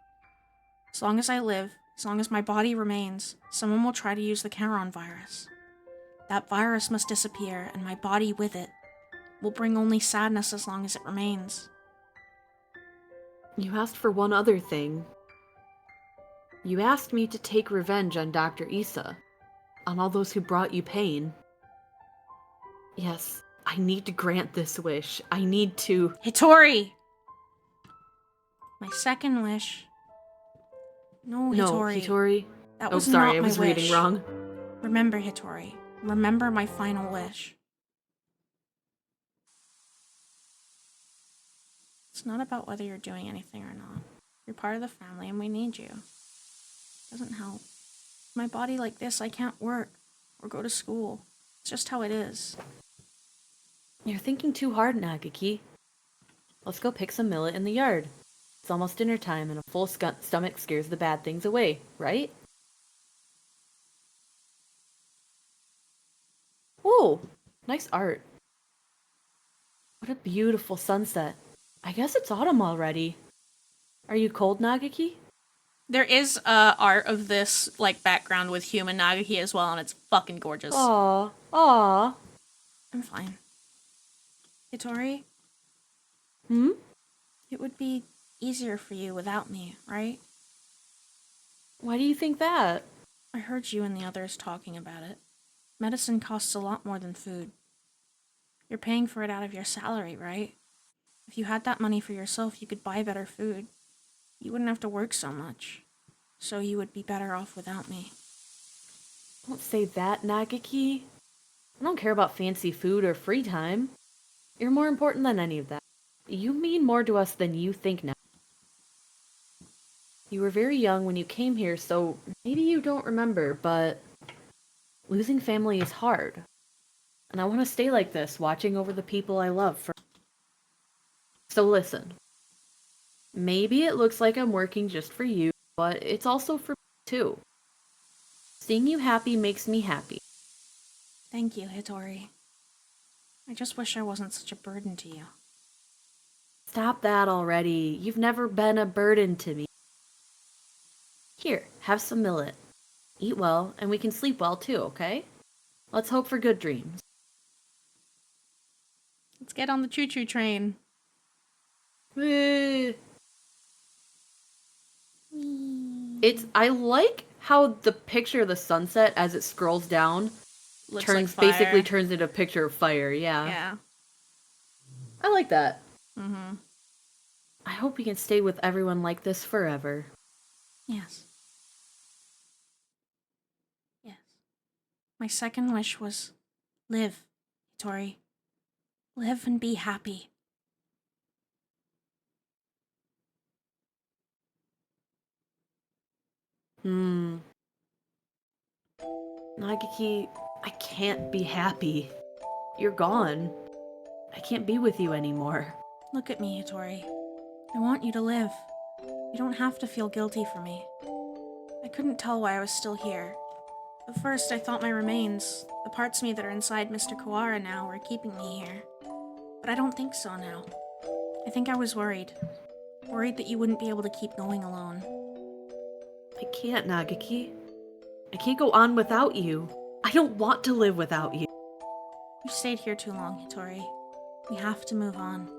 As long as I live, as long as my body remains, someone will try to use the Charon virus. That virus must disappear, and my body with it will bring only sadness as long as it remains. You asked for one other thing. You asked me to take revenge on Dr. Issa, on all those who brought you pain. Yes, I need to grant this wish. I need to... Hitori! My second wish... No, No, Hitori. Hitori. That Oh, was sorry, not I was my reading wish. wrong. Remember, Hitori. Remember my final wish. It's not about whether you're doing anything or not. You're part of the family and we need you. Doesn't help. My body like this, I can't work or go to school. It's just how it is. You're thinking too hard, Nagaki. Let's go pick some millet in the yard. It's almost dinner time and a full stomach scares the bad things away, right? Whoa, nice art. What a beautiful sunset. I guess it's autumn already. Are you cold, Nagaki? There is art of this like background with human Nagaki as well, and it's fucking gorgeous. Aw. I'm fine. Hitori? Hmm? It would be easier for you without me, right? Why do you think that? I heard you and the others talking about it. Medicine costs a lot more than food. You're paying for it out of your salary, right? If you had that money for yourself, you could buy better food. You wouldn't have to work so much. So you would be better off without me. Don't say that, Nagaki. I don't care about fancy food or free time. You're more important than any of that. You mean more to us than you think now. You were very young when you came here, so maybe you don't remember, but losing family is hard. And I want to stay like this, watching over the people I love for. So listen. Maybe it looks like I'm working just for you, but it's also for me too. Seeing you happy makes me happy. Thank you, Hitori. I just wish I wasn't such a burden to you. Stop that already. You've never been a burden to me. Here, have some millet. Eat well, and we can sleep well too, okay? Let's hope for good dreams. Let's get on the choo-choo train. I like how the picture of the sunset as it scrolls down Looks basically turns into a picture of fire, yeah. Yeah. I like that. Mm-hmm. I hope we can stay with everyone like this forever. Yes. Yes. My second wish was live, Hitori. Live and be happy. Nagaki, I can't be happy. You're gone. I can't be with you anymore. Look at me, Hitori. I want you to live. You don't have to feel guilty for me. I couldn't tell why I was still here. At first, I thought my remains, the parts of me that are inside Mr. Kawara now, were keeping me here. But I don't think so now. I think I was worried. Worried that you wouldn't be able to keep going alone. I can't, Nagaki. I can't go on without you. I don't want to live without you. You stayed here too long, Hitori. We have to move on.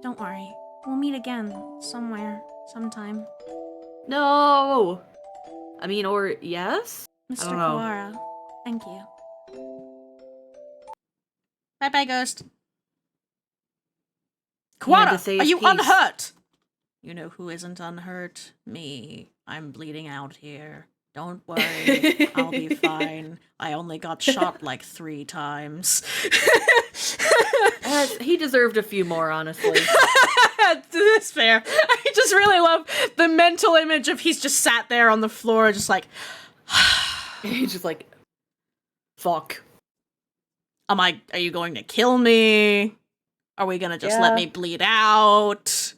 Don't worry. We'll meet again, somewhere, sometime. No! I mean, or yes? Mr. I don't know. Kawara, thank you. Bye-bye, Ghost. He had to Kawara, say are his you piece. unhurt? You know who isn't unhurt? Me. I'm bleeding out here. Don't worry, I'll be fine. I only got shot like 3 times. He deserved a few more, honestly. That's fair. I just really love the mental image of he's just sat there on the floor, just like, He's just like, fuck. are you going to kill me? Are we gonna just let me bleed out?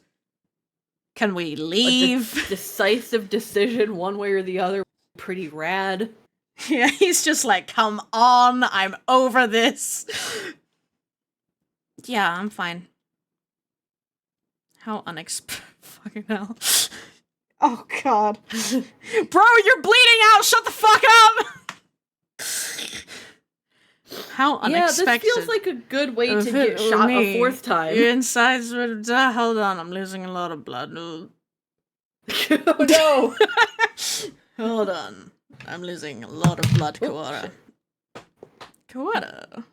Can we leave? Decisive decision, one way or the other. Pretty rad. Yeah, he's just like, come on, I'm over this. Yeah, I'm fine. How fucking hell. Oh, God. Bro, you're bleeding out! Shut the fuck up! How unexpected. Yeah, this feels like a good way to get shot a 4th time. Your insides would... hold on, I'm losing a lot of blood. Oh, no! Hold on. I'm losing a lot of blood, Kawara. Kawara.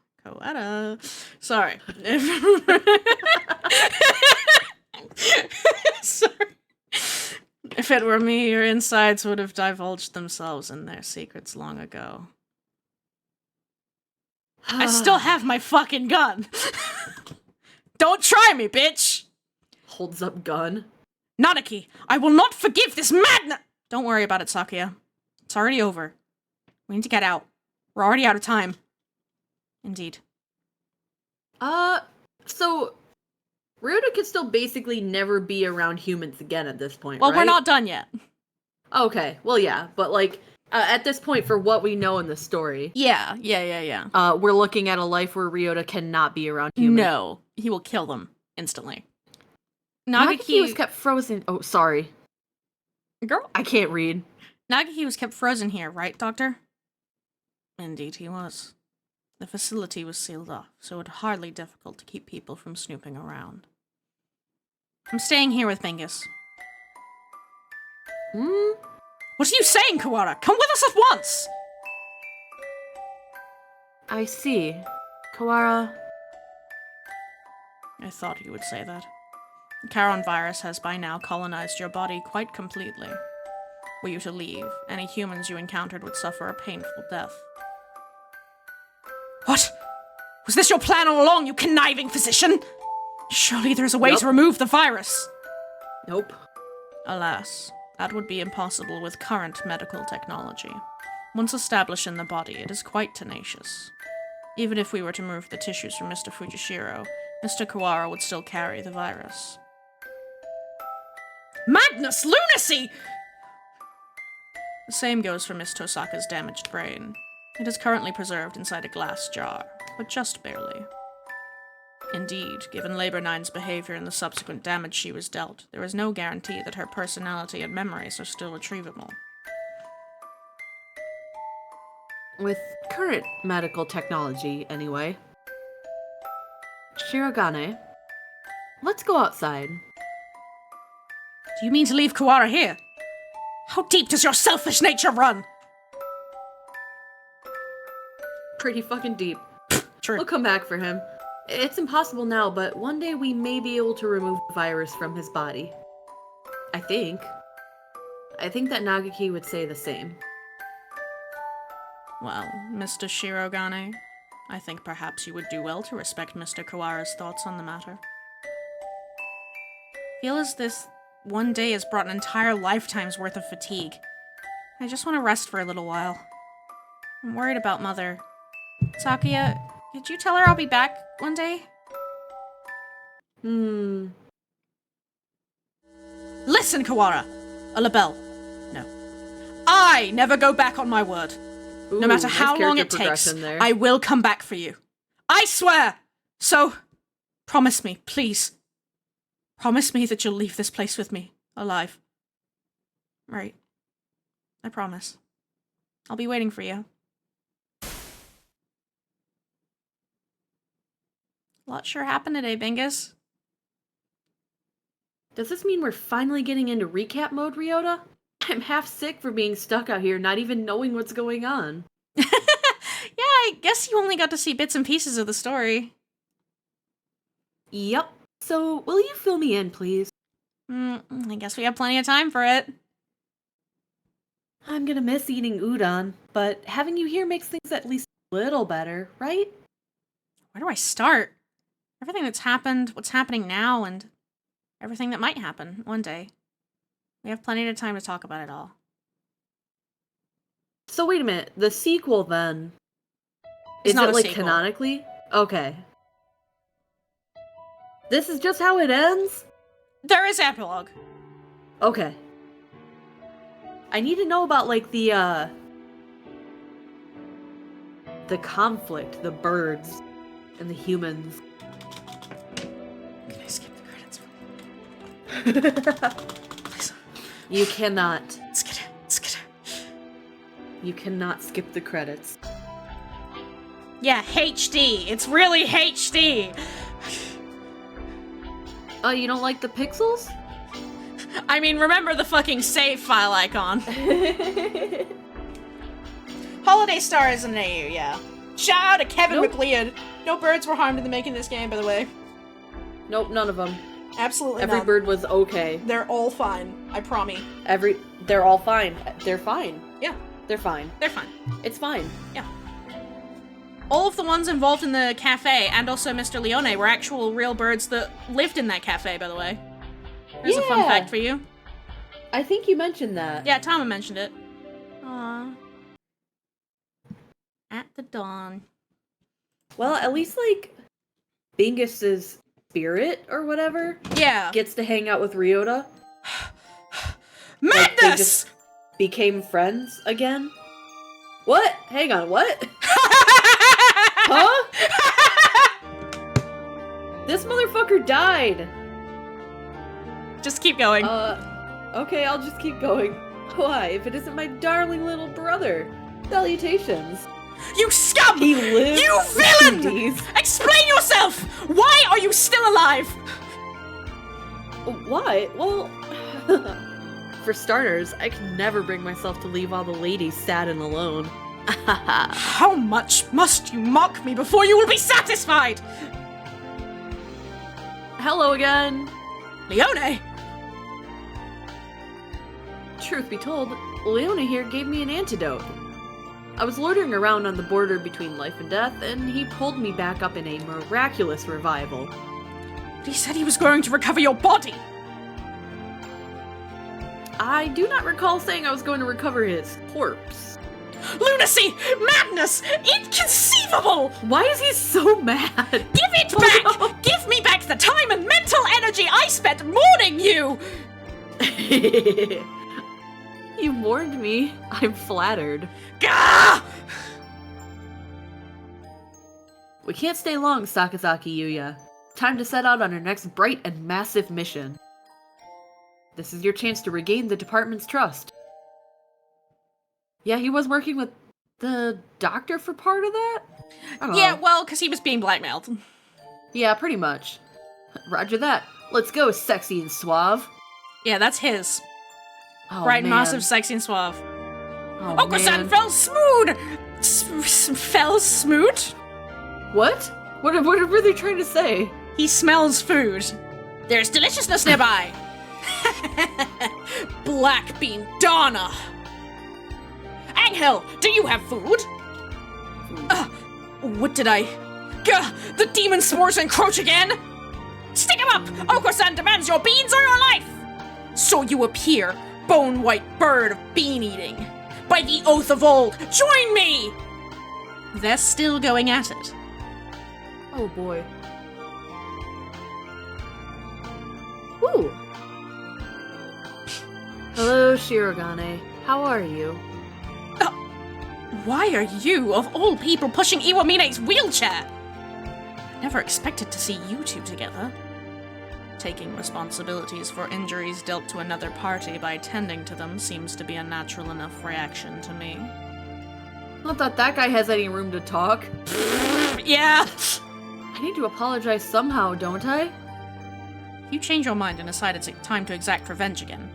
Sorry. Sorry. If it were me, your insides would have divulged themselves in their secrets long ago. I still have my fucking gun. Don't try me, bitch. Holds up gun. Nanaki, I will not forgive this madness. Don't worry about it, Sakuya. It's already over. We need to get out. We're already out of time. Indeed. So Ryota could still basically never be around humans again at this point, Well, right? we're not done yet. Okay, well, yeah, but like, at this point, for what we know in the story, Yeah. we're looking at a life where Ryota cannot be around humans. No, he will kill them instantly. Nagaki was kept frozen. Oh, sorry. Girl. I can't read. Nagaki was kept frozen here, right, Doctor? Indeed he was. The facility was sealed off, so it was hardly difficult to keep people from snooping around. I'm staying here with Bingus. What are you saying, Kawara? Come with us at once! I see. Kawara... I thought you would say that. The Charon virus has by now colonized your body quite completely. Were you to leave, any humans you encountered would suffer a painful death. What? Was this your plan all along, you conniving physician? Surely there's a way to remove the virus. Nope. Alas, that would be impossible with current medical technology. Once established in the body, it is quite tenacious. Even if we were to remove the tissues from Mr. Fujishiro, Mr. Kawara would still carry the virus. Madness! Lunacy! The same goes for Miss Tosaka's damaged brain. It is currently preserved inside a glass jar, but just barely. Indeed, given Labor 9's behavior and the subsequent damage she was dealt, there is no guarantee that her personality and memories are still retrievable. With current medical technology, anyway. Shirogane, let's go outside. Do you mean to leave Kawara here? How deep does your selfish nature run? Pretty fucking deep. True. We'll come back for him. It's impossible now, but one day we may be able to remove the virus from his body. I think. I think that Nagaki would say the same. Well, Mr. Shirogane, I think perhaps you would do well to respect Mr. Kawara's thoughts on the matter. Feel as this one day has brought an entire lifetime's worth of fatigue. I just want to rest for a little while. I'm worried about Mother. Sakuya, could you tell her I'll be back one day? Listen, Kawara! A label. No. I never go back on my word. No matter how long it takes, I will come back for you. I swear! So, promise me, please. Promise me that you'll leave this place with me, alive. Right. I promise. I'll be waiting for you. A lot sure happened today, Bingus. Does this mean we're finally getting into recap mode, Ryota? I'm half sick for being stuck out here, not even knowing what's going on. Yeah, I guess you only got to see bits and pieces of the story. Yep. So, will you fill me in, please? I guess we have plenty of time for it. I'm gonna miss eating udon, but having you here makes things at least a little better, right? Where do I start? Everything that's happened, what's happening now, and everything that might happen one day. We have plenty of time to talk about it all. So wait a minute, the sequel then? It's Is not it a like sequel. canonically? Okay. This is just how it ends? There is epilogue. Okay. I need to know about like the conflict, the birds and the humans. Can I skip the credits? Please. You cannot. Skid it. You cannot skip the credits. Yeah, HD. It's really HD. Oh, you don't like the pixels? I mean, remember the fucking save file icon. Holiday Star is an AU, yeah. Shout out to Kevin Nope. McLeod. No birds were harmed in the making of this game, by the way. Nope, none of them. Absolutely Every none. bird was okay. They're all fine. I promise. They're all fine. They're fine. Yeah, They're fine. they're fine. It's fine. Yeah. All of the ones involved in the cafe, and also Mr. Leone, were actual real birds that lived in that cafe, by the way. There's a fun Yeah. fact for you. I think you mentioned that. Yeah, Tama mentioned it. Aww. At the dawn. Well, at least like Bingus's spirit or whatever Yeah. gets to hang out with Ryota. Like, they Madness! just became friends again. What? Hang on, what? Huh? This motherfucker died. Just keep going. Okay, I'll just keep going. Why? If it isn't my darling little brother. Salutations. You scum! He lived. You You villain! Please. Explain yourself! Why are you still alive? Why? Well, for starters, I can never bring myself to leave all the ladies sad and alone. How much must you mock me before you will be satisfied? Hello again. Leone! Truth be told, Leona here gave me an antidote. I was loitering around on the border between life and death, and he pulled me back up in a miraculous revival. But he said he was going to recover your body! I do not recall saying I was going to recover his corpse. Lunacy! Madness! Inconceivable! Why is he so mad? Give it back! no. Give me back the time and mental energy I spent mourning you! You warned me. I'm flattered. Gah! We can't stay long, Sakazaki Yuya. Time to set out on our next bright and massive mission. This is your chance to regain the department's trust. Yeah, he was working with the doctor for part of that? I don't Yeah, know. well, because he was being blackmailed. Yeah, pretty much. Roger that. Let's go, sexy and suave. Yeah, that's his. Oh, Bright, man. massive, sexy, and suave. Oh, Oko-san man. fell smooth! Fell smooth? What? What were they trying to say? He smells food. There's deliciousness nearby. Black bean Donna. Angel, do you have food? What did I... Gah! The demon spores encroach again! Stick him up! Oko-san demands your beans or your life! So you appear, bone-white bird of bean-eating. By the oath of old, join me! They're still going at it. Oh boy. Ooh. Hello, Shirogane. How are you? Why are you, of all people, pushing Iwamine's wheelchair? I never expected to see you two together. Taking responsibilities for injuries dealt to another party by tending to them seems to be a natural enough reaction to me. Not that that guy has any room to talk. Yeah! I need to apologize somehow, don't I? You change your mind and decide it's time to exact revenge again.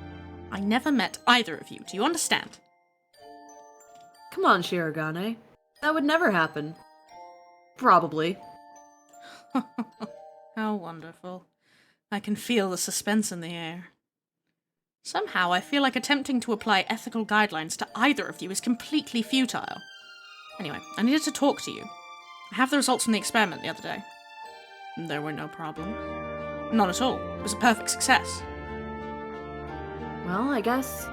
I never met either of you, do you understand? Come on, Shirogane. That would never happen. Probably. How wonderful. I can feel the suspense in the air. Somehow I feel like attempting to apply ethical guidelines to either of you is completely futile. Anyway, I needed to talk to you. I have the results from the experiment the other day. There were no problems. Not at all. It was a perfect success. Well, I guess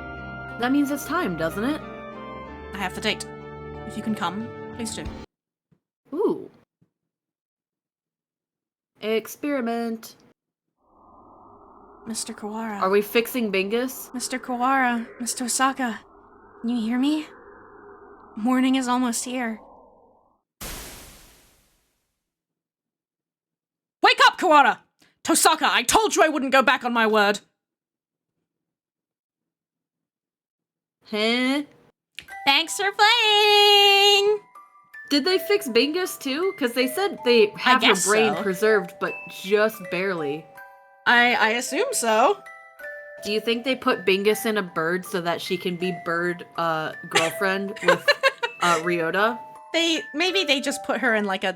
that means it's time, doesn't it? I have the date. If you can come, please do. Ooh. Experiment. Mr. Kawara. Are we fixing Bingus? Mr. Kawara. Mr. Osaka. Can you hear me? Morning is almost here. Wake up, Kawara! Tosaka, I told you I wouldn't go back on my word. Huh? Thanks for playing! Did they fix Bingus too? Because they said they have her guess brain so. preserved, but just barely. I assume so. Do you think they put Bingus in a bird so that she can be bird girlfriend with Ryota? Maybe they just put her in like a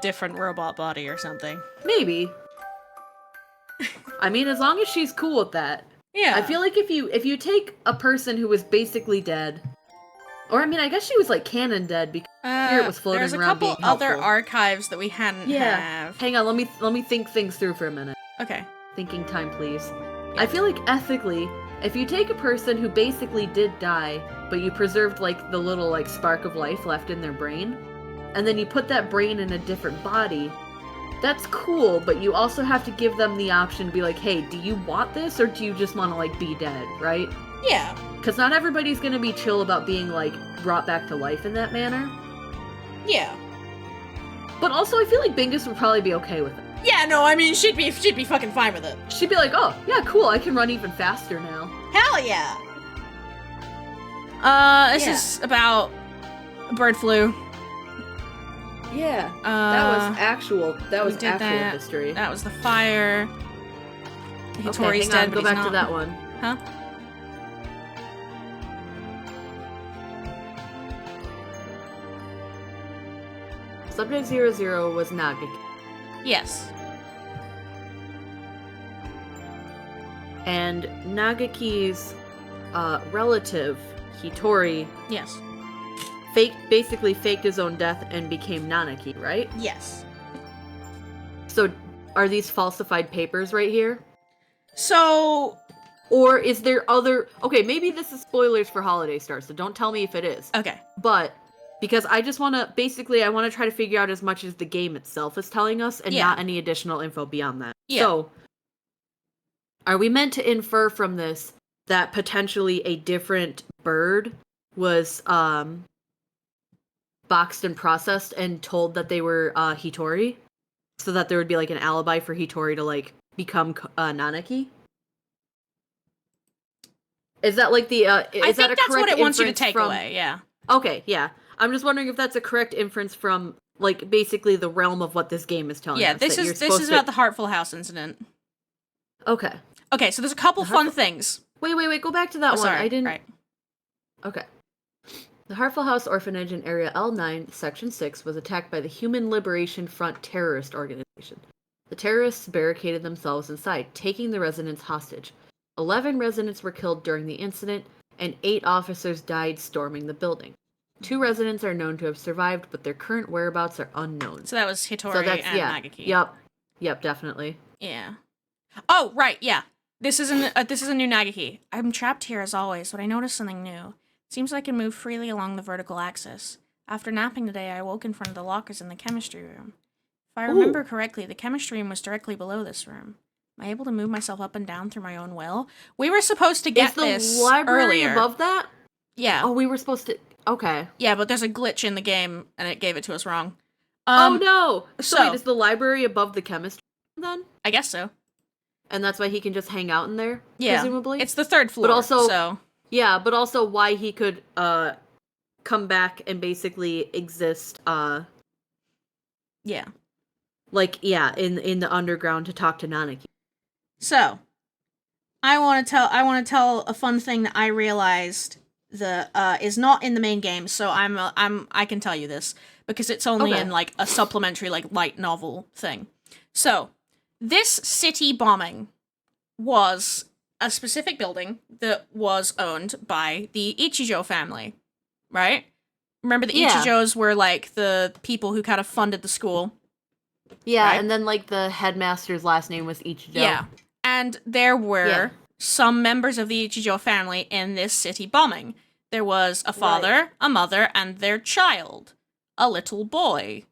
different robot body or something. Maybe. I mean, as long as she's cool with that. Yeah. I feel like if you take a person who was basically dead, or I mean, I guess she was like canon dead because Spirit was floating there's a around couple being other helpful. archives that we hadn't have. Hang on, let me think things through for a minute. Okay. Thinking time, please. I feel like ethically, if you take a person who basically did die, but you preserved like the little like spark of life left in their brain, and then you put that brain in a different body, that's cool, but you also have to give them the option to be like, hey, do you want this or do you just want to like be dead, right? Yeah. Because not everybody's gonna be chill about being like brought back to life in that manner. Yeah. But also I feel like Bingus would probably be okay with it. Yeah, no, I mean, she'd be fucking fine with it. She'd be like, oh, yeah, cool, I can run even faster now. Hell yeah. This Yeah. is about bird flu. Yeah. That was actual. That was we did actual that. history. That was the fire. Okay, Hitori's hang on. dead, Go but back he's to not. that one. Huh? Subject 00 was Nagaki. Yes. And Nagaki's relative, Hitori, Yes. basically faked his own death and became Nanaki, right? Yes. So, are these falsified papers right here? So, Or is there other... Okay, maybe this is spoilers for Holiday Stars, so don't tell me if it is. okay. But, because I just want to... Basically, I want to try to figure out as much as the game itself is telling us, and Yeah. not any additional info beyond that. Yeah. So, are we meant to infer from this that potentially a different bird was, boxed and processed and told that they were, Hitori? So that there would be, like, an alibi for Hitori to, like, become, Nanaki? Is that, like, the, I is that think a that's what correct it wants you to inference take from... away, yeah. Okay, yeah. I'm just wondering if that's a correct inference from, like, basically the realm of what this game is telling Yeah, us. this that you're is supposed to... about the Heartful House incident. Okay. Okay, so there's a couple fun things. Wait, go back to that Oh, one. sorry. I didn't... Right. Okay. The Heartful House Orphanage in Area L9, Section 6, was attacked by the Human Liberation Front terrorist organization. The terrorists barricaded themselves inside, taking the residents hostage. 11 residents were killed during the incident, and 8 officers died storming the building. 2 residents are known to have survived, but their current whereabouts are unknown. So that was Hitori So that's, and yeah. Nagaki. Yep, definitely. Yeah. Oh, right, yeah. This is a new Nagaki. I'm trapped here as always, but I noticed something new. Seems I can move freely along the vertical axis. After napping today, I woke in front of the lockers in the chemistry room. If I remember correctly, the chemistry room was directly below this room. Am I able to move myself up and down through my own will? We were supposed to get this Is the library earlier. above that? Yeah. Oh, we were supposed to... Okay. Yeah, but there's a glitch in the game, and it gave it to us wrong. Oh, no! So so- wait, is the library above the chemistry room, then? I guess so. And that's why he can just hang out in there, Yeah. presumably? It's the 3rd floor, But also- so... Yeah, but also why he could, come back and basically exist, Yeah. like, yeah, in the underground to talk to Nanaki. So, I want to tell a fun thing that I realized is not in the main game. So I can tell you this because it's only in like a supplementary like light novel thing. So, this city bombing was a specific building that was owned by the Ichijo family, right? Remember the Yeah. Ichijos were like the people who kind of funded the school. Yeah, Right. and then, like, the headmaster's last name was Ichijo. Yeah. And there were Yeah. some members of the Ichijo family in this city bombing. There was a father, a mother, and their child. A little boy.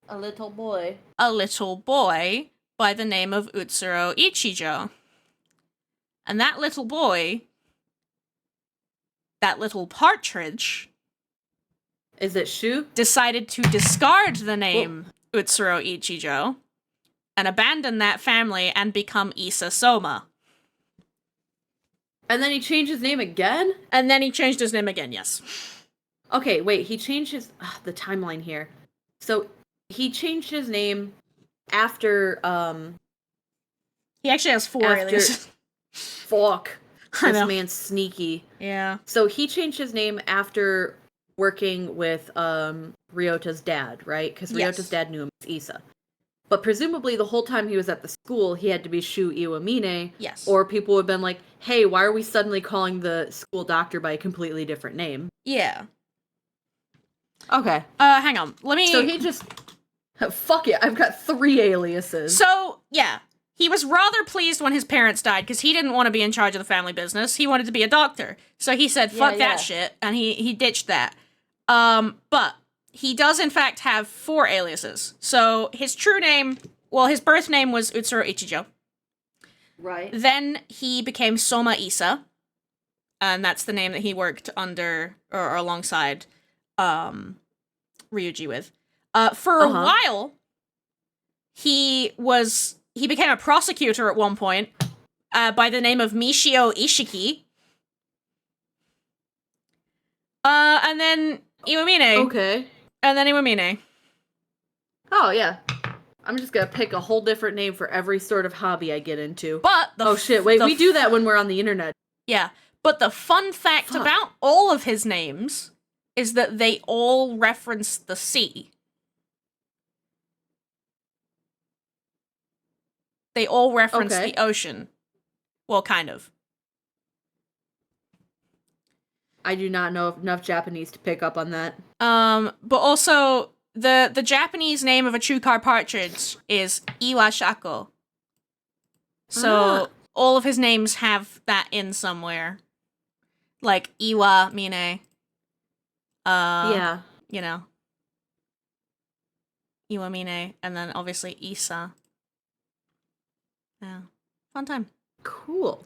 A little boy. A little boy by the name of Utsuro Ichijo. And that little boy, that little partridge, Is it Shu? decided to discard the name Utsuro Ichijo and abandon that family and become Issa Soma. And then he changed his name again? And then he changed his name again, yes. Okay, wait, he changed his... the timeline here. So, he changed his name after, He actually has 4 After- aliases. Fuck. I This know. man's sneaky. Yeah. So, he changed his name after working with, Ryota's dad, right? Because Yes. Ryota's dad knew him as Issa. But presumably the whole time he was at the school, he had to be Shu Iwamine. Yes. Or people would have been like, hey, why are we suddenly calling the school doctor by a completely different name? Yeah. Okay. Hang on. Let me... So he just... Fuck it, I've got 3 aliases. So, yeah. He was rather pleased when his parents died, because he didn't want to be in charge of the family business. He wanted to be a doctor. So he said, fuck that shit, and he ditched that. But he does, in fact, have 4 aliases. So his true name... Well, his birth name was Utsuro Ichijo. Right. Then he became Soma Issa, and that's the name that he worked under or alongside Ryuji with. For a while, he became a prosecutor at one point by the name of Mishio Ishiki. And then Iwamine. Okay. And then Iwamine. Oh, yeah. I'm just gonna pick a whole different name for every sort of hobby I get into. But Oh shit, wait, we do that when we're on the internet. Yeah, but the fun fact about all of his names is that they all reference the sea. They all reference the ocean. Well, kind of. I do not know enough Japanese to pick up on that. But also the Japanese name of a Chukar partridge is Iwashako. So all of his names have that in somewhere. Like Iwa Mine. Yeah. You know. Iwa Mine, and then obviously Isa. Yeah. Fun time. Cool.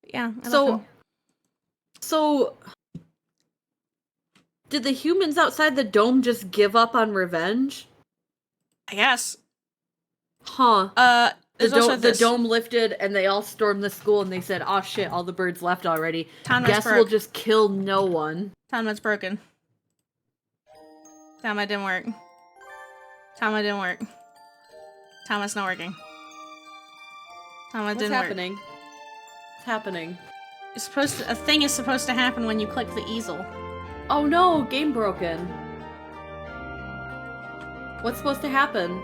Yeah. I love him. So, did the humans outside the dome just give up on revenge? I guess. Huh. The dome lifted and they all stormed the school and they said, "Oh shit, all the birds left already. Guess we'll just kill no one." Tanma's broken. Tanma didn't work. Tanma didn't work. Tanma's not working. Tanma didn't work. What's happening? What's happening? A thing is supposed to happen when you click the easel. Oh no, game broken. What's supposed to happen?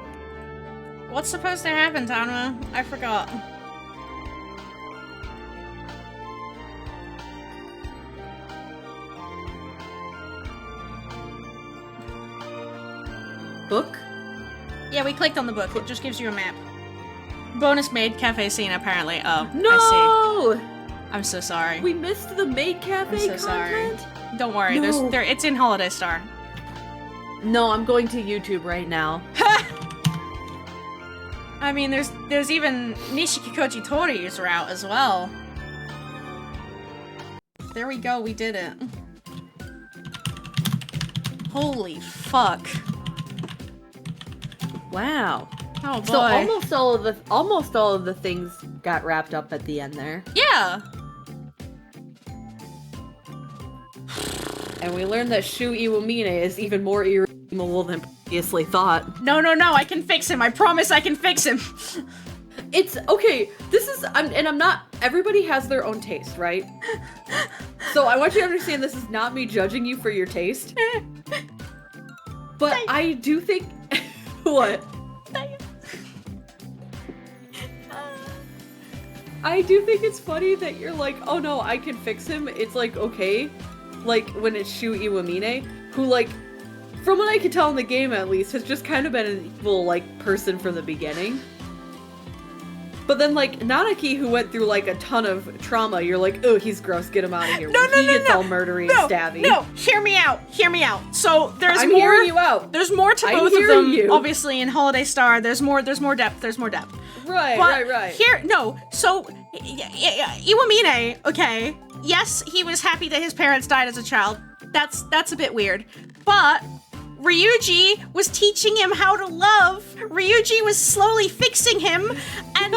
What's supposed to happen, Tanma? I forgot. Book? Yeah, we clicked on the book. It just gives you a map. Bonus maid cafe scene, apparently. Oh, No! I see. I'm so sorry. We missed the maid cafe I'm so content? sorry. Don't worry, No. it's in Holiday Star. No, I'm going to YouTube right now. I mean, there's even Nishikikoji Tori's route as well. There we go, we did it. Holy fuck. Wow. Oh boy. So almost all of the things got wrapped up at the end there. Yeah. And we learned that Shu Iwamine is even more irredeemable than previously thought. No, I can fix him. I promise I can fix him. It's okay. I'm not. Everybody has their own taste, right? So I want you to understand this is not me judging you for your taste. But I do think what? I do think it's funny that you're like, oh no, I can fix him. It's like, okay. Like, when it's Shu Iwamine, who, like, from what I can tell in the game at least, has just kind of been an evil, like, person from the beginning. But then, like, Nanaki, who went through, like, a ton of trauma, you're like, oh, he's gross, get him out of here. No, he gets all murdery and stabby. No, hear me out. So, I'm hearing you out. There's more to both of them, obviously, in Holiday Star. There's more depth. Right. So, Iwamine, okay, yes, he was happy that his parents died as a child. That's a bit weird. But Ryuji was teaching him how to love. Ryuji was slowly fixing him, and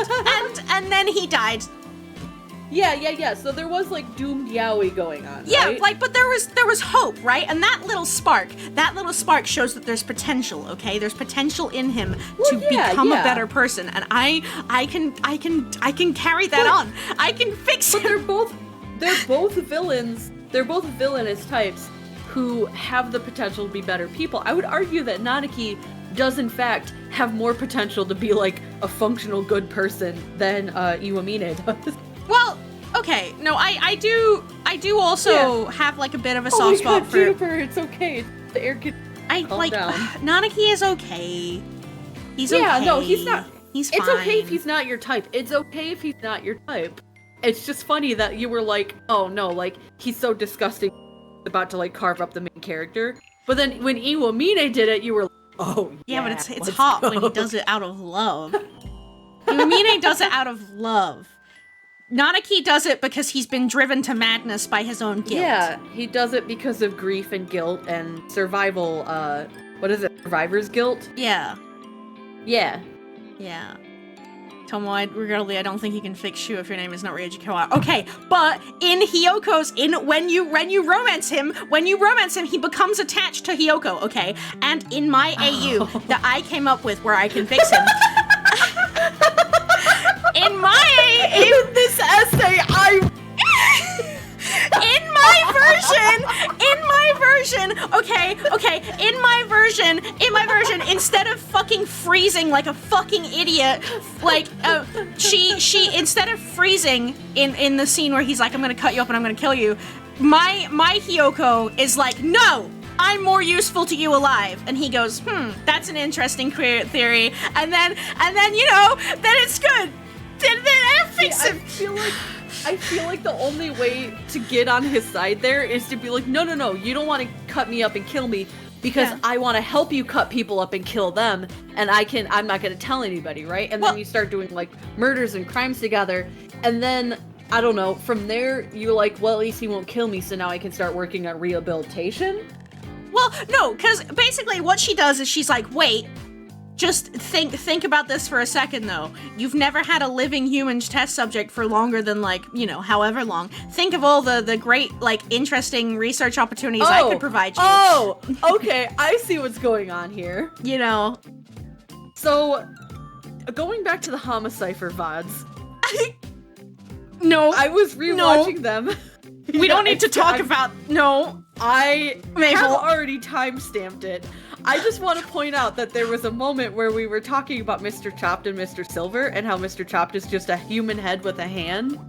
then he died. Yeah. So there was, like, doomed yaoi going on, yeah, right? like, but there was hope, right? And that little spark shows that there's potential, okay? There's potential in him to become a better person, and I can carry that on. I can fix him. But they're both villains. They're both villainous types who have the potential to be better people. I would argue that Nanaki does in fact have more potential to be, like, a functional good person than Iwamine does. Well, okay, no, I do also have, like, a bit of a soft spot for Juniper, it's okay. The air can calm down. Nanaki is okay. He's okay. Yeah, no, he's not. He's fine. It's okay if he's not your type. It's okay if he's not your type. It's just funny that you were like, oh no, like, he's so disgusting, about to, like, carve up the main character. But then when Iwamine did it, you were like, oh yeah, but it's hot when he does it out of love. Iwamine does it out of love. Nanaki does it because he's been driven to madness by his own guilt. Yeah, he does it because of grief and guilt and survival, what is it, survivor's guilt? Yeah. Yeah. Yeah. Tomo, regrettably, I don't think you can fix Shu if your name is not Ryoji Kawara. Okay, but in Hyoko's, when you romance him, he becomes attached to Hyoko, okay? And in my AU that I came up with where I can fix him, in this essay, in my version, instead of fucking freezing like a fucking idiot, like, she instead of freezing in the scene where he's like, I'm gonna cut you up and I'm gonna kill you, my Hyoko is like, no! I'm more useful to you alive. And he goes, that's an interesting queer theory. And then, then it's good. Then I fix him. I feel like the only way to get on his side there is to be like, no, you don't want to cut me up and kill me because I want to help you cut people up and kill them, and I'm not going to tell anybody, right? And then you start doing, like, murders and crimes together, and then, I don't know, from there, you're like, well, at least he won't kill me, so now I can start working on rehabilitation? Well, no, because basically what she does is she's like, wait, just think about this for a second, though. You've never had a living human test subject for longer than, like, however long. Think of all the great, like, interesting research opportunities I could provide you. Oh, okay, I see what's going on here. So, going back to the Homicipher VODs. No. I was rewatching them. We don't need to talk about... No. I have already timestamped it. I just want to point out that there was a moment where we were talking about Mr. Chopped and Mr. Silver and how Mr. Chopped is just a human head with a hand.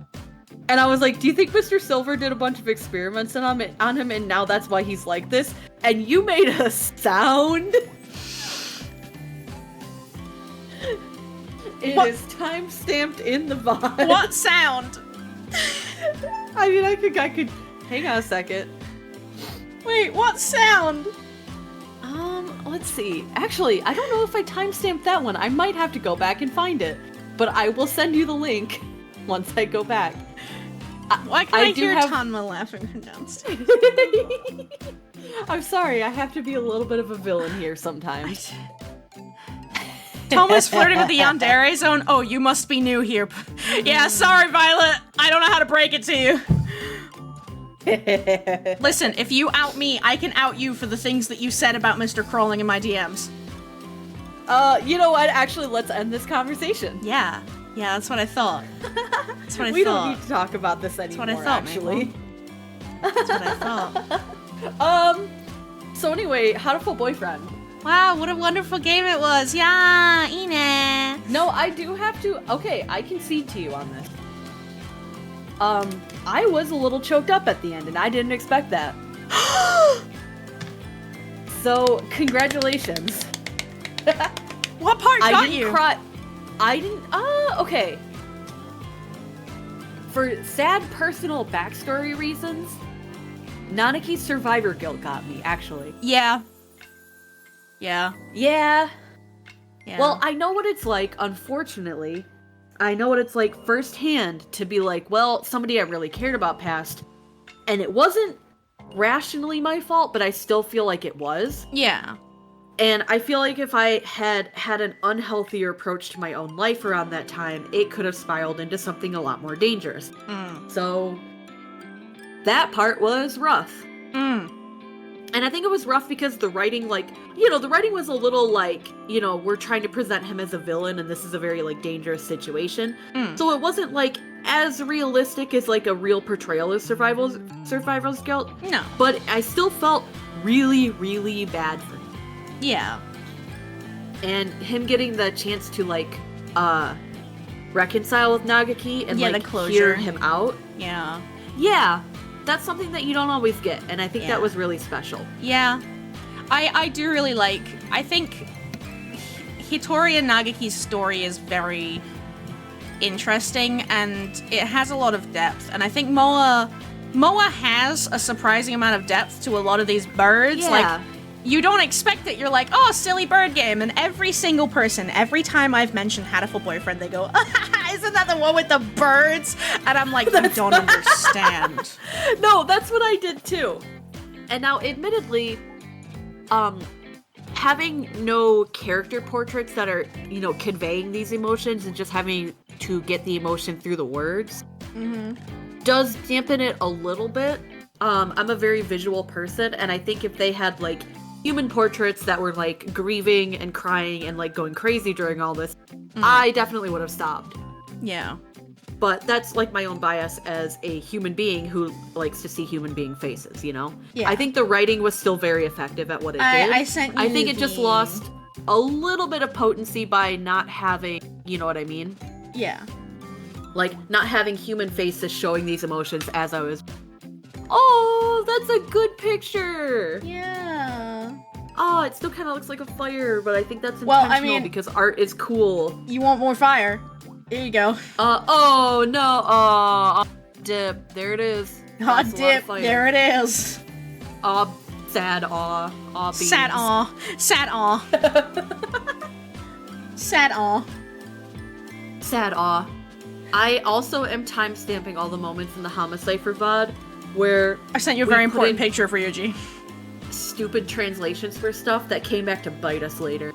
And I was like, do you think Mr. Silver did a bunch of experiments on him and now that's why he's like this? And you made a sound. It is timestamped in the VOD. What sound? I mean, I could. Hang on a second. Wait, what sound? Let's see. Actually, I don't know if I timestamped that one. I might have to go back and find it. But I will send you the link once I go back. Why can I hear Tanma laughing from downstairs? I'm sorry, I have to be a little bit of a villain here sometimes. Toma's flirting with the Yandere zone. Oh, you must be new here. Yeah, sorry, Violet. I don't know how to break it to you. Listen, if you out me, I can out you for the things that you said about Mr. Crawling in my DMs. You know what? Actually, let's end this conversation. Yeah, that's what I thought. That's what I thought. We don't need to talk about this anymore, that's what I thought, actually. That's what I thought. So anyway, Hatoful Boyfriend. Wow, what a wonderful game it was. Yeah, Ine. No, I do have to... Okay, I concede to you on this. I was a little choked up at the end, and I didn't expect that. So, congratulations. What part got you? I didn't... okay. For sad personal backstory reasons, Nanaki's survivor guilt got me, actually. Yeah. Well, I know what it's like, unfortunately. I know what it's like firsthand to be like, well, somebody I really cared about passed, and it wasn't rationally my fault, but I still feel like it was. Yeah. And I feel like if I had an unhealthier approach to my own life around that time, it could have spiraled into something a lot more dangerous. So, that part was rough. And I think it was rough because the writing, like, the writing was a little like, we're trying to present him as a villain and this is a very, like, dangerous situation. So it wasn't, like, as realistic as, like, a real portrayal of survivor's guilt. No. But I still felt really, really bad for him. Yeah. And him getting the chance to, like, reconcile with Nagaki and, like, the closure. hear him out. Yeah. Yeah. That's something that you don't always get, and I think that was really special. Yeah. I do really like... I think Hitori and Nagaki's story is very interesting, and it has a lot of depth, and I think Moa has a surprising amount of depth to a lot of these birds. Yeah. Like, you don't expect it. You're like, oh, silly bird game, and every single person, every time I've mentioned Hatoful Boyfriend, they go, isn't that the one with the birds? And I'm like, you don't understand. No, that's what I did too. And now, admittedly, having no character portraits that are, conveying these emotions and just having to get the emotion through the words does dampen it a little bit. I'm a very visual person, and I think if they had, like, human portraits that were, like, grieving and crying and, like, going crazy during all this, I definitely would have stopped. Yeah. But that's, like, my own bias as a human being who likes to see human being faces, Yeah. I think the writing was still very effective at what it did. I sent you I think it just lost a little bit of potency by not having, you know what I mean? Yeah. Like, not having human faces showing these emotions as I was... Oh, that's a good picture! Yeah. Oh, it still kind of looks like a fire, but I think that's intentional because art is cool. You want more fire? Here you go. Oh, no, dip. There it is. Hot dip. There it is. Sad aw. Aw beans. Sad aw. Sad aw. Sad aw. Sad aw. I also am timestamping all the moments in the Homicipher VOD where I sent you a very important picture for Yuji. Stupid translations for stuff that came back to bite us later.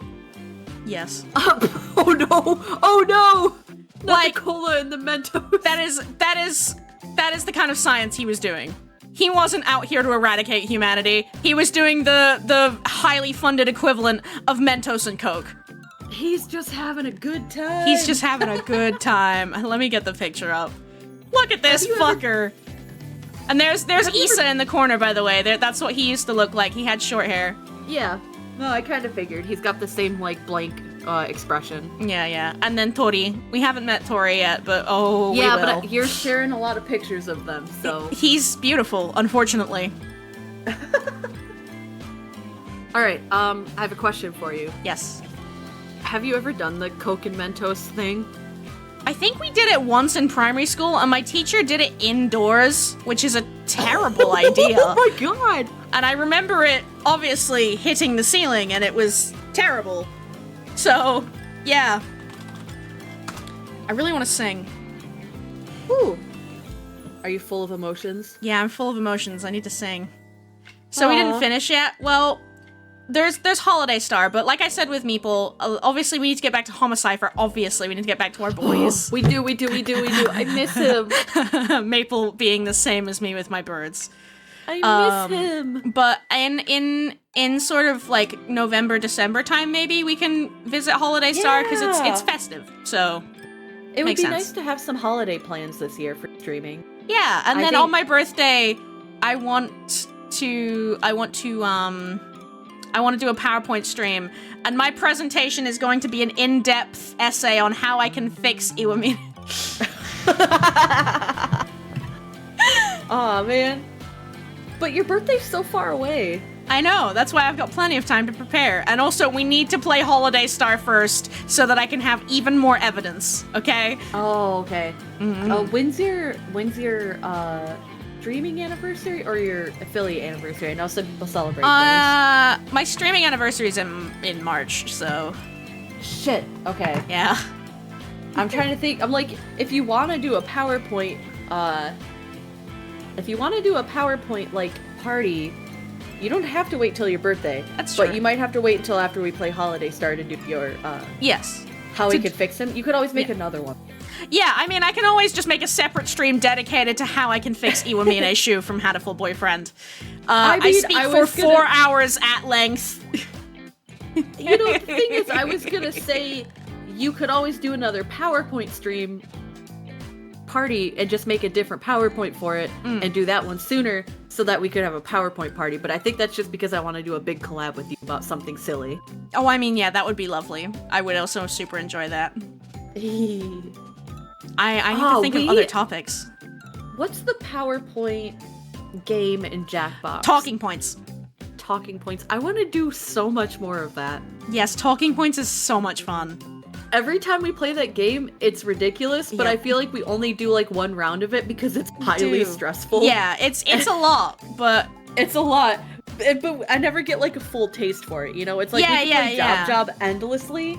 Yes. Oh no! Oh no! Not Like, the cola and the Mentos. That is the kind of science he was doing. He wasn't out here to eradicate humanity. He was doing the highly funded equivalent of Mentos and Coke. He's just having a good time. He's just having a good time. Let me get the picture up. Look at this fucker. And there's Issa in the corner, by the way. That's what he used to look like. He had short hair. Yeah. No, I kind of figured. He's got the same, like, blank expression. Yeah. And then Tori. We haven't met Tori yet, but we will. Yeah, but you're sharing a lot of pictures of them, so... He's beautiful, unfortunately. Alright, I have a question for you. Yes. Have you ever done the Coke and Mentos thing? I think we did it once in primary school, and my teacher did it indoors, which is a terrible idea. Oh my god! And I remember it, obviously, hitting the ceiling, and it was terrible. So, yeah. I really want to sing. Ooh. Are you full of emotions? Yeah, I'm full of emotions. I need to sing. So we didn't finish yet. Well, there's Holiday Star, but like I said with Meeple, obviously we need to get back to Homicipher. Obviously, we need to get back to our boys. We do. I miss him. Maple being the same as me with my birds. I miss him. But in sort of like November, December time, maybe we can visit Holiday Star because it's festive. So it would be sense. nice to have some holiday plans this year for streaming. Yeah, and then on my birthday, I want to do a PowerPoint stream, and my presentation is going to be an in-depth essay on how I can fix Iwamine. Aw, man. But your birthday's so far away. I know, that's why I've got plenty of time to prepare. And also, we need to play Holiday Star first, so that I can have even more evidence, okay? Oh, okay. Mm-hmm. When's your streaming anniversary or your affiliate anniversary? I know some people celebrate those. My streaming anniversary is in March, so... Shit, okay. Yeah. I'm trying to think, I'm like, if you want to do a PowerPoint, like, party, you don't have to wait till your birthday. That's true. But you might have to wait until after we play Holiday Star to do your, Yes. how we could fix him. You could always make another one. Yeah, I mean, I can always just make a separate stream dedicated to how I can fix Iwamine Shu from Hatoful Boyfriend. I speak for 4 hours at length. You know, the thing is, I was gonna say, you could always do another PowerPoint stream party and just make a different PowerPoint for it and do that one sooner so that we could have a PowerPoint party. But I think that's just because I want to do a big collab with you about something silly. Oh, I mean, yeah, that would be lovely. I would also super enjoy that. I need to think of other topics. What's the PowerPoint game in Jackbox? Talking points. Talking points. I want to do so much more of that. Yes, talking points is so much fun. Every time we play that game, it's ridiculous, but I feel like we only do like one round of it because it's highly stressful. Yeah, it's a lot, but... It's a lot. But I never get like a full taste for it, you know? It's like we can play Job endlessly.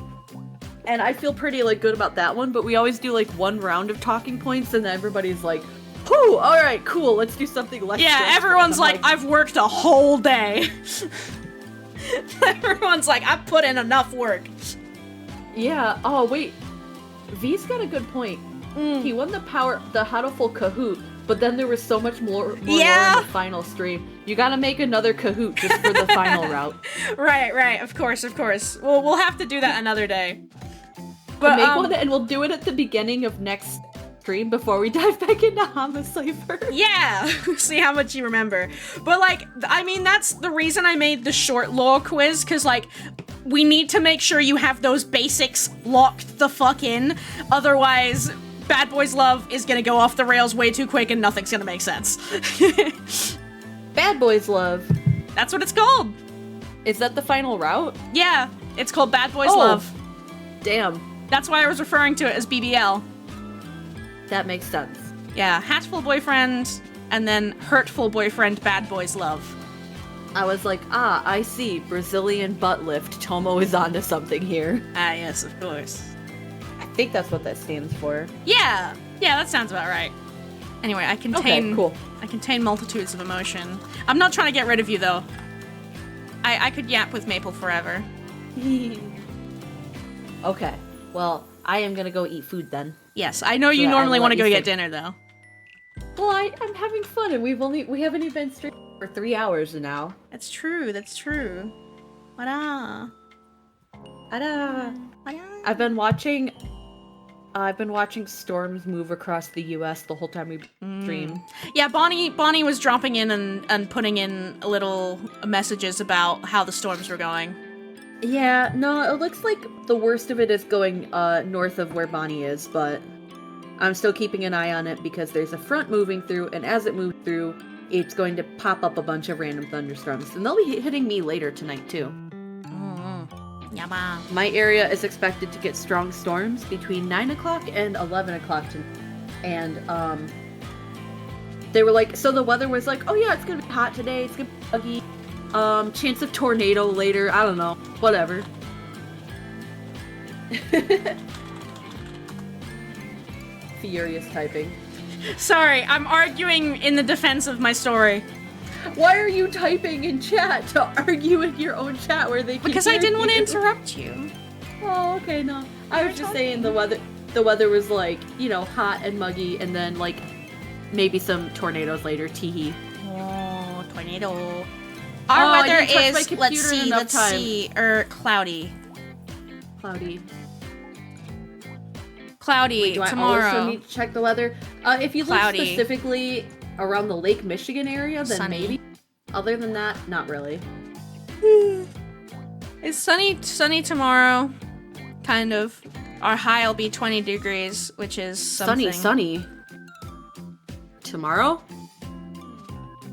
And I feel pretty like good about that one, but we always do like one round of talking points and then everybody's like, whew, alright, cool, let's do something less stressful. Everyone's like, I've worked a whole day. Everyone's like, I've put in enough work. Yeah. Oh wait, V's got a good point. He won the Hatoful Kahoot, but then there was so much more lore in the final stream. You gotta make another Kahoot just for the final route. Right. Of course. Well, we'll have to do that another day. But make one, and we'll do it at the beginning of next stream before we dive back into Homicipher. Yeah, see how much you remember. But like, I mean, that's the reason I made the short lore quiz, because like, we need to make sure you have those basics locked the fuck in. Otherwise, Bad Boys Love is gonna go off the rails way too quick and nothing's gonna make sense. Bad Boys Love. That's what it's called. Is that the final route? Yeah, it's called Bad Boys Love. Damn. That's why I was referring to it as BBL. That makes sense. Yeah, Hatoful Boyfriend, and then Hurtful Boyfriend, Bad Boys Love. I was like, I see. Brazilian butt lift. Tomo is onto something here. Ah, yes, of course. I think that's what that stands for. Yeah, that sounds about right. Anyway, I contain cool. I contain multitudes of emotion. I'm not trying to get rid of you though. I could yap with Maple forever. Okay. Well, I am gonna go eat food then. Yes, I know you normally want to go get dinner though. Well, I'm having fun, and we haven't even been streaming for 3 hours now. That's true. Wada. I've been watching storms move across the U.S. the whole time we stream. Yeah, Bonnie was dropping in and putting in little messages about how the storms were going. Yeah, no, it looks like the worst of it is going north of where Bonnie is, but I'm still keeping an eye on it because there's a front moving through, and as it moves through, it's going to pop up a bunch of random thunderstorms, and they'll be hitting me later tonight too. Yaba. My area is expected to get strong storms between 9 o'clock and 11 o'clock tonight, and they were like, so the weather was like, oh yeah, it's gonna be hot today, it's gonna be buggy. Chance of tornado later, I don't know, whatever. Furious typing. Sorry, I'm arguing in the defense of my story. Why are you typing in chat to argue in your own chat where they can Because I didn't want to you? interrupt you. Oh, okay, no. I was just saying the weather was like, you know, hot and muggy, and then like maybe some tornadoes later, teehee. Oh, tornado. Our weather is, let's see, cloudy. Cloudy Wait, do tomorrow. I also need to check the weather? If you look Cloudy. specifically around the Lake Michigan area, then Sunny. maybe. Other than that, not really. It's sunny tomorrow, kind of. Our high will be 20 degrees, which is something. Sunny. Tomorrow?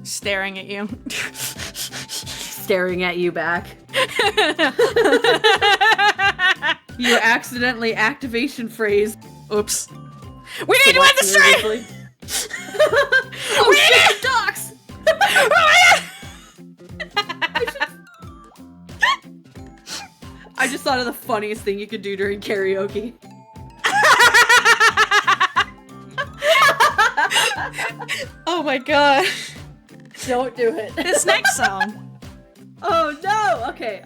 Staring at you. Staring at you back. You accidentally activation phrase. Oops. We need to end the stream! Oh shit, docs! I just thought of the funniest thing you could do during karaoke. Oh my god. Don't do it. This next song. Oh no! Okay,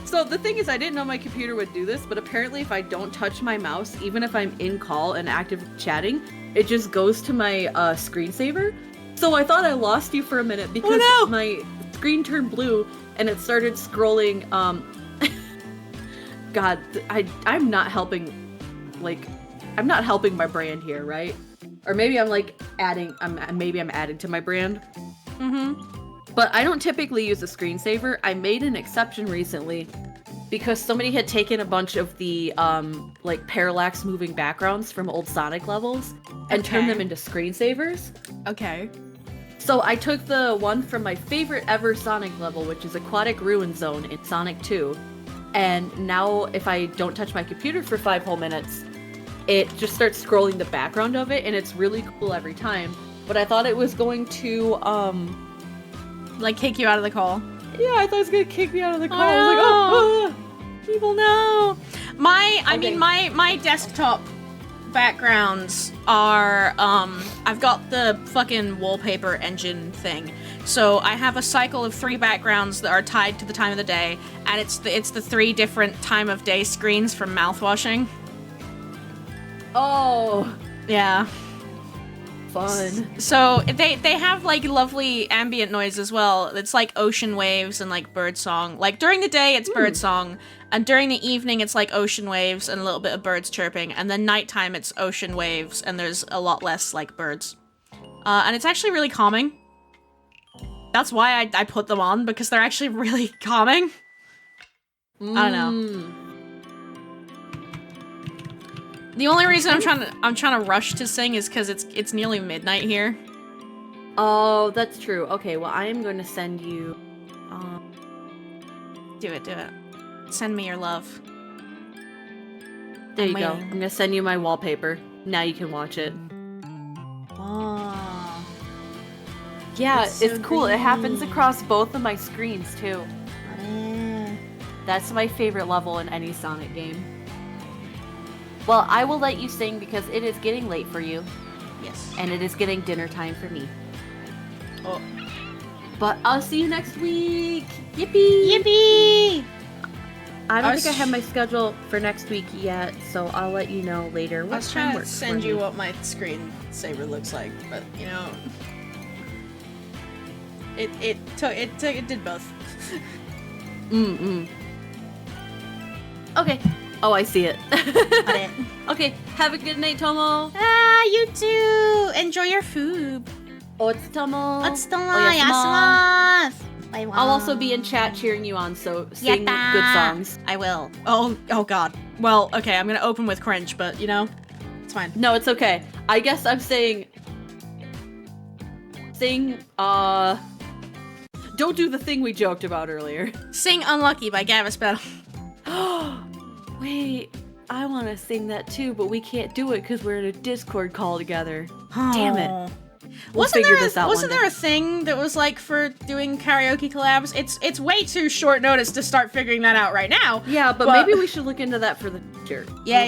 So the thing is, I didn't know my computer would do this, but apparently if I don't touch my mouse, even if I'm in call and active chatting, it just goes to my screensaver. So I thought I lost you for a minute because my screen turned blue and it started scrolling, God, I'm not helping, I'm not helping my brand here, right? Or maybe I'm adding to my brand. Mm-hmm. But I don't typically use a screensaver. I made an exception recently because somebody had taken a bunch of the parallax moving backgrounds from old Sonic levels and turned them into screensavers. Okay. So I took the one from my favorite ever Sonic level, which is Aquatic Ruin Zone in Sonic 2. And now if I don't touch my computer for 5 whole minutes, it just starts scrolling the background of it, and it's really cool every time. But I thought it was going to, kick you out of the call. Yeah, I thought it was gonna kick me out of the call. Oh, I was like, oh, people know. My desktop backgrounds are, I've got the fucking wallpaper engine thing. So I have a cycle of 3 backgrounds that are tied to the time of the day, and it's the 3 different time of day screens from mouthwashing. Oh, Yeah. fun. So they have like lovely ambient noise as well. It's like ocean waves and like bird song. Like during the day it's bird song, and during the evening it's like ocean waves and a little bit of birds chirping, and then nighttime it's ocean waves and there's a lot less like birds. And it's actually really calming. That's why I put them on, because they're actually really calming. I don't know. The only reason I'm trying to rush to sing is because it's nearly midnight here. Oh, that's true. Okay, well, I am going to send you. Do it. Send me your love. There I'm you go. waiting. I'm going to send you my wallpaper. Now you can watch it. Oh. Yeah, It's so it's cool. It happens green. across both of my screens, too. That's my favorite level in any Sonic game. Well, I will let you sing because it is getting late for you, Yes. and it is getting dinner time for me. Oh. But I'll see you next week! Yippee! Yippee! I don't I was- think I have my schedule for next week yet, so I'll let you know later I what was time trying to works send for you me. what my screensaver looks like, but you know, it did both. Okay. Oh, I see it. Got it. Okay, have a good night, Tomo. Ah, you too. Enjoy your food. Otsutomo. Oyasuma. I'll also be in chat cheering you on, so sing Yatta. good songs. I will. Oh God. Well, okay. I'm gonna open with cringe, but you know, it's fine. No, it's okay. I guess I'm saying... Don't do the thing we joked about earlier. Sing "Unlucky" by Gavis Battle. Wait, I want to sing that too, but we can't do it because we're in a Discord call together. Damn it. We'll figure this out Wasn't one there day. a thing that was like for doing karaoke collabs? It's way too short notice to start figuring that out right now. Yeah, but maybe we should look into that for the future. Yeah.